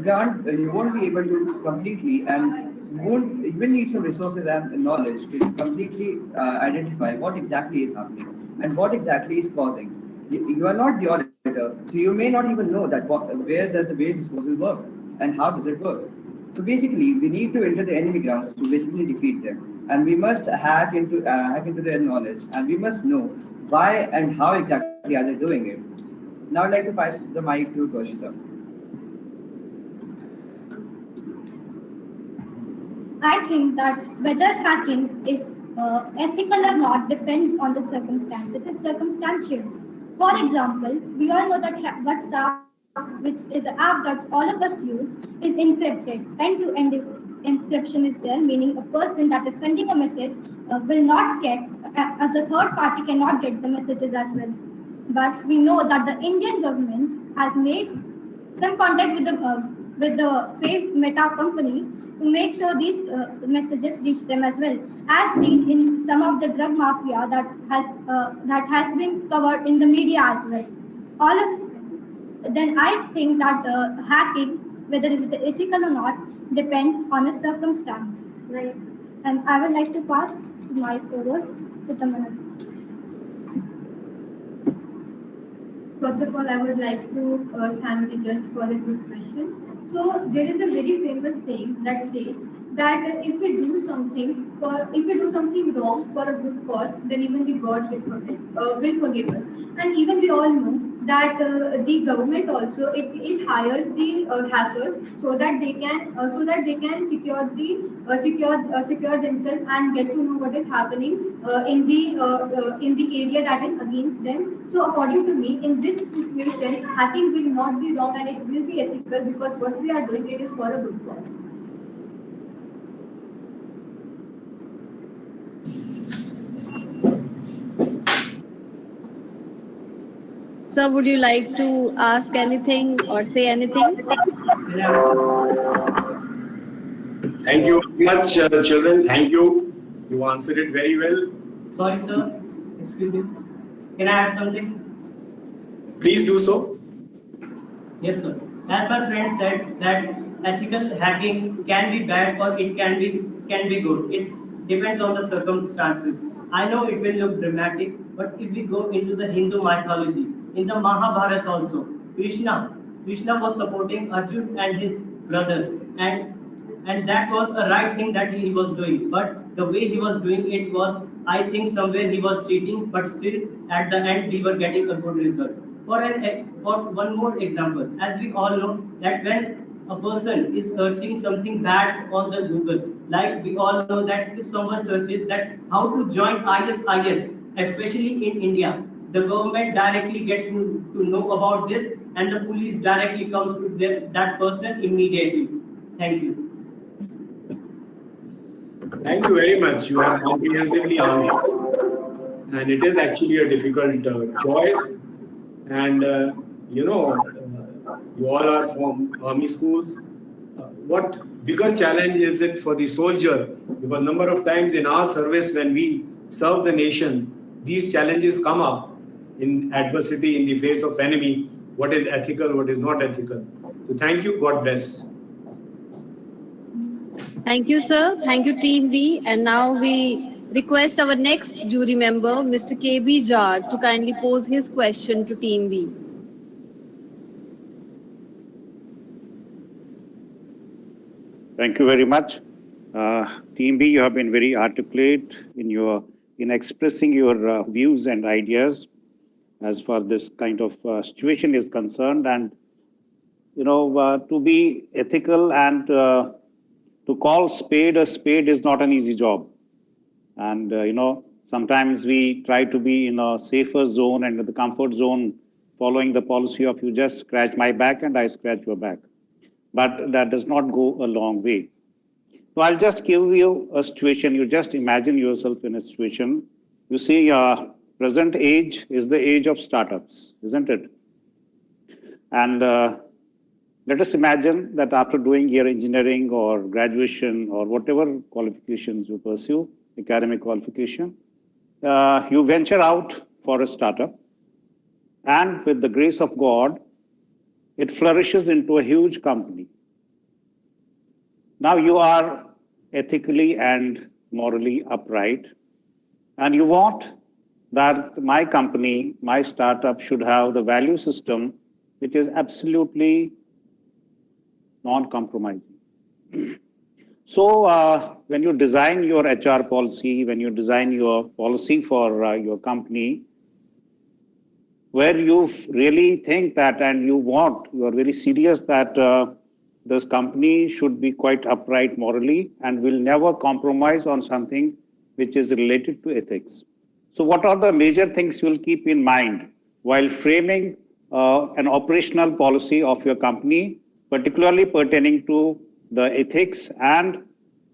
won't be able to completely, and you will need some resources and knowledge to completely identify what exactly is happening and what exactly is causing. You are not the auditor, so you may not even know that where does the waste disposal work and how does it work. So basically, we need to enter the enemy grounds to basically defeat them, and we must hack into their knowledge, and we must know why and how exactly are they doing it. Now I'd like to pass the mic to Toshita. I think that whether hacking is ethical or not depends on the circumstance. It is circumstantial. For example, we all know that WhatsApp, which is an app that all of us use, is encrypted. End-to-end encryption is there, meaning a person that is sending a message will not get, the third party cannot get the messages as well. But we know that the Indian government has made some contact with the with the face Meta company to make sure these messages reach them as well, as seen in some of the drug mafia that has been covered in the media as well. All of then I think that hacking, whether it's ethical or not, depends on a circumstance. Right. And I would like to pass the mic over to Tamana. First of all, I would like to thank the judge for his good question. So there is a very famous saying that states that if we do something wrong for a good cause, then even the God will forgive us. And even we all know that the government also it hires the hackers so that they can secure themselves and get to know what is happening in the area that is against them. So according to me, in this situation, hacking will not be wrong and it will be ethical because what we are doing it is for a good cause. Sir, would you like to ask anything or say anything? Thank you very much, children. Thank you. You answered it very well. Sorry, sir. Excuse me. Can I add something? Please do so. Yes, sir. As my friend said, that ethical hacking can be bad or it can be good. It depends on the circumstances. I know it will look dramatic, but if we go into the Hindu mythology, in the Mahabharata also, Krishna was supporting Arjun and his brothers, and that was a right thing that he was doing. But the way he was doing it was, I think somewhere he was cheating, but still at the end we were getting a good result. For one more example, as we all know that when a person is searching something bad on the Google, like we all know that if someone searches that how to join ISIS, especially in India, the government directly gets to know about this and the police directly comes to that person immediately. Thank you. Thank you very much. You have comprehensively answered. And it is actually a difficult choice. And, you all are from army schools. What bigger challenge is it for the soldier? Because number of times in our service, when we serve the nation, these challenges come up in adversity in the face of enemy. What is ethical, what is not ethical. So thank you. God bless. Thank you, sir. Thank you, Team B. And now we request our next jury member, Mr. KB Jar, to kindly pose his question to Team B. Thank you very much. Team B, you have been very articulate in expressing your views and ideas as far this kind of situation is concerned. And, to be ethical and to call spade a spade is not an easy job. And, sometimes we try to be in a safer zone and in the comfort zone, following the policy of you just scratch my back and I scratch your back. But that does not go a long way. So I'll just give you a situation. You just imagine yourself in a situation. You see, present age is the age of startups, isn't it? And let us imagine that after doing your engineering or graduation or whatever qualifications you pursue, academic qualification, you venture out for a startup. And with the grace of God, it flourishes into a huge company. Now you are ethically and morally upright, and you want that my company, my startup should have the value system which is absolutely non-compromising. So when you design your HR policy, when you design your policy for your company, where you really think that and you are very serious that this company should be quite upright morally and will never compromise on something which is related to ethics. So what are the major things you will keep in mind while framing an operational policy of your company, particularly pertaining to the ethics and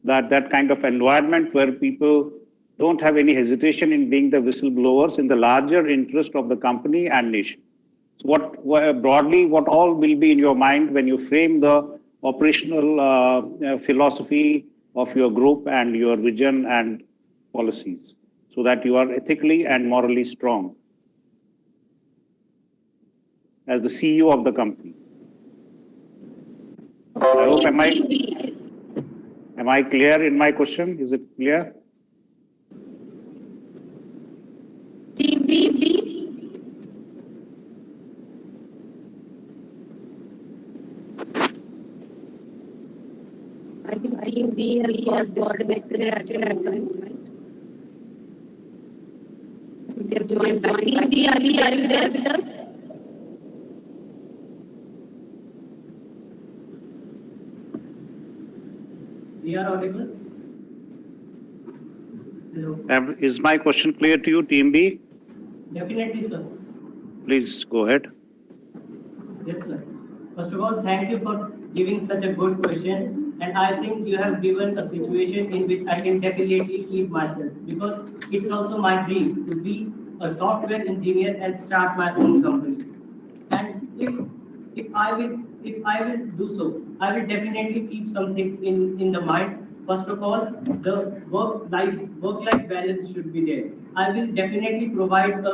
that kind of environment where people don't have any hesitation in being the whistleblowers in the larger interest of the company and nation? So what all will be in your mind when you frame the operational philosophy of your group and your vision and policies so that you are ethically and morally strong as the CEO of the company. I hope, am I clear in my question? Is it clear? I think we has got disconnected at the moment. They have joined back. Are you there with us? We are audible. Hello. Is my question clear to you, Team B? Definitely, sir. Please go ahead. Yes, sir. First of all, thank you for giving such a good question. And I think you have given a situation in which I can definitely keep myself, because it's also my dream to be a software engineer and start my own company. And if I will do so, I will definitely keep some things in the mind. First of all, the work life balance should be there. I will definitely provide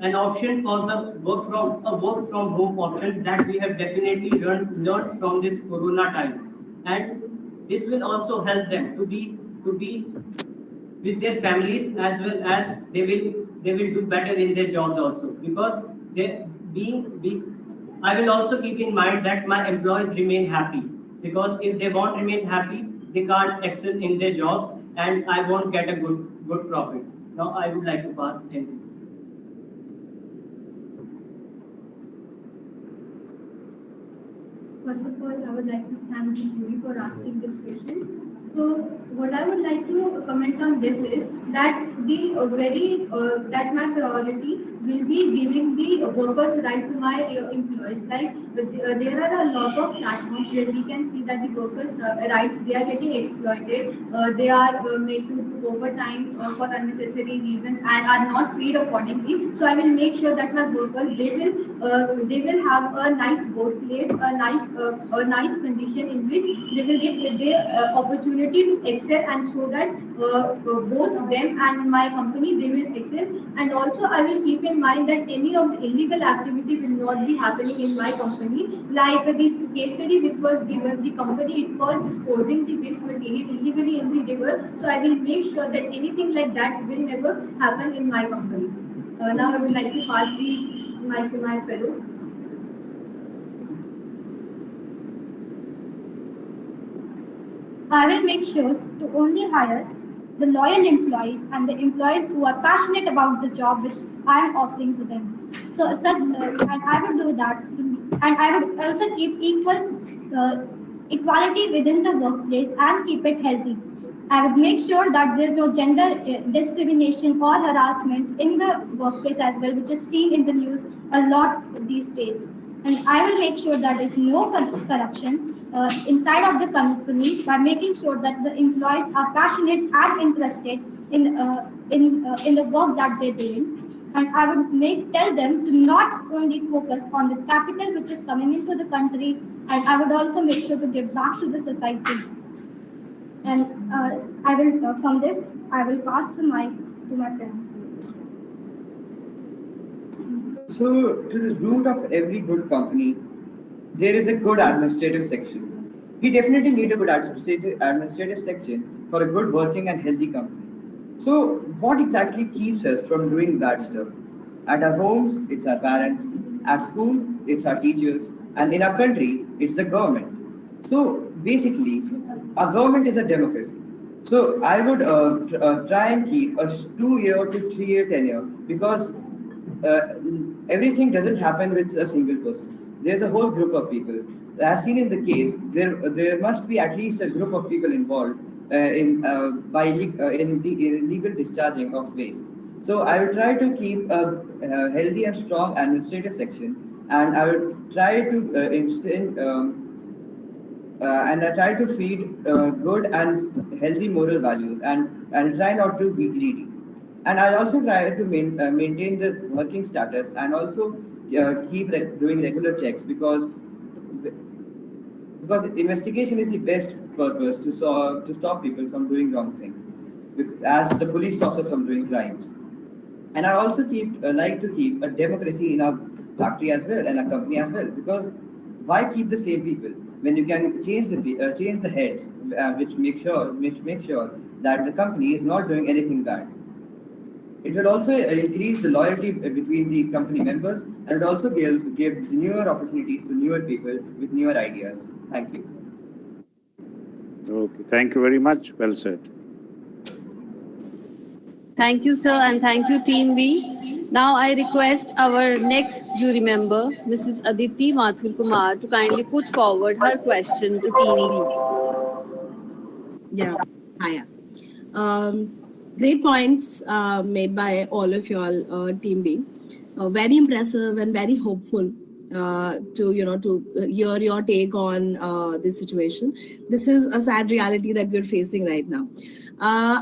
an option for the work from home option that we have definitely learned from this corona time, and this will also help them to be with their families, as well as they will do better in their jobs also, because they being I will also keep in mind that my employees remain happy, because if they won't remain happy, they can't excel in their jobs, and I won't get a good profit. Now I would like to pass. Thank you. First of all, I would like to thank the jury for asking this question. So, what I would like to comment on this is that the that my priority will be giving the workers' right to my employees. Like there are a lot of platforms where we can see that the workers' rights, they are getting exploited. They are made to do overtime for unnecessary reasons and are not paid accordingly. So I will make sure that my workers, they will have a nice workplace, a nice condition in which they will get their opportunity to excel, and so that both them and my company, they will excel. And also I will keep in mind that any of the illegal activity will not be happening in my company. Like this case study which was given, the company, it was disposing the waste material illegally in the river. So I will make sure that anything like that will never happen in my company. Now I would like to pass the mic to my fellow. I will make sure to only hire the loyal employees and the employees who are passionate about the job which I am offering to them. So and I would do that, and I would also keep equality within the workplace and keep it healthy. I would make sure that there's no gender discrimination or harassment in the workplace as well, which is seen in the news a lot these days. And I will make sure that there's no corruption inside of the company by making sure that the employees are passionate and interested in the work that they're doing. And I would tell them to not only focus on the capital which is coming into the country, and I would also make sure to give back to the society. And I will from this I will pass the mic to my friend. So, to the root of every good company, there is a good administrative section. We definitely need a good administrative section for a good working and healthy company. So, what exactly keeps us from doing bad stuff? At our homes, it's our parents. At school, it's our teachers. And in our country, it's the government. So, basically, our government is a democracy. So, I would try and keep a 2 year to 3 year tenure, because everything doesn't happen with a single person. There's a whole group of people. As seen in the case, there must be at least a group of people involved in the illegal discharging of waste. So I will try to keep a healthy and strong administrative section, and I will try to and I try to feed good and healthy moral values, and try not to be greedy. And I also try to maintain the working status, and also keep doing regular checks, because because investigation is the best purpose to stop people from doing wrong things, as the police stops us from doing crimes. And I also like to keep a democracy in our factory as well and a company as well, because why keep the same people when you can change the heads, which make sure that the company is not doing anything bad. It will also increase the loyalty between the company members, and it also give newer opportunities to newer people with newer ideas. Thank you. Okay, thank you very much. Well said. Thank you, sir, and thank you, Team B. Now I request our next jury member, Mrs. Aditi Mathur Kumar, to kindly put forward her question to Team B. Yeah, hiya. Great points made by all of y'all, Team B. Very impressive and very hopeful to hear your take on this situation. This is a sad reality that we're facing right now.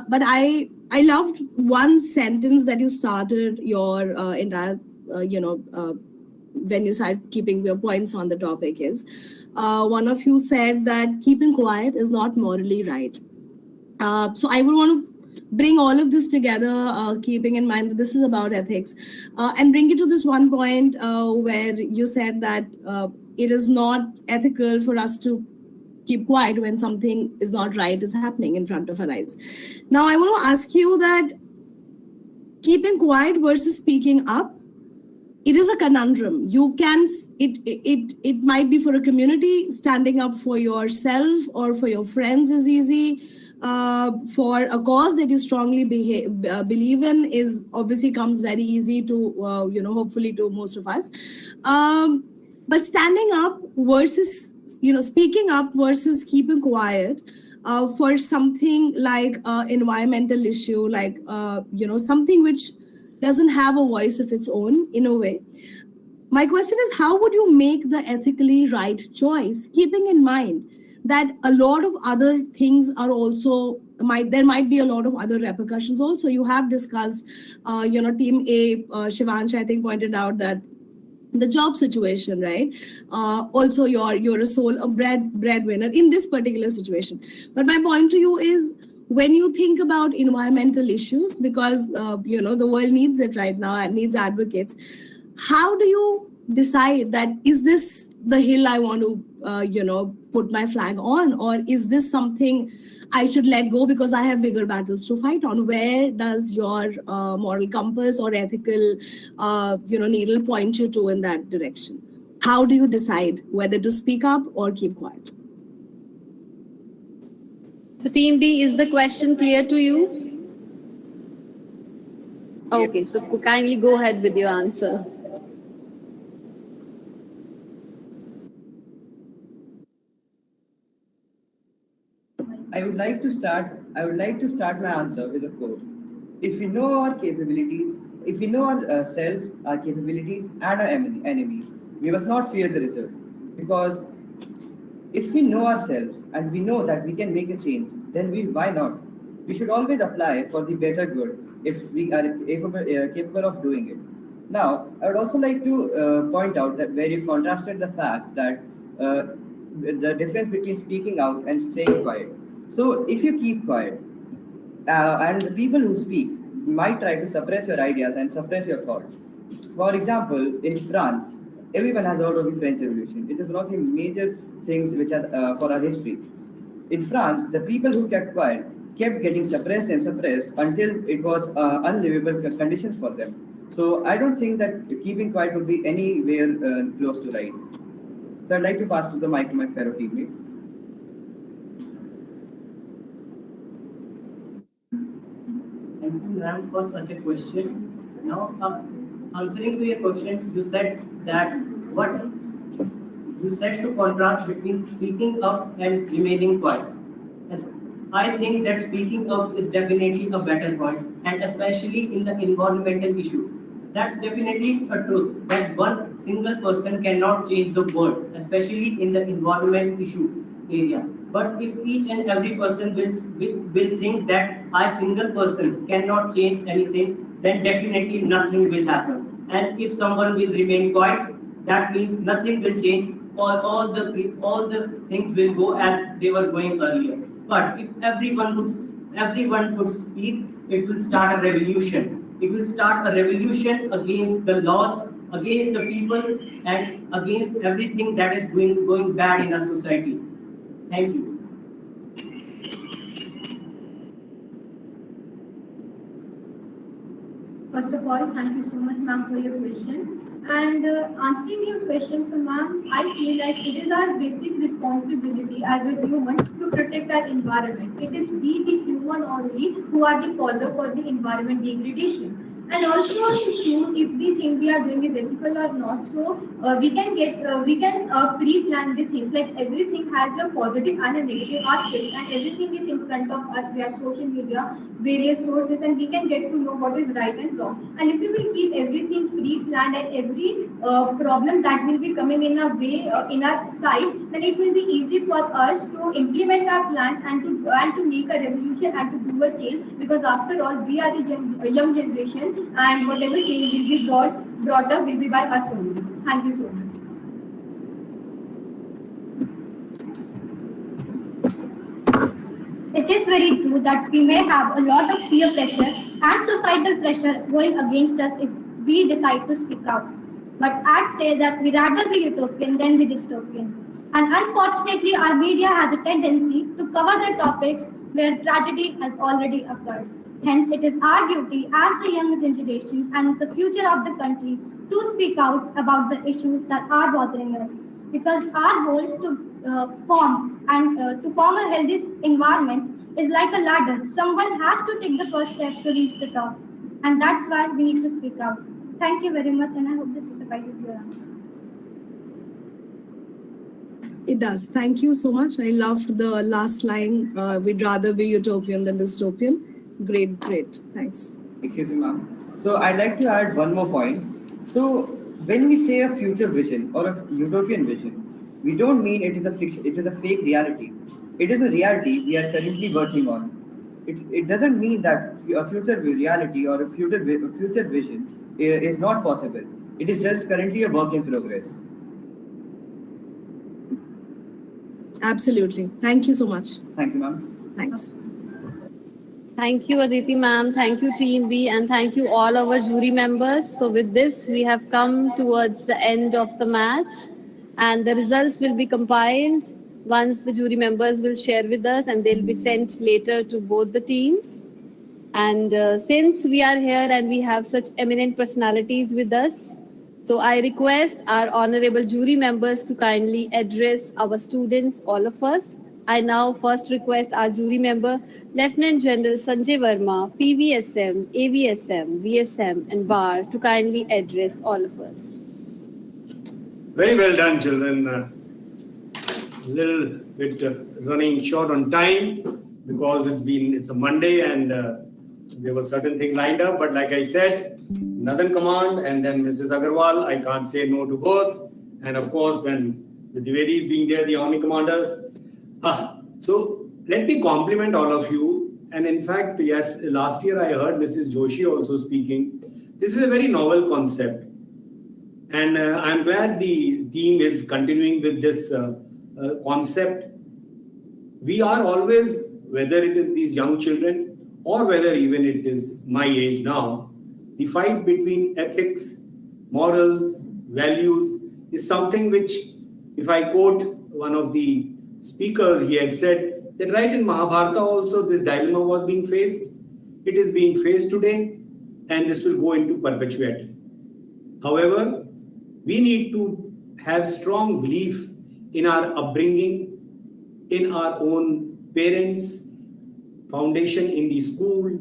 But I loved one sentence that you started your entire when you started keeping your points on the topic is one of you said that keeping quiet is not morally right. So I would want to bring all of this together, keeping in mind that this is about ethics, and bring it to this one point where you said that it is not ethical for us to keep quiet when something is not right is happening in front of our eyes. Now, I want to ask you that keeping quiet versus speaking up, it is a conundrum. You can, it might be for a community, standing up for yourself or for your friends is easy. For a cause that you strongly believe in is obviously comes very easy to, hopefully to most of us. But standing up versus, speaking up versus keeping quiet for something like environmental issue, like, something which doesn't have a voice of its own in a way. My question is, how would you make the ethically right choice, keeping in mind that a lot of other things are also there might be a lot of other repercussions also. You have discussed, Team A, Shivansh, I think, pointed out that the job situation, right? Also, you're a breadwinner in this particular situation. But my point to you is, when you think about environmental issues, because the world needs it right now and needs advocates, how do you decide that is this the hill I want to put my flag on, or is this something I should let go because I have bigger battles to fight on? Where does your moral compass or ethical needle point you to in that direction? How do you decide whether to speak up or keep quiet? So Team B, is the question clear to you? Okay, so kindly go ahead with your answer. I would like to start my answer with a quote. If we know our capabilities, if we know ourselves, our capabilities, and our enemies, we must not fear the result. Because if we know ourselves and we know that we can make a change, then why not? We should always apply for the better good if we are capable of doing it. Now, I would also like to point out that where you contrasted the fact that the difference between speaking out and staying quiet. So if you keep quiet, and the people who speak might try to suppress your ideas and suppress your thoughts. For example, in France, everyone has heard of the French Revolution. It is one of the major things which has for our history. In France, the people who kept quiet kept getting suppressed and suppressed until it was unlivable conditions for them. So I don't think that keeping quiet would be anywhere close to right. So I'd like to pass the mic to my fellow teammate. Thank you, ma'am, for such a question. Now, answering to your question, you said that you said to contrast between speaking up and remaining quiet. Yes, I think that speaking up is definitely a better point, and especially in the environmental issue. That's definitely a truth that one single person cannot change the world, especially in the environment issue area. But if each and every person will think that I single person cannot change anything, then definitely nothing will happen. And if someone will remain quiet, that means nothing will change all the things will go as they were going earlier. But if everyone could speak, it will start a revolution. It will start a revolution against the laws, against the people, and against everything that is going bad in our society. Thank you. First of all, thank you so much, ma'am, for your question. And answering your question, so ma'am, I feel like it is our basic responsibility as a human to protect our environment. It is we, the human only, who are the causer for the environment degradation. And also to choose if we think we are doing it ethical or not. So we can pre-plan the things. Like everything has a positive and a negative aspect, and everything is in front of us via social media, various sources, and we can get to know what is right and wrong. And if we will keep everything pre-planned and every problem that will be coming in a way in our side, then it will be easy for us to implement our plans and to make a revolution and to do a change. Because after all, we are the young generation, and whatever change will be brought up will be by us only. Thank you so much. It is very true that we may have a lot of peer pressure and societal pressure going against us if we decide to speak out. But I'd say that we'd rather be utopian than be dystopian. And unfortunately, our media has a tendency to cover the topics where tragedy has already occurred. Hence, it is our duty as the young generation and the future of the country to speak out about the issues that are bothering us. Because our goal to form a healthy environment is like a ladder. Someone has to take the first step to reach the top, and that's why we need to speak out. Thank you very much, and I hope this suffices your answer. It does. Thank you so much. I loved the last line. We'd rather be utopian than dystopian. Great, great. Thanks. Excuse me, ma'am. So I'd like to add one more point. So when we say a future vision or a utopian vision, we don't mean it is a fiction, it is a fake reality. It is a reality we are currently working on. It doesn't mean that a future reality or a future vision is not possible. It is just currently a work in progress. Absolutely. Thank you so much. Thank you, ma'am. Thanks. Thank you, Aditi ma'am. Thank you, Team B, and thank you all our jury members. So with this, we have come towards the end of the match, and the results will be compiled once the jury members will share with us, and they'll be sent later to both the teams. And since we are here and we have such eminent personalities with us, so I request our honorable jury members to kindly address our students, all of us. I now first request our jury member, Lieutenant General Sanjay Verma, PVSM, AVSM, VSM, and BAR, to kindly address all of us. Very well done, children. A little bit running short on time because it's a Monday and there were certain things lined up. But like I said, Northern Command and then Mrs. Agarwal, I can't say no to both. And of course, then the Dwivedis being there, the Army Commanders. So let me compliment all of you. And in fact, yes, last year I heard Mrs. Joshi also speaking. This is a very novel concept. And I'm glad the team is continuing with this concept. We are always, whether it is these young children or whether even it is my age now, the fight between ethics, morals, values is something which, if I quote one of the speakers, he had said that right in Mahabharata also this dilemma was being faced. It is being faced today and this will go into perpetuity. However, we need to have strong belief in our upbringing, in our own parents, foundation in the school,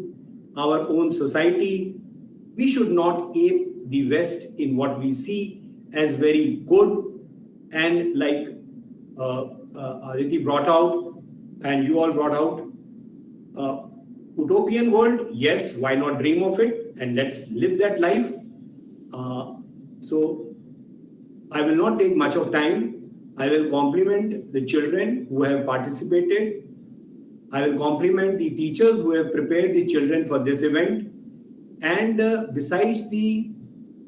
our own society. We should not ape the West in what we see as very good, and like Aditi brought out and you all brought out, utopian world, yes, why not dream of it and let's live that life. So I will not take much of time. I will compliment the children who have participated. I will compliment the teachers who have prepared the children for this event. And besides the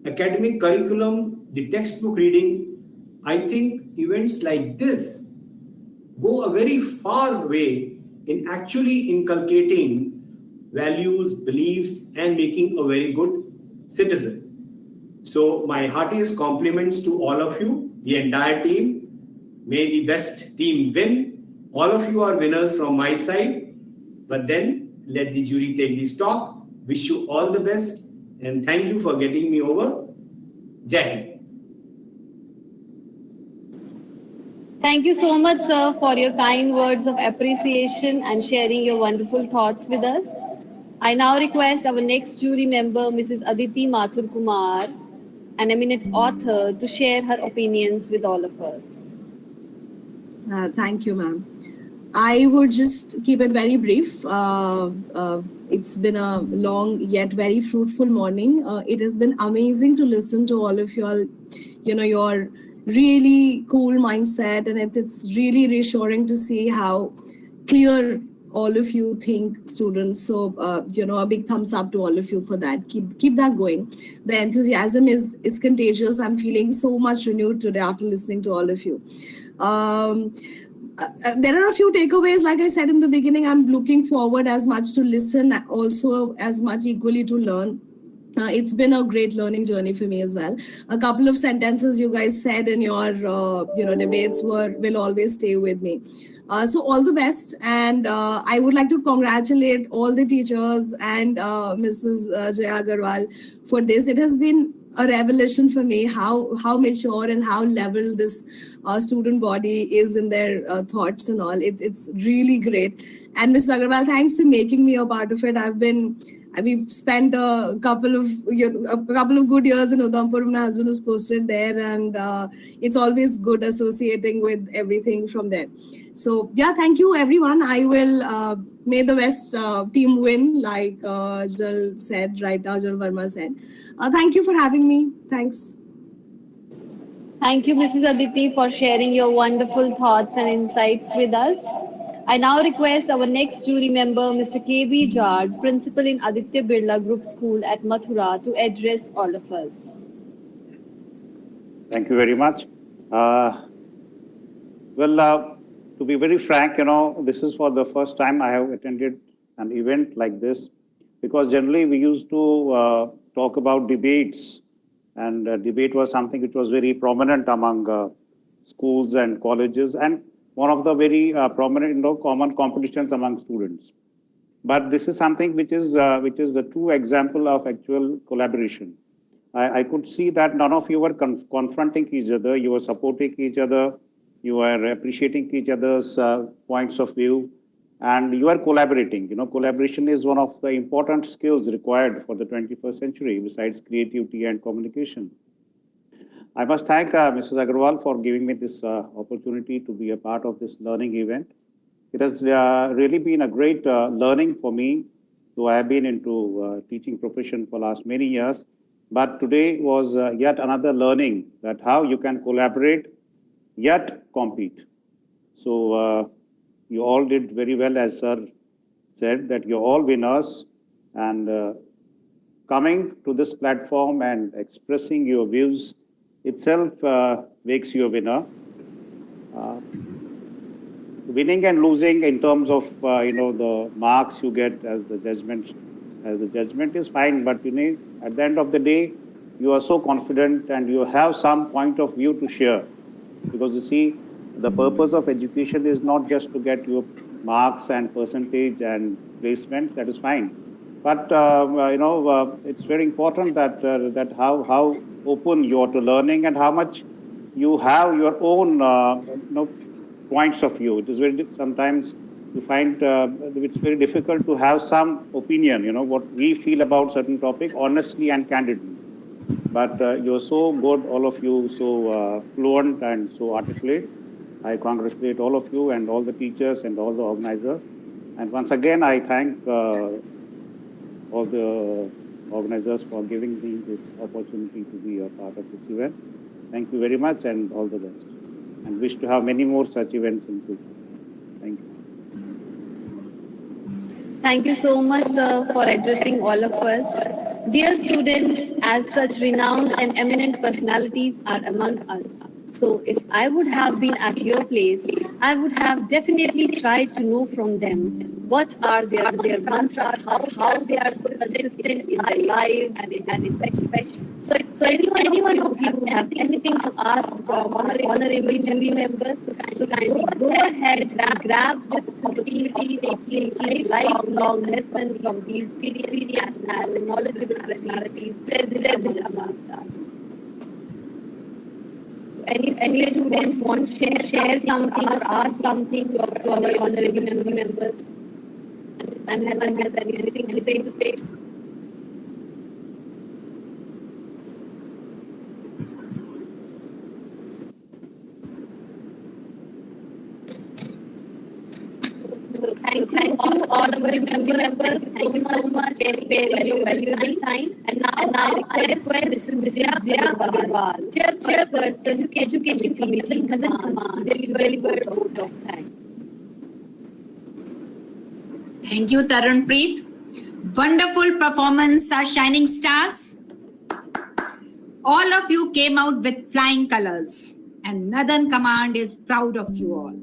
academic curriculum, the textbook reading, I think events like this go a very far way in actually inculcating values, beliefs, and making a very good citizen. So, my heartiest compliments to all of you, the entire team. May the best team win. All of you are winners from my side. But then let the jury take the stock. Wish you all the best and thank you for getting me over. Jai Hind. Thank you so much, sir, for your kind words of appreciation and sharing your wonderful thoughts with us. I now request our next jury member, Mrs. Aditi Mathur Kumar, an eminent author, to share her opinions with all of us. Thank you, ma'am. I would just keep it very brief. It's been a long yet very fruitful morning. It has been amazing to listen to all of your, your really cool mindset, and it's really reassuring to see how clear all of you think, students. So a big thumbs up to all of you for that. Keep that going. The enthusiasm is contagious. I'm feeling so much renewed today after listening to all of you. There are a few takeaways. Like I said in the beginning, I'm looking forward as much to listen, also as much equally to learn. It's been a great learning journey for me as well. A couple of sentences you guys said in your debates will always stay with me. So all the best, and I would like to congratulate all the teachers and Mrs. Jaya Agarwal for this. It has been a revelation for me how mature and how level this student body is in their thoughts and all. It's really great. And Ms. Agarwal, thanks for making me a part of it. We've spent a couple of good years in Udhampur. My husband was posted there, and it's always good associating with everything from there. So yeah, thank you everyone. I will may the best team win, like Jal said right now, Jal Verma said. Thank you for having me. Thanks. Thank you, Mrs. Aditi, for sharing your wonderful thoughts and insights with us. I now request our next jury member, Mr. K.B. Jard, Principal in Aditya Birla Group School at Mathura, to address all of us. Thank you very much. To be very frank, this is for the first time I have attended an event like this, because generally we used to talk about debates, and debate was something which was very prominent among schools and colleges, and one of the very prominent, common competitions among students. But this is something which is the true example of actual collaboration. I could see that none of you were confronting each other. You were supporting each other. You were appreciating each other's points of view, and you are collaborating. Collaboration is one of the important skills required for the 21st century, besides creativity and communication. I must thank Mrs. Agarwal for giving me this opportunity to be a part of this learning event. It has really been a great learning for me, though I have been into teaching profession for last many years. But today was yet another learning that how you can collaborate yet compete. So you all did very well, as Sir said, that you're all winners, and coming to this platform and expressing your views itself makes you a winner. Winning and losing in terms of the marks you get as the judgment is fine, but at the end of the day you are so confident and you have some point of view to share, because you see the purpose of education is not just to get your marks and percentage and placement. That is fine, but it's very important that how open you are to learning and how much you have your own points of view. It is sometimes you find it's very difficult to have some opinion, what we feel about certain topic honestly and candidly. But you're so good, all of you, so fluent and so articulate. I congratulate all of you and all the teachers and all the organizers. And once again, I thank all the organizers for giving me this opportunity to be a part of this event. Thank you very much and all the best. And wish to have many more such events in future. Thank you. Thank you so much, sir, for addressing all of us. Dear students, as such renowned and eminent personalities are among us, So if I would have been at your place, I would have definitely tried to know from them what are their mantras, how they are so consistent in their lives and in passion. So anyone of you have anything to ask from honorable jury members, so kindly go ahead and grab this opportunity, taking a lifelong lesson from these experienced and knowledgeable personalities present amongst us. Any students want to share something or ask something to our honorable members and has anything to say? So thank you all of our members. Thank you so much for sparing your valuable time. And now I request Mrs. Vijaya Agarwal, Chairperson, Education Committee, Madan Kumar, to deliver a vote of thanks. Thank you, Tarun Preet. Wonderful performance, our shining stars. All of you came out with flying colors, and Nadan Command is proud of you all.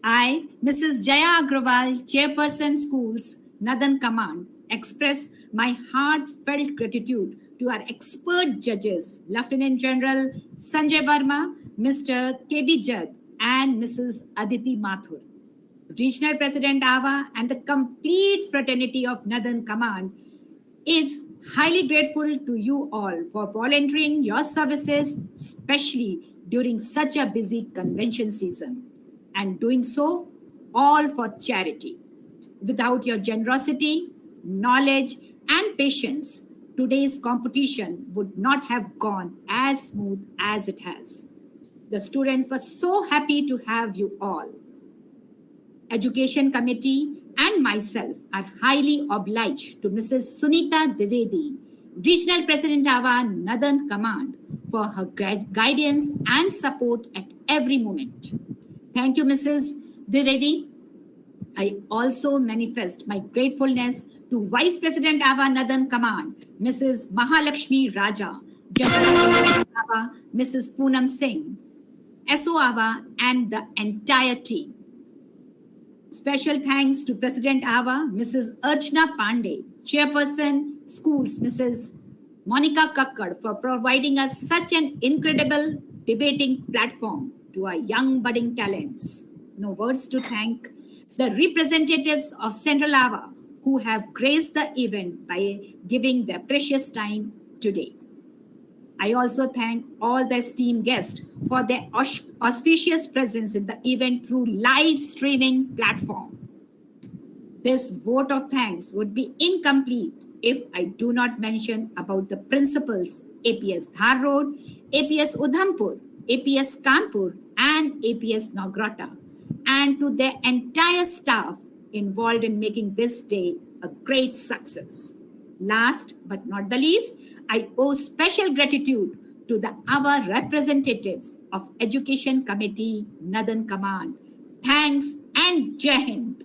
I, Mrs. Jaya Agrawal, Chairperson Schools, Nadan Command, express my heartfelt gratitude to our expert judges, Lieutenant General Sanjay Verma, Mr. K.D. Judd, and Mrs. Aditi Mathur. Regional President Awwa and the complete fraternity of Nadan Command is highly grateful to you all for volunteering your services, especially during such a busy convention season, and doing so all for charity. Without your generosity, knowledge, and patience, today's competition would not have gone as smooth as it has. The students were so happy to have you all. Education Committee and myself are highly obliged to Mrs. Sunita Dwivedi, Regional President Awwa Nadan Command, for her guidance and support at every moment. Thank you, Mrs. Dwivedi. I also manifest my gratefulness to Vice President Awwa Nadan Command, Mrs. Mahalakshmi Raja, General President Awwa, Mrs. Poonam Singh, SO Awwa, and the entire team. Special thanks to President Awwa, Mrs. Archana Pandey, Chairperson Schools, Mrs. Monica Kakkad, for providing us such an incredible debating platform to our young budding talents. No words to thank the representatives of Central Awwa who have graced the event by giving their precious time today. I also thank all the esteemed guests for their auspicious presence in the event through live streaming platform. This vote of thanks would be incomplete if I do not mention about the principals APS Dhar Road, APS Udhampur, APS Kanpur, and APS Nagrata, and to their entire staff involved in making this day a great success. Last but not the least, I owe special gratitude to our representatives of Education Committee, Nadan Command. Thanks and Jai Hind.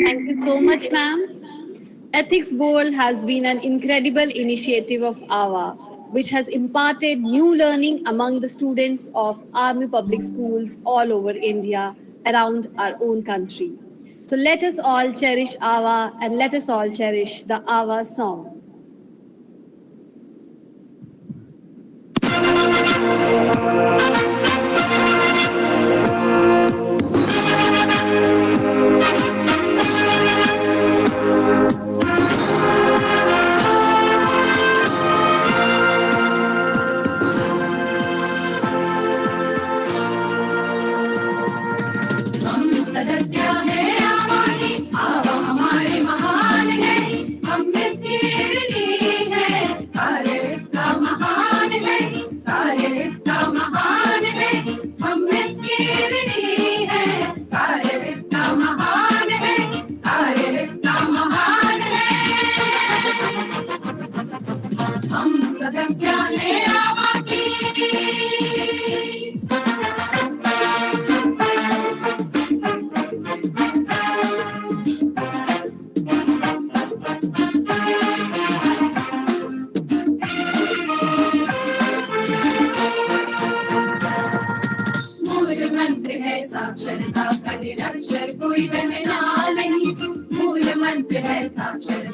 Thank you so much, ma'am. Ethics Bowl has been an incredible initiative of Awwa, which has imparted new learning among the students of Army Public Schools all over India, around our own country. So let us all cherish Awwa and let us all cherish the Awwa song. महान है, कार्य इसका महान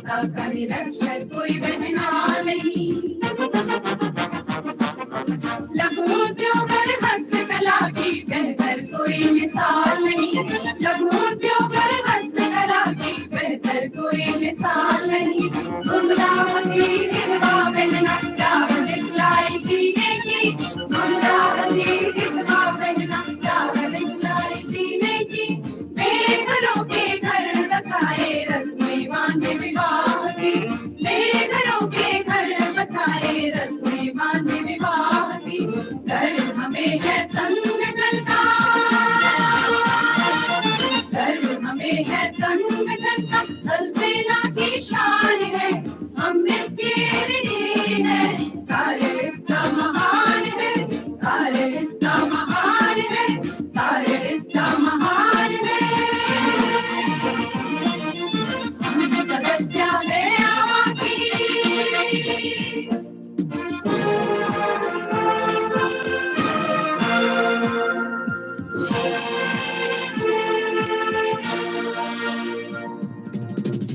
ऐसा का निरक्षर कोई बहना नहीं। लघु उद्योग और हस्तकला की बेहतर कोई मिसाल नहीं। लघु उद्योग और हस्तकला की बेहतर कोई मिसाल नहीं। गुमराही विधवा बहना राह दिखलाई जीने की। गुमराही विधवा बहना राह दिखलाई जीने की। बेघरों के घर बसाए रस्में बांधे विवाह की। बेघरों के घर बसाए रस्में बांधे विवाह की। दर्द हमें है संगठन का। दर्द हमें है संगठन का। थल सेना की शान है हम इसके ऋणी है। कार्य इसका महान है। कार्य इसका महान है। कार्य इसका महान है। हम सदस्य हैं आवा की।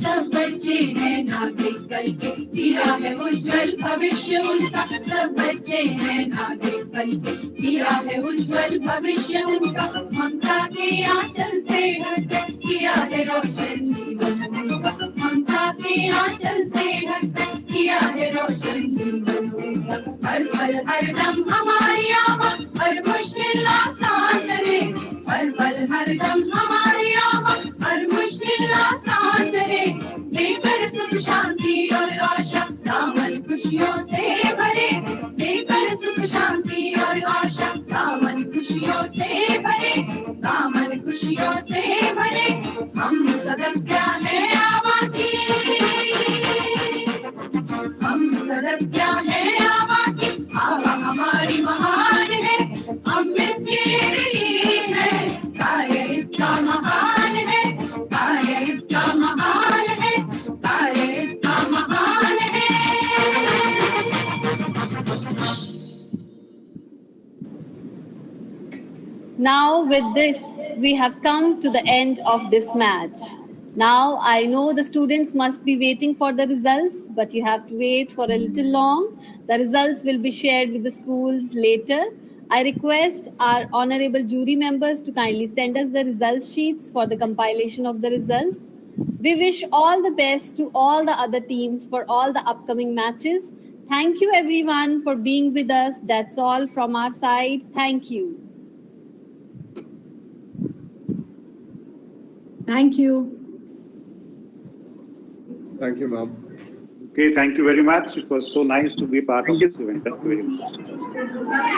सब बच्चे हैं नागरिक कल के। दिया है उज्जवल भविष्य उनका। सब बच्चे हैं नागरिक कल के। दिया है उज्जवल भविष्य उनका। ममता के आंचल से ढककर किया है रोशन जीवन उनका। ममता के आंचल से ढककर किया है रोशन जीवन उनका। हर पल हर दम हमारी आवा हर मुश्किल आसान करे। हर पल हर दम हमारी आवा हर मुश्किल आसान करे। देकर सुख शांति और आशा दामन खुशियों से भरे। देकर सुख शांति और आशा दामन खुशियों से भरे। दामन खुशियों से भरे। हम सदस्य हैं आवा की। हम सदस्य हैं आवा की। आवा हमारी महान है हम इसके ऋणी है। कार्य इसका महान है। कार्य इसका महान है। कार्य इसका महान है। Now, with this, we have come to the end of this match. Now, I know the students must be waiting for the results, but you have to wait for a little long. The results will be shared with the schools later. I request our honorable jury members to kindly send us the result sheets for the compilation of the results. We wish all the best to all the other teams for all the upcoming matches. Thank you, everyone, for being with us. That's all from our side. Thank you. Thank you. Thank you, ma'am. Okay, thank you very much. It was so nice to be part of this event. Thank you very much. Thank you so much.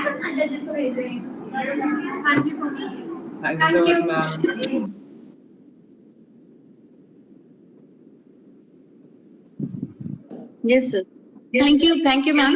Thank you so much, ma'am. Yes, sir. Thank you, ma'am.